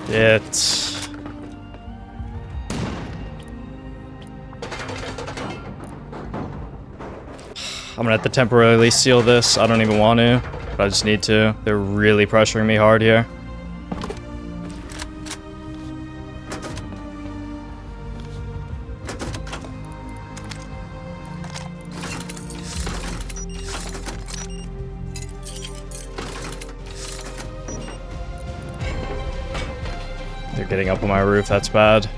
It's... I'm gonna have to temporarily seal this. I don't even want to, but I just need to. They're really pressuring me hard here. They're getting up on my roof, that's bad.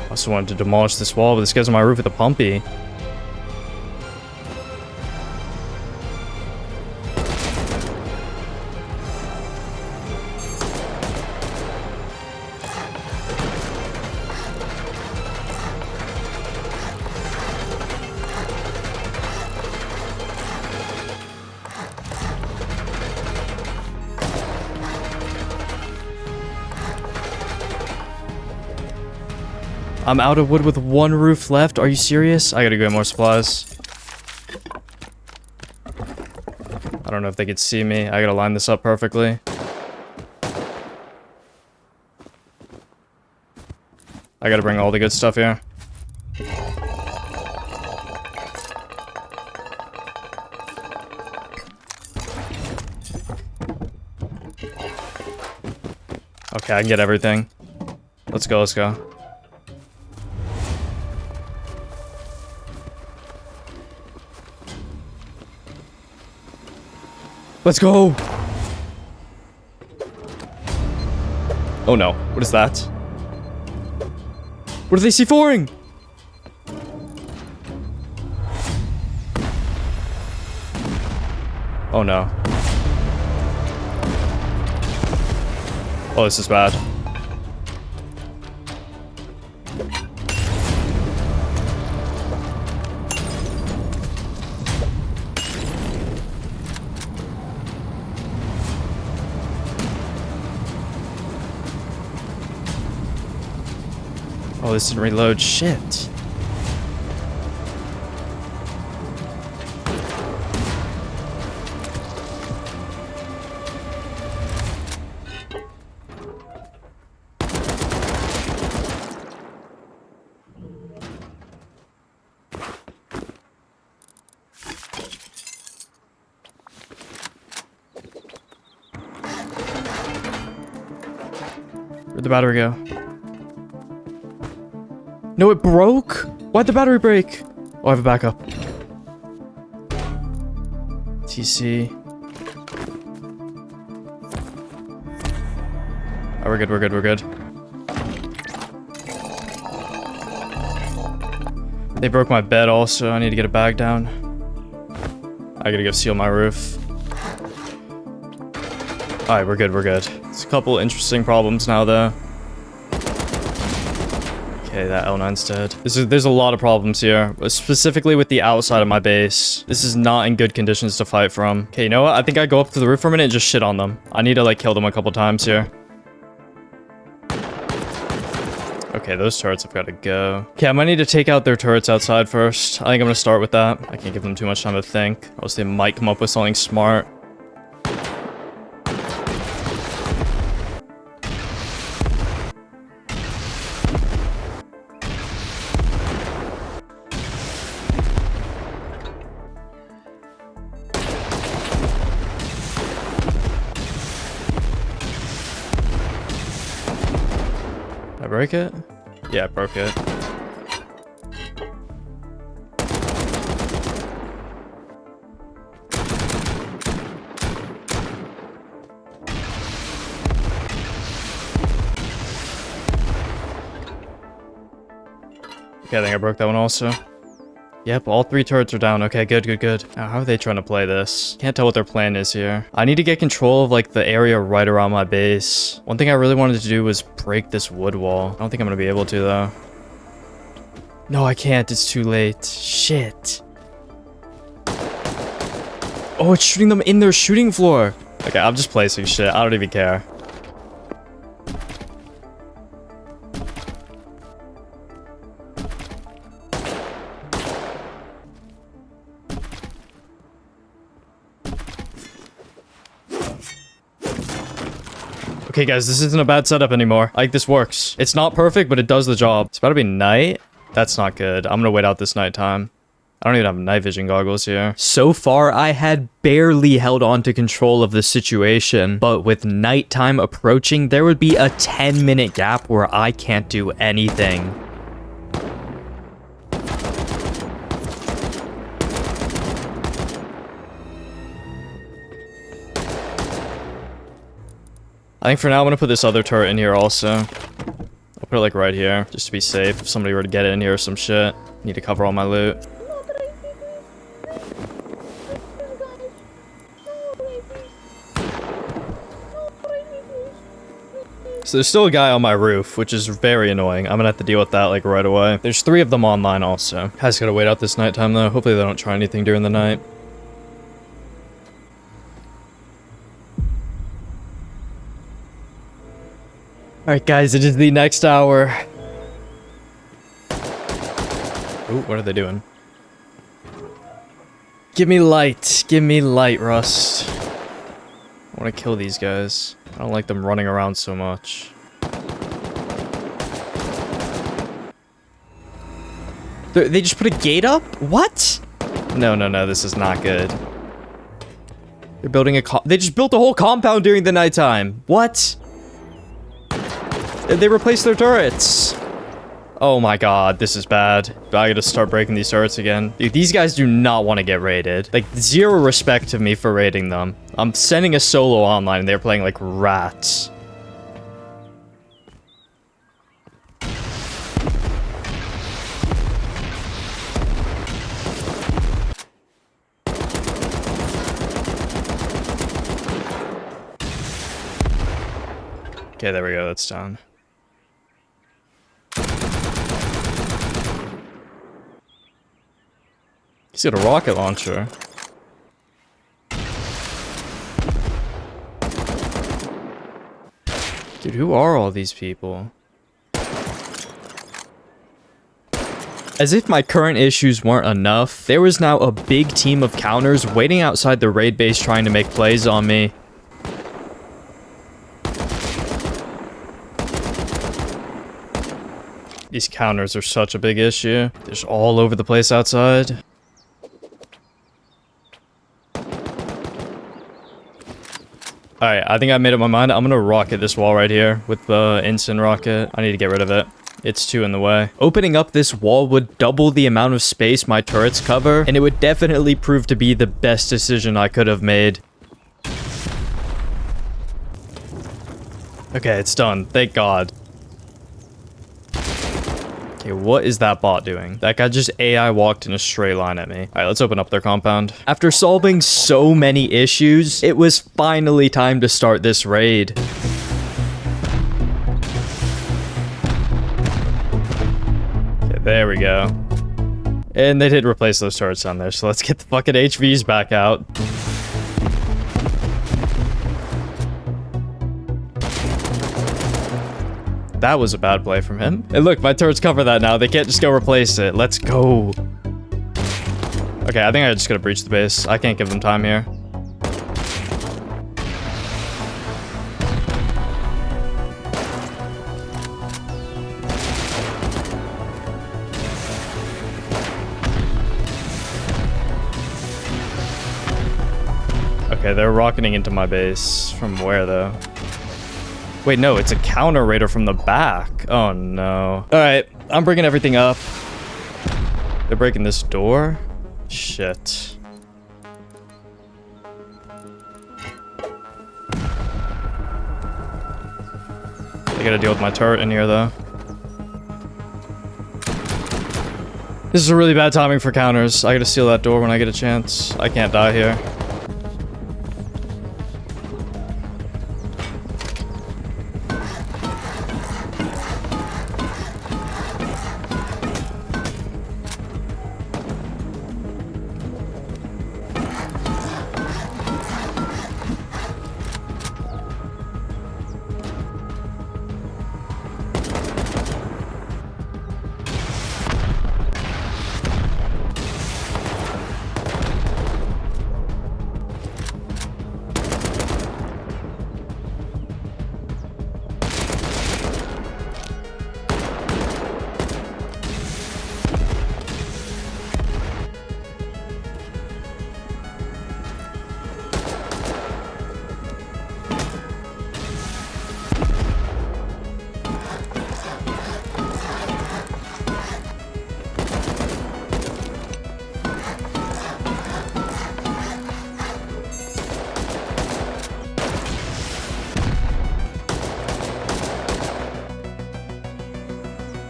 I also wanted to demolish this wall, but this guy's on my roof with a pumpy. I'm out of wood with one roof left. Are you serious? I gotta go get more supplies. I don't know if they could see me. I gotta line this up perfectly. I gotta bring all the good stuff here. Okay, I can get everything. Let's go, let's go. Let's go! Oh no, what is that? What are they C4ing? Oh no. Oh, this is bad. Oh, this didn't reload. Shit. Where'd the battery go? No, it broke? Why'd the battery break? Oh, I have a backup. TC. Oh, we're good, we're good, we're good. They broke my bed also. I need to get a bag down. I gotta go seal my roof. Alright, we're good, we're good. It's a couple interesting problems now, though. Okay, that L9's dead. There's a lot of problems here, specifically with the outside of my base. This is not in good conditions to fight from. Okay, you know what? I think I go up to the roof for a minute and just shit on them. I need to, like, kill them a couple times here. Okay, those turrets have got to go. Okay, I might need to take out their turrets outside first. I think I'm going to start with that. I can't give them too much time to think, or else they might come up with something smart. Did I break it? Yeah, I broke it. Okay, I think I broke that one also. Yep, all 3 turrets are down. Okay, good, good, good. Now, how are they trying to play this? Can't tell what their plan is here. I need to get control of, like, the area right around my base. One thing I really wanted to do was break this wood wall. I don't think I'm gonna be able to, though. No, I can't. It's too late. Shit. Oh, it's shooting them in their shooting floor. Okay, I'm just placing shit. I don't even care. Okay, guys, this isn't a bad setup anymore. Like, this works. It's not perfect, but it does the job. It's about to be night. That's not good. I'm gonna wait out this nighttime. I don't even have night vision goggles here. So far, I had barely held on to control of the situation, but with nighttime approaching, there would be a 10-minute gap where I can't do anything. I think for now, I'm gonna put this other turret in here also. I'll put it like right here, just to be safe. If somebody were to get in here or some shit, need to cover all my loot. So there's still a guy on my roof, which is very annoying. I'm gonna have to deal with that like right away. There's 3 of them online also. Guys gotta wait out this nighttime though. Hopefully they don't try anything during the night. Alright guys, it is the next hour. Ooh, what are they doing? Give me light, Rust. I want to kill these guys. I don't like them running around so much. They just put a gate up? What? No, this is not good. They're building they just built a whole compound during the nighttime. What? They replaced their turrets. Oh my god, this is bad. I gotta start breaking these turrets again. Dude, these guys do not want to get raided. Like, 0 respect to me for raiding them. I'm sending a solo online and they're playing like rats. Okay, there we go, that's done. He's got a rocket launcher. Dude, who are all these people? As if my current issues weren't enough, there was now a big team of counters waiting outside the raid base trying to make plays on me. These counters are such a big issue. They're just all over the place outside. Alright, I think I made up my mind. I'm gonna rocket this wall right here with the instant rocket. I need to get rid of it. It's 2 in the way. Opening up this wall would double the amount of space my turrets cover, and it would definitely prove to be the best decision I could have made. Okay, it's done. Thank God. Okay, what is that bot doing? That guy just AI walked in a straight line at me. Alright, let's open up their compound. After solving so many issues, it was finally time to start this raid. we go. And they did replace those turrets on there, so let's get the fucking HVs back out. That was a bad play from him. And look, my turrets cover that now. They can't just go replace it. Let's go. Okay, I think I just gotta breach the base. I can't give them time here. Okay, they're rocketing into my base. From where, though? Wait, no, it's a counter raider from the back. Oh, no. Alright, I'm bringing everything up. They're breaking this door? Shit. I gotta deal with my turret in here, though. This is a really bad timing for counters. I gotta steal that door when I get a chance. I can't die here.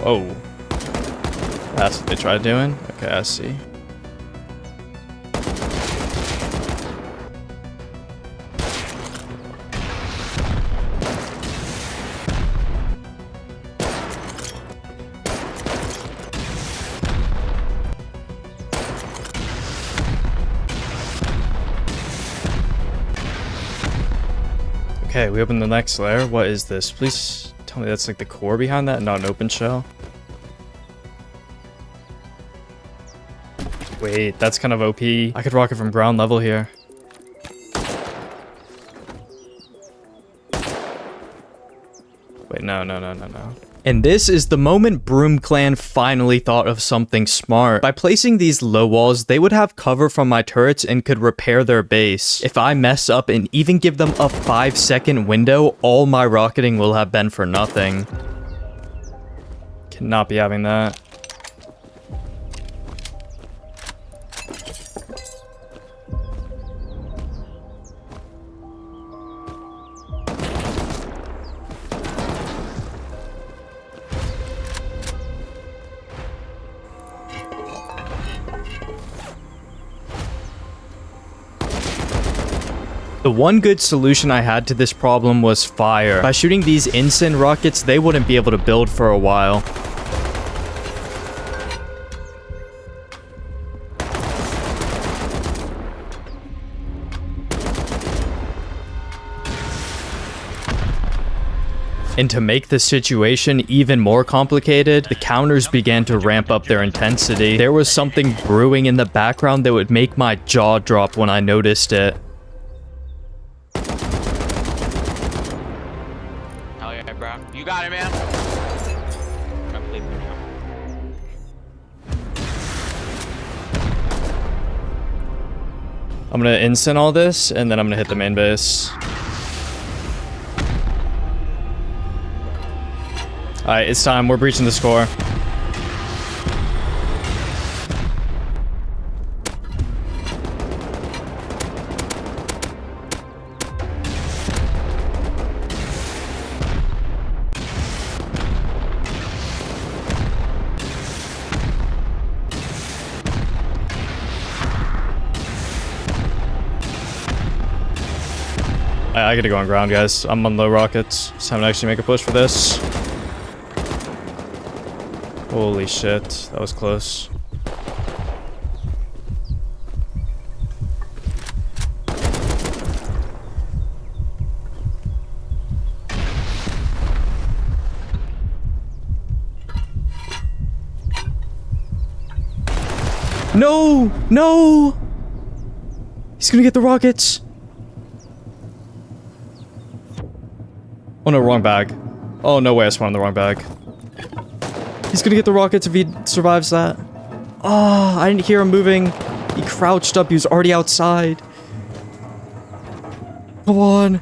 Oh. That's what they tried doing? Okay, I see. Okay, we open the next layer. What is this? Please tell me that's like the core behind that, not an open shell. Wait, that's kind of OP. I could rock it from ground level here. Wait, no. And this is the moment Broom Clan finally thought of something smart. By placing these low walls, they would have cover from my turrets and could repair their base. If I mess up and even give them a 5-second window, all my rocketing will have been for nothing. Cannot be having that. The one good solution I had to this problem was fire. By shooting these instant rockets, they wouldn't be able to build for a while. And to make the situation even more complicated, the counters began to ramp up their intensity. There was something brewing in the background that would make my jaw drop when I noticed it. Hell yeah, bro. You got it, man. I'm gonna instant all this, and then I'm gonna hit the main base. Alright, it's time. We're breaching the score. I gotta go on ground, guys. I'm on low rockets. It's time to actually make a push for this. Holy shit, that was close. No! No! He's gonna get the rockets. Oh no, wrong bag. Oh no way, I spawned in the wrong bag. He's gonna get the rockets if he survives that. Oh, I didn't hear him moving. He crouched up, he was already outside. Come on.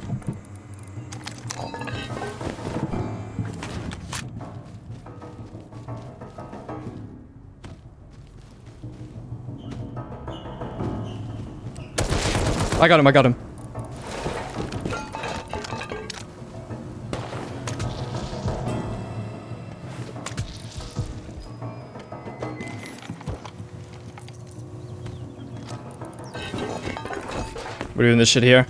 I got him, I got him. We're doing this shit here.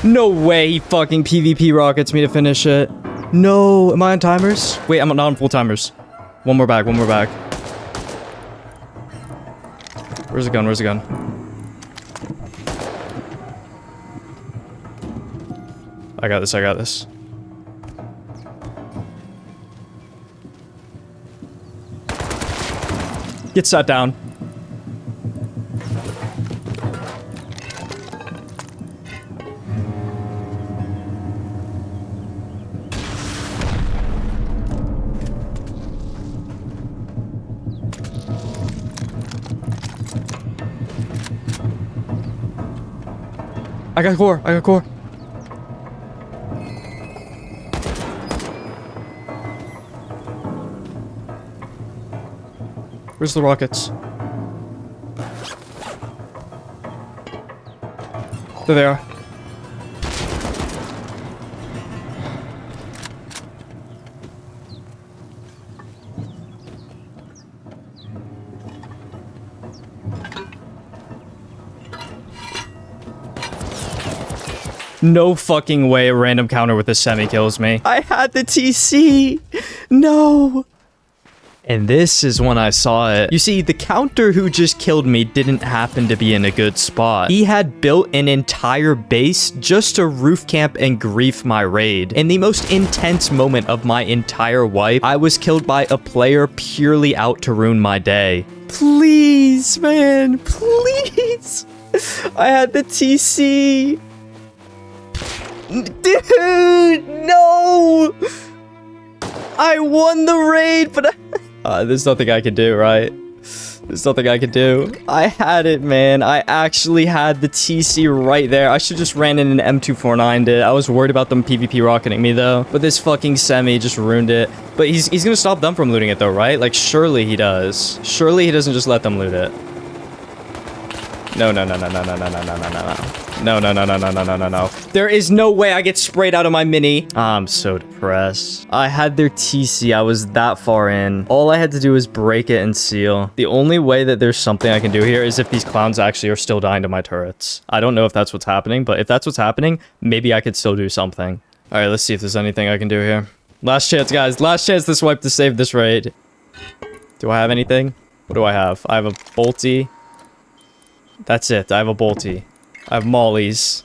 No way he fucking PvP rockets me to finish it. No, am I on timers? Wait, I'm not on full timers. One more bag, one more bag. Where's the gun? Where's the gun? I got this, I got this. Get sat down. I got core, I got core. Where's the rockets? There they are. No fucking way a random counter with a semi kills me. I had the TC. No. And this is when I saw it. You see, the counter who just killed me didn't happen to be in a good spot. He had built an entire base just to roof camp and grief my raid. In the most intense moment of my entire wipe, I was killed by a player purely out to ruin my day. Please, man, please. I had the TC. Dude, no. I won the raid, but there's nothing I can do, right? There's nothing I can do. I had it, man. I actually had the TC right there. I should just ran in an M249 did. I was worried about them PvP rocketing me, though. But this fucking semi just ruined it. But he's gonna stop them from looting it, though, right? Like, surely he does. Surely he doesn't just let them loot it. No, no, no, no, no, no, no, no, no, no, no. No, no, no, no, no, no, no, no, no. There is no way I get sprayed out of my mini. I'm so depressed. I had their TC. I was that far in. All I had to do was break it and seal. The only way that there's something I can do here is if these clowns actually are still dying to my turrets. I don't know if that's what's happening, but if that's what's happening, maybe I could still do something. All right, let's see if there's anything I can do here. Last chance, guys. Last chance this wipe to save this raid. Do I have anything? What do I have? I have a bolty. That's it. I have a bolty. I have mollies.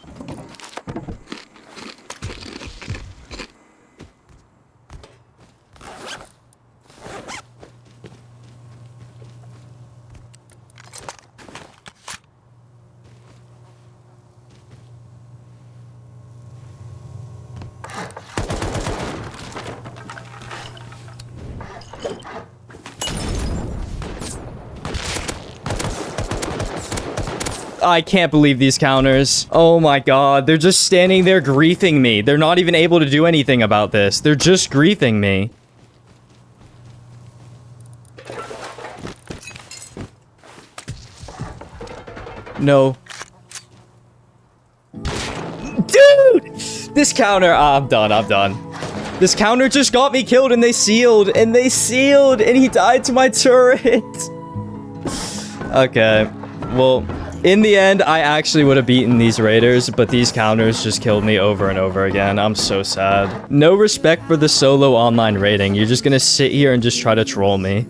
I can't believe these counters. Oh my god, they're just standing there griefing me. They're not even able to do anything about this. They're just griefing me. No. Dude! This counter, I'm done, I'm done. This counter just got me killed and they sealed, and he died to my turret. Okay, well, In the end, I actually would have beaten these raiders, but these counters just killed me over and over again. I'm so sad. No respect for the solo online raiding. You're just gonna sit here and just try to troll me.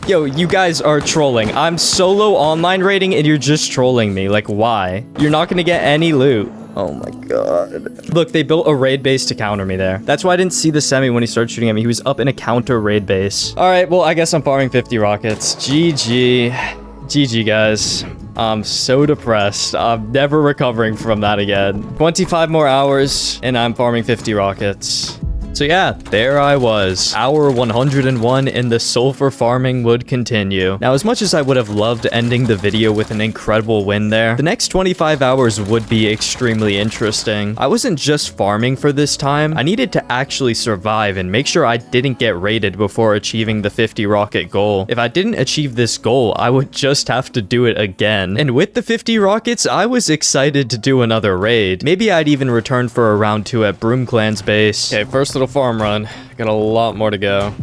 Yo, you guys are trolling. I'm solo online raiding and you're just trolling me. Like, why? You're not gonna get any loot. Oh my god. Look, they built a raid base to counter me there. That's why I didn't see the semi when he started shooting at me. He was up in a counter raid base. All right, well, I guess I'm farming 50 rockets. GG. GG, guys. I'm so depressed. I'm never recovering from that again. 25 more hours, and I'm farming 50 rockets. So yeah, there I was. Hour 101 and the sulfur farming would continue. Now, as much as I would have loved ending the video with an incredible win there, the next 25 hours would be extremely interesting. I wasn't just farming for this time. I needed to actually survive and make sure I didn't get raided before achieving the 50 rocket goal. If I didn't achieve this goal, I would just have to do it again. And with the 50 rockets, I was excited to do another raid. Maybe I'd even return for a round 2 at Broom Clan's base. Okay, first little farm run. Got a lot more to go.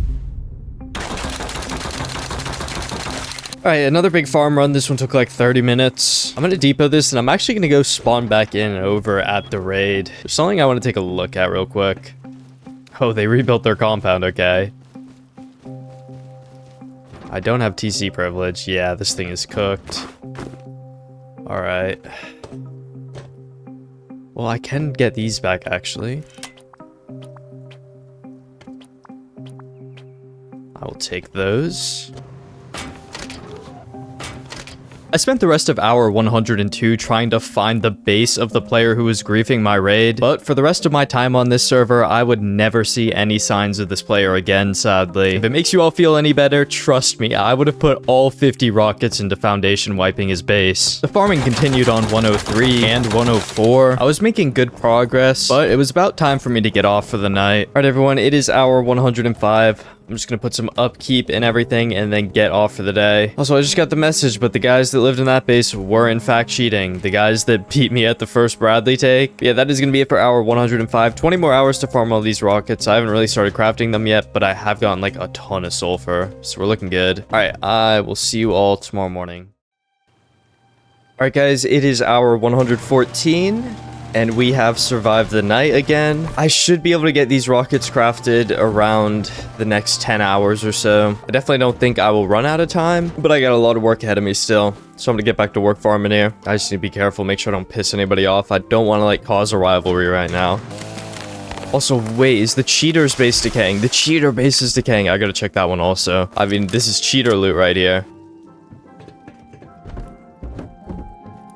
Alright, another big farm run. This one took like 30 minutes. I'm gonna depot this and I'm actually gonna go spawn back in over at the raid. There's something I want to take a look at real quick. Oh, they rebuilt their compound, okay. I don't have TC privilege. Yeah, this thing is cooked. Alright. Well, I can get these back actually. I will take those. I spent the rest of hour 102 trying to find the base of the player who was griefing my raid, but for the rest of my time on this server, I would never see any signs of this player again, sadly. If it makes you all feel any better, trust me, I would have put all 50 rockets into foundation wiping his base. The farming continued on 103 and 104. I was making good progress, but it was about time for me to get off for the night. Alright everyone, it is hour 105. I'm just gonna put some upkeep and everything and then get off for the day. Also, I just got the message, but the guys that lived in that base were in fact cheating. The guys that beat me at the first Bradley take. Yeah, that is gonna be it for hour 105. 20 more hours to farm all these rockets. I haven't really started crafting them yet, but I have gotten like a ton of sulfur. So we're looking good. All right, I will see you all tomorrow morning. All right, guys, it is hour 114. And we have survived the night again. I should be able to get these rockets crafted around the next 10 hours or so. I definitely don't think I will run out of time, but I got a lot of work ahead of me still. So I'm gonna get back to work farming here. I just need to be careful, make sure I don't piss anybody off. I don't want to like cause a rivalry right now. Also, wait, is the cheater's base decaying? The cheater base is decaying. I gotta check that one also. I mean, this is cheater loot right here.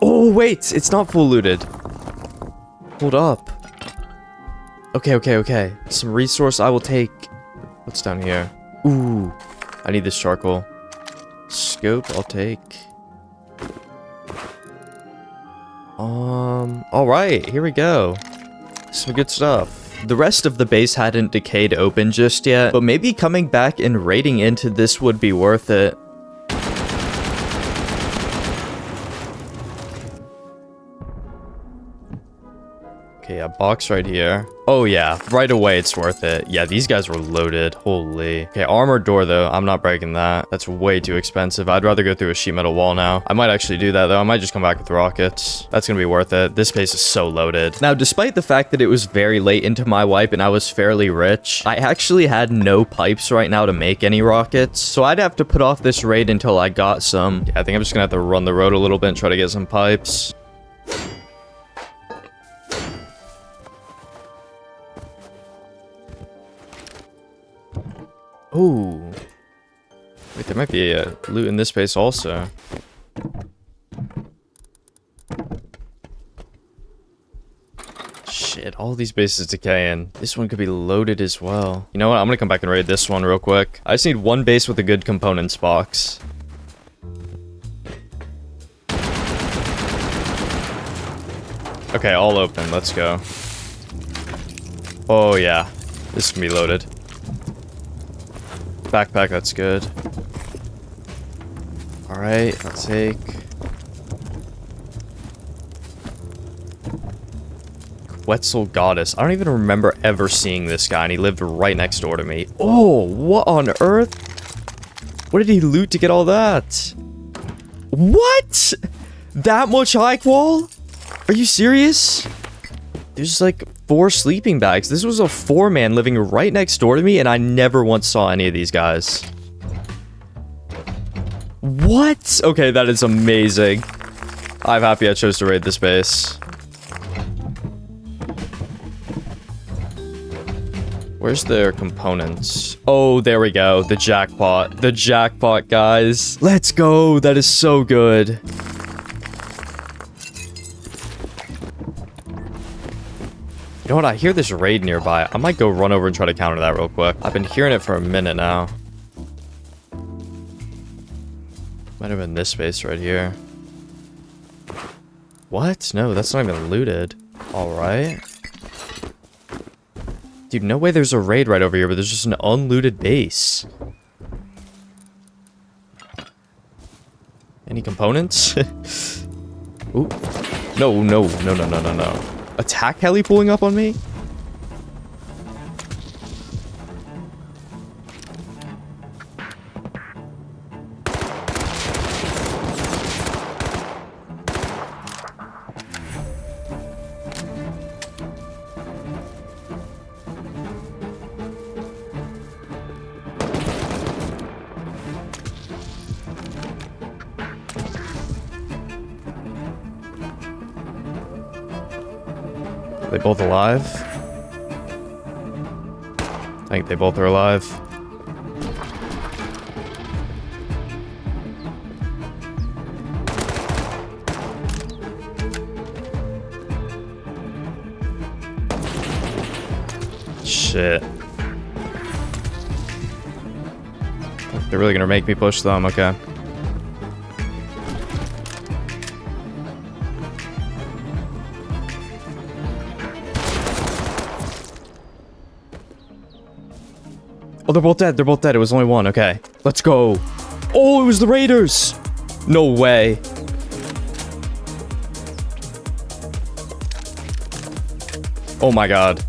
Oh, wait, it's not full looted. Hold up. Okay. Some resource I will take. What's down here? Ooh. I need this charcoal. Scope, I'll take. Alright, here we go. Some good stuff. The rest of the base hadn't decayed open just yet, but maybe coming back and raiding into this would be worth it. Okay, a box right here. Oh yeah, right away it's worth it. Yeah, these guys were loaded. Holy. Okay, armored door though. I'm not breaking that. That's way too expensive. I'd rather go through a sheet metal wall now. I might actually do that though. I might just come back with rockets. That's gonna be worth it. This base is so loaded. Now, despite the fact that it was very late into my wipe and I was fairly rich, I actually had no pipes right now to make any rockets. So I'd have to put off this raid until I got some. Yeah, I think I'm just gonna have to run the road a little bit and try to get some pipes. Ooh. Wait, there might be a loot in this base also. Shit, all these bases decaying. This one could be loaded as well. You know what? I'm gonna come back and raid this one real quick. I just need one base with a good components box. Okay, all open. Let's go. Oh yeah. This can be loaded. Backpack, that's good. Alright, I'll take... Quetzal Goddess. I don't even remember ever seeing this guy, and he lived right next door to me. Oh, what on earth? What did he loot to get all that? What? That much high qual? Are you serious? There's like 4 sleeping bags. This was a 4-man living right next door to me, and I never once saw any of these guys. What? Okay, that is amazing. I'm happy I chose to raid this base. Where's their components? Oh, there we go. The jackpot. The jackpot, guys. Let's go. That is so good. You know what? I hear this raid nearby. I might go run over and try to counter that real quick. I've been hearing it for a minute now. Might have been this space right here. What? No, that's not even looted. Alright. Dude, no way there's a raid right over here, but there's just an unlooted base. Any components? Ooh. No, no, no, no, no, no, no. Attack heli pulling up on me? Are they both alive? I think they both are alive. Shit. They're really gonna make me push them, okay. Oh, they're both dead. They're both dead. It was only one. Okay. Let's go. Oh, it was the Raiders. No way. Oh my god.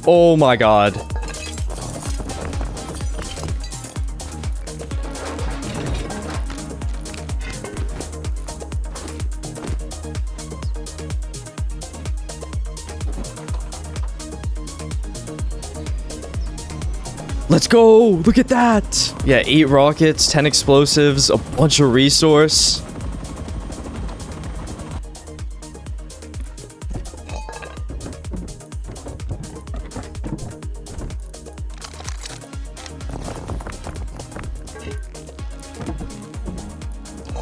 Oh my god. Let's go! Look at that! Yeah, 8 rockets, 10 explosives, a bunch of resource.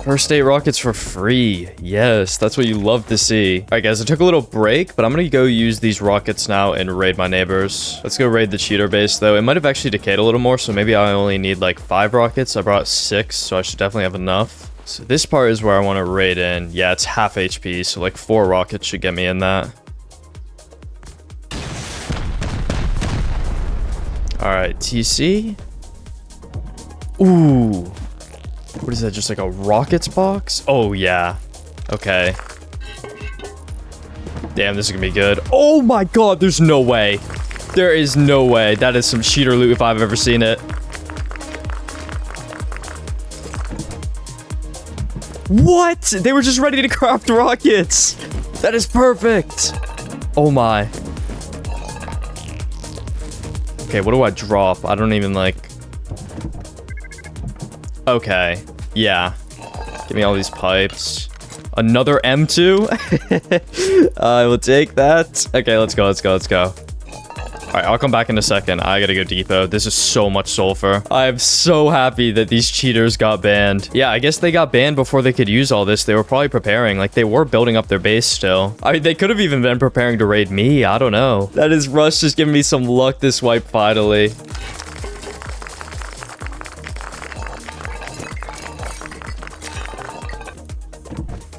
First 8 rockets for free. Yes, that's what you love to see. Alright guys, I took a little break, but I'm gonna go use these rockets now and raid my neighbors. Let's go raid the cheater base though. It might have actually decayed a little more, so maybe I only need like 5 rockets. I brought 6, so I should definitely have enough. So this part is where I want to raid in. Yeah, it's half HP, so like 4 rockets should get me in that. Alright, TC. Ooh. What is that, just like a rockets box? Oh, yeah. Okay. Damn, this is gonna be good. Oh my god, there's no way. There is no way. That is some cheater loot if I've ever seen it. What? They were just ready to craft rockets. That is perfect. Oh my. Okay, what do I drop? I don't even like... Okay. Yeah. Give me all these pipes. Another M2? I will take that. Okay, let's go, let's go, let's go. Alright, I'll come back in a second. I gotta go depot. This is so much sulfur. I'm so happy that these cheaters got banned. Yeah, I guess they got banned before they could use all this. They were probably preparing. Like, they were building up their base still. I mean, they could have even been preparing to raid me. I don't know. That is Rush just giving me some luck this wipe finally.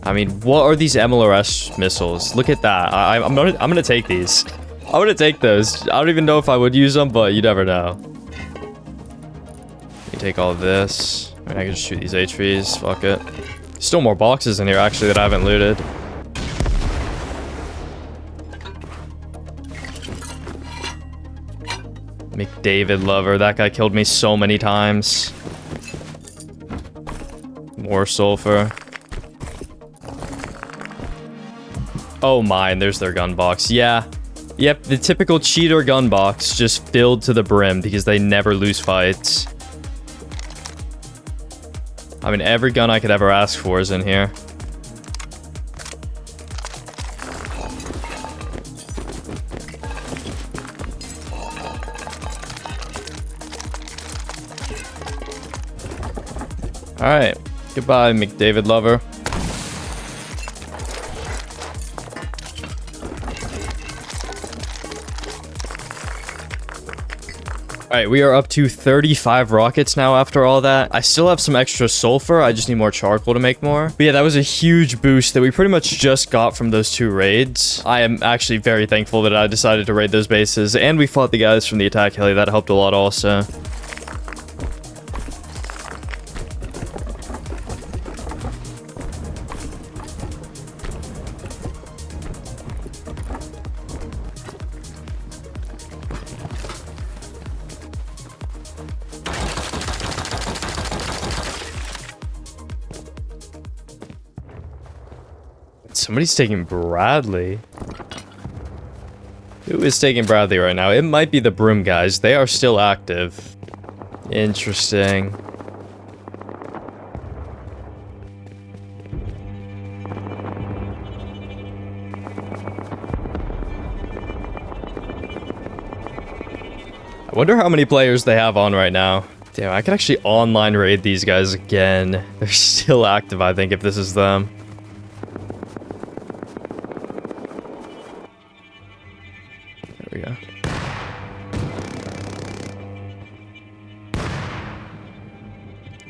I mean, what are these MLRS missiles? Look at that. I'm gonna take these. I'm gonna take those. I don't even know if I would use them, but you never know. You take all of this. I mean, I can just shoot these HVs. Fuck it. Still more boxes in here, actually, that I haven't looted. McDavid lover. That guy killed me so many times. More sulfur. Oh my, and there's their gun box. Yeah. Yep, the typical cheater gun box, just filled to the brim because they never lose fights. I mean, every gun I could ever ask for is in here. Alright, goodbye, McDavid lover. Alright, we are up to 35 rockets now after all that. I still have some extra sulfur. I just need more charcoal to make more. But yeah, that was a huge boost that we pretty much just got from those 2 raids. I am actually very thankful that I decided to raid those bases. And we fought the guys from the attack heli. That helped a lot also. Somebody's taking Bradley. Who is taking Bradley right now? It might be the Broom guys. They are still active. Interesting. I wonder how many players they have on right now. Damn, I could actually online raid these guys again. They're still active, I think, if this is them. There we go.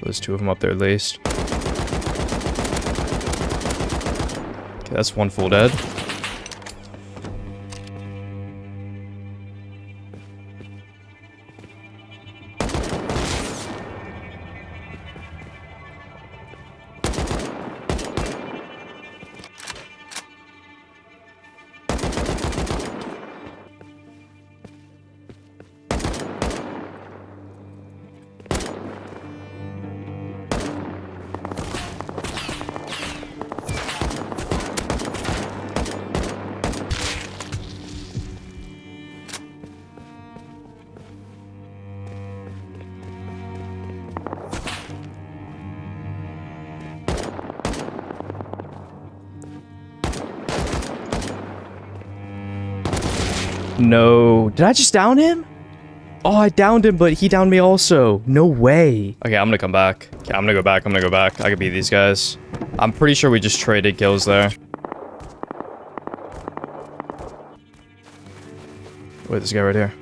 Those 2 of them up there at least. Okay, that's 1 full dead. No. Did I just down him? Oh, I downed him, but he downed me also. No way. Okay, I'm gonna come back. Okay, I'm gonna go back. I could beat these guys. I'm pretty sure we just traded kills there. Wait, this guy right here.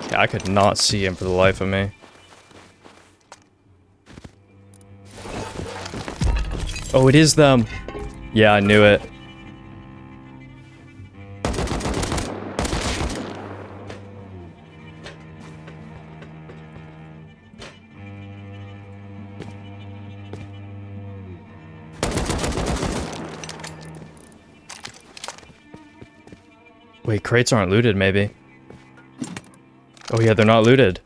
Okay, I could not see him for the life of me. Oh, it is them. Yeah, I knew it. Wait, crates aren't looted, maybe. Oh yeah, they're not looted.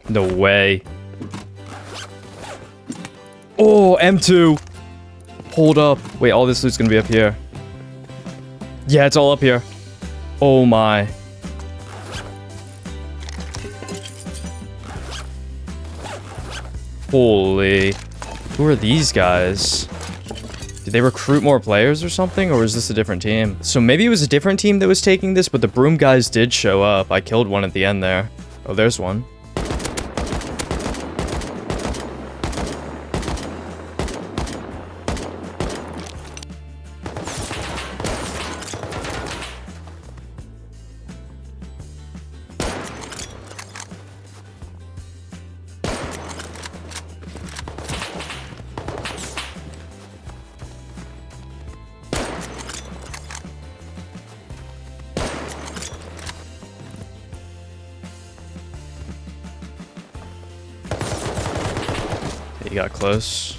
No way. Oh, M2. Hold up. Wait, all this loot's gonna be up here. Yeah, it's all up here. Oh my. Holy. Who are these guys? Did they recruit more players or something? Or is this a different team? So maybe it was a different team that was taking this, but the Broom guys did show up. I killed one at the end there. Oh, there's one. He got close.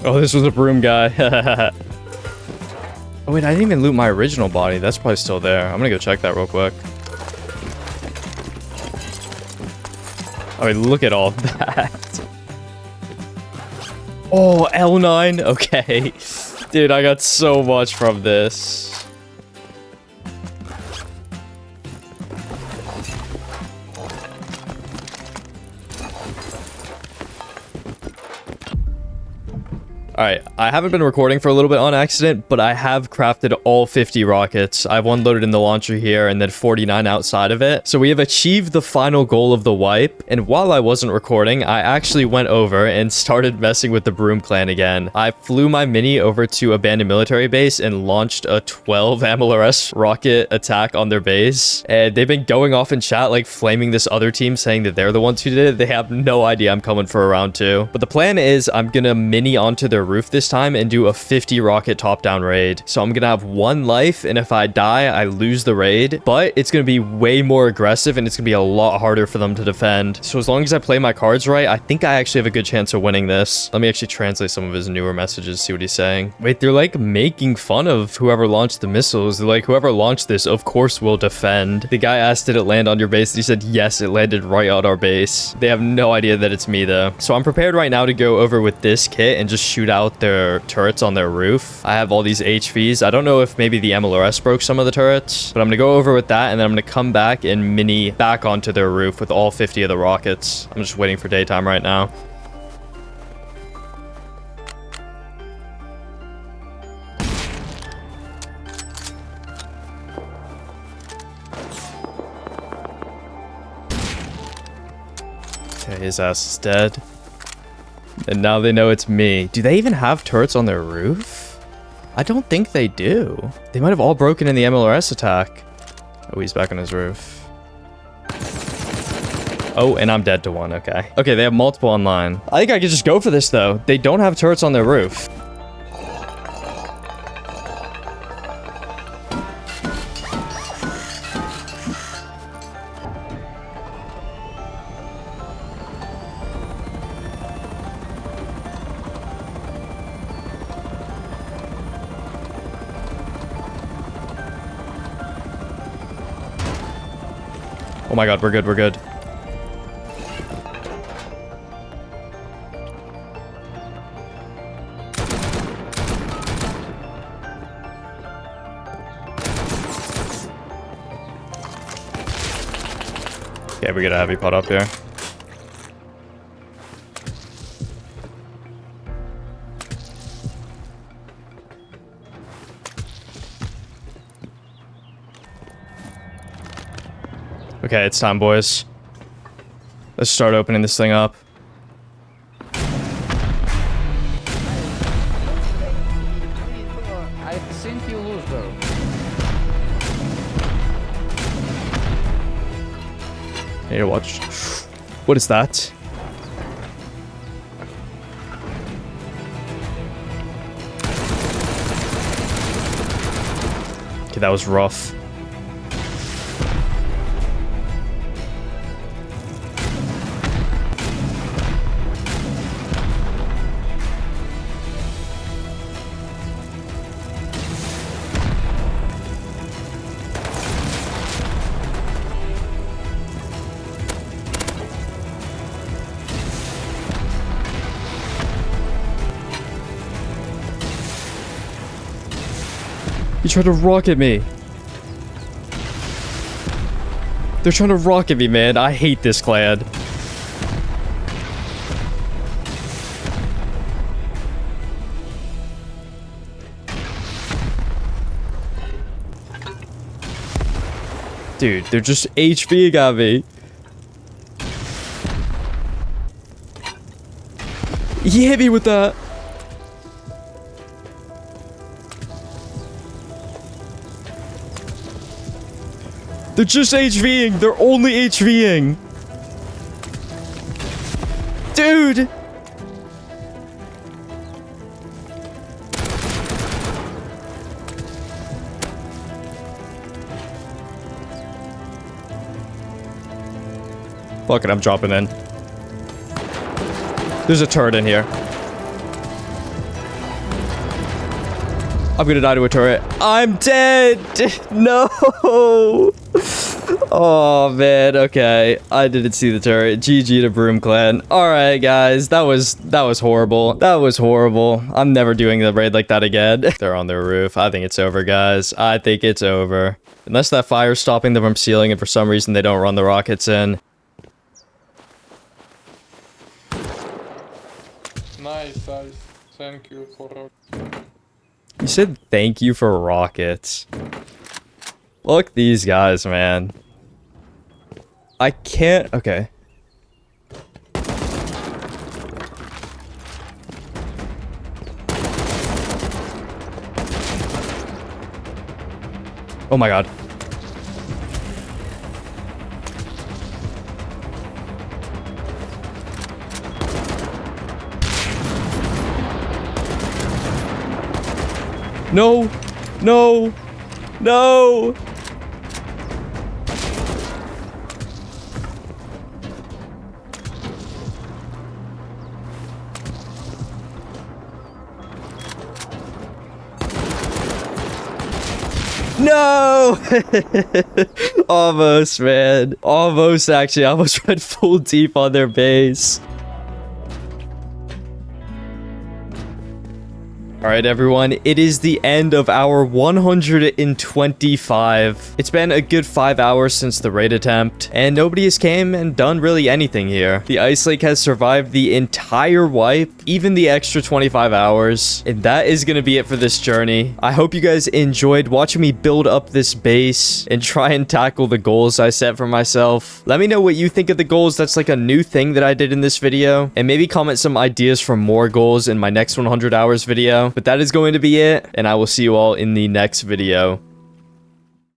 Oh, this was a broom guy. Oh, wait, I didn't even loot my original body. That's probably still there. I'm gonna go check that real quick. I mean, look at all of that. Oh, L9. Okay. Dude, I got so much from this. Alright, I haven't been recording for a little bit on accident, but I have crafted all 50 rockets. I have one loaded in the launcher here and then 49 outside of it. So we have achieved the final goal of the wipe, and while I wasn't recording, I actually went over and started messing with the Broom Clan again. I flew my mini over to abandoned military base and launched a 12 MLRS rocket attack on their base, and they've been going off in chat like flaming this other team saying that they're the ones who did it. They have no idea I'm coming for a round 2. But the plan is I'm gonna mini onto their roof this time and do a 50 rocket top-down raid. So I'm gonna have 1 life, and if I die, I lose the raid, but it's gonna be way more aggressive and it's gonna be a lot harder for them to defend. So as long as I play my cards right, I think I actually have a good chance of winning this. Let me actually translate some of his newer messages, see what he's saying. Wait, they're like making fun of whoever launched the missiles. They're like, whoever launched this, of course will defend. The guy asked, did it land on your base? And he said, yes, it landed right on our base. They have no idea that it's me though. So I'm prepared right now to go over with this kit and just shoot out their turrets on their roof. I have all these HVs. I don't know if maybe the MLRS broke some of the turrets, but I'm gonna go over with that, and then I'm gonna come back and mini back onto their roof with all 50 of the rockets. I'm just waiting for daytime right now. Okay, his ass is dead. And now they know it's me. Do they even have turrets on their roof? I don't think they do. They might have all broken in the MLRS attack. Oh, he's back on his roof. Oh, and I'm dead to 1. Okay. Okay, they have multiple online. I think I could just go for this, though. They don't have turrets on their roof. Oh my god, we're good, we're good. Okay, we get a heavy pot up here. Okay, it's time, boys. Let's start opening this thing up. I think you lose though. Here, watch. What is that? Okay, that was rough. He tried to rocket me. They're trying to rocket me, man. I hate this clan. Dude, they're just HVing at me. He hit me with that. They're just HVing. They're only HVing. Dude. Fuck it, I'm dropping in. There's a turret in here. I'm gonna die to a turret. I'm dead. No. Oh, man. Okay. I didn't see the turret. GG to Broom Clan. All right, guys. That was horrible. That was horrible. I'm never doing the raid like that again. They're on their roof. I think it's over, guys. I think it's over. Unless that fire's stopping them from sealing and for some reason they don't run the rockets in. Nice, Ice. Thank you for... You said thank you for rockets. Look these guys, man. I can't... Okay. Oh my god. No! No! No! No! Almost, man. Almost, actually. I almost went full deep on their base. Alright, everyone, it is the end of our 125. It's been a good 5 hours since the raid attempt, and nobody has came and done really anything here. The Icelake has survived the entire wipe, even the extra 25 hours, and that is going to be it for this journey. I hope you guys enjoyed watching me build up this base and try and tackle the goals I set for myself. Let me know what you think of the goals. That's like a new thing that I did in this video, and maybe comment some ideas for more goals in my next 100 hours video. But that is going to be it, and I will see you all in the next video.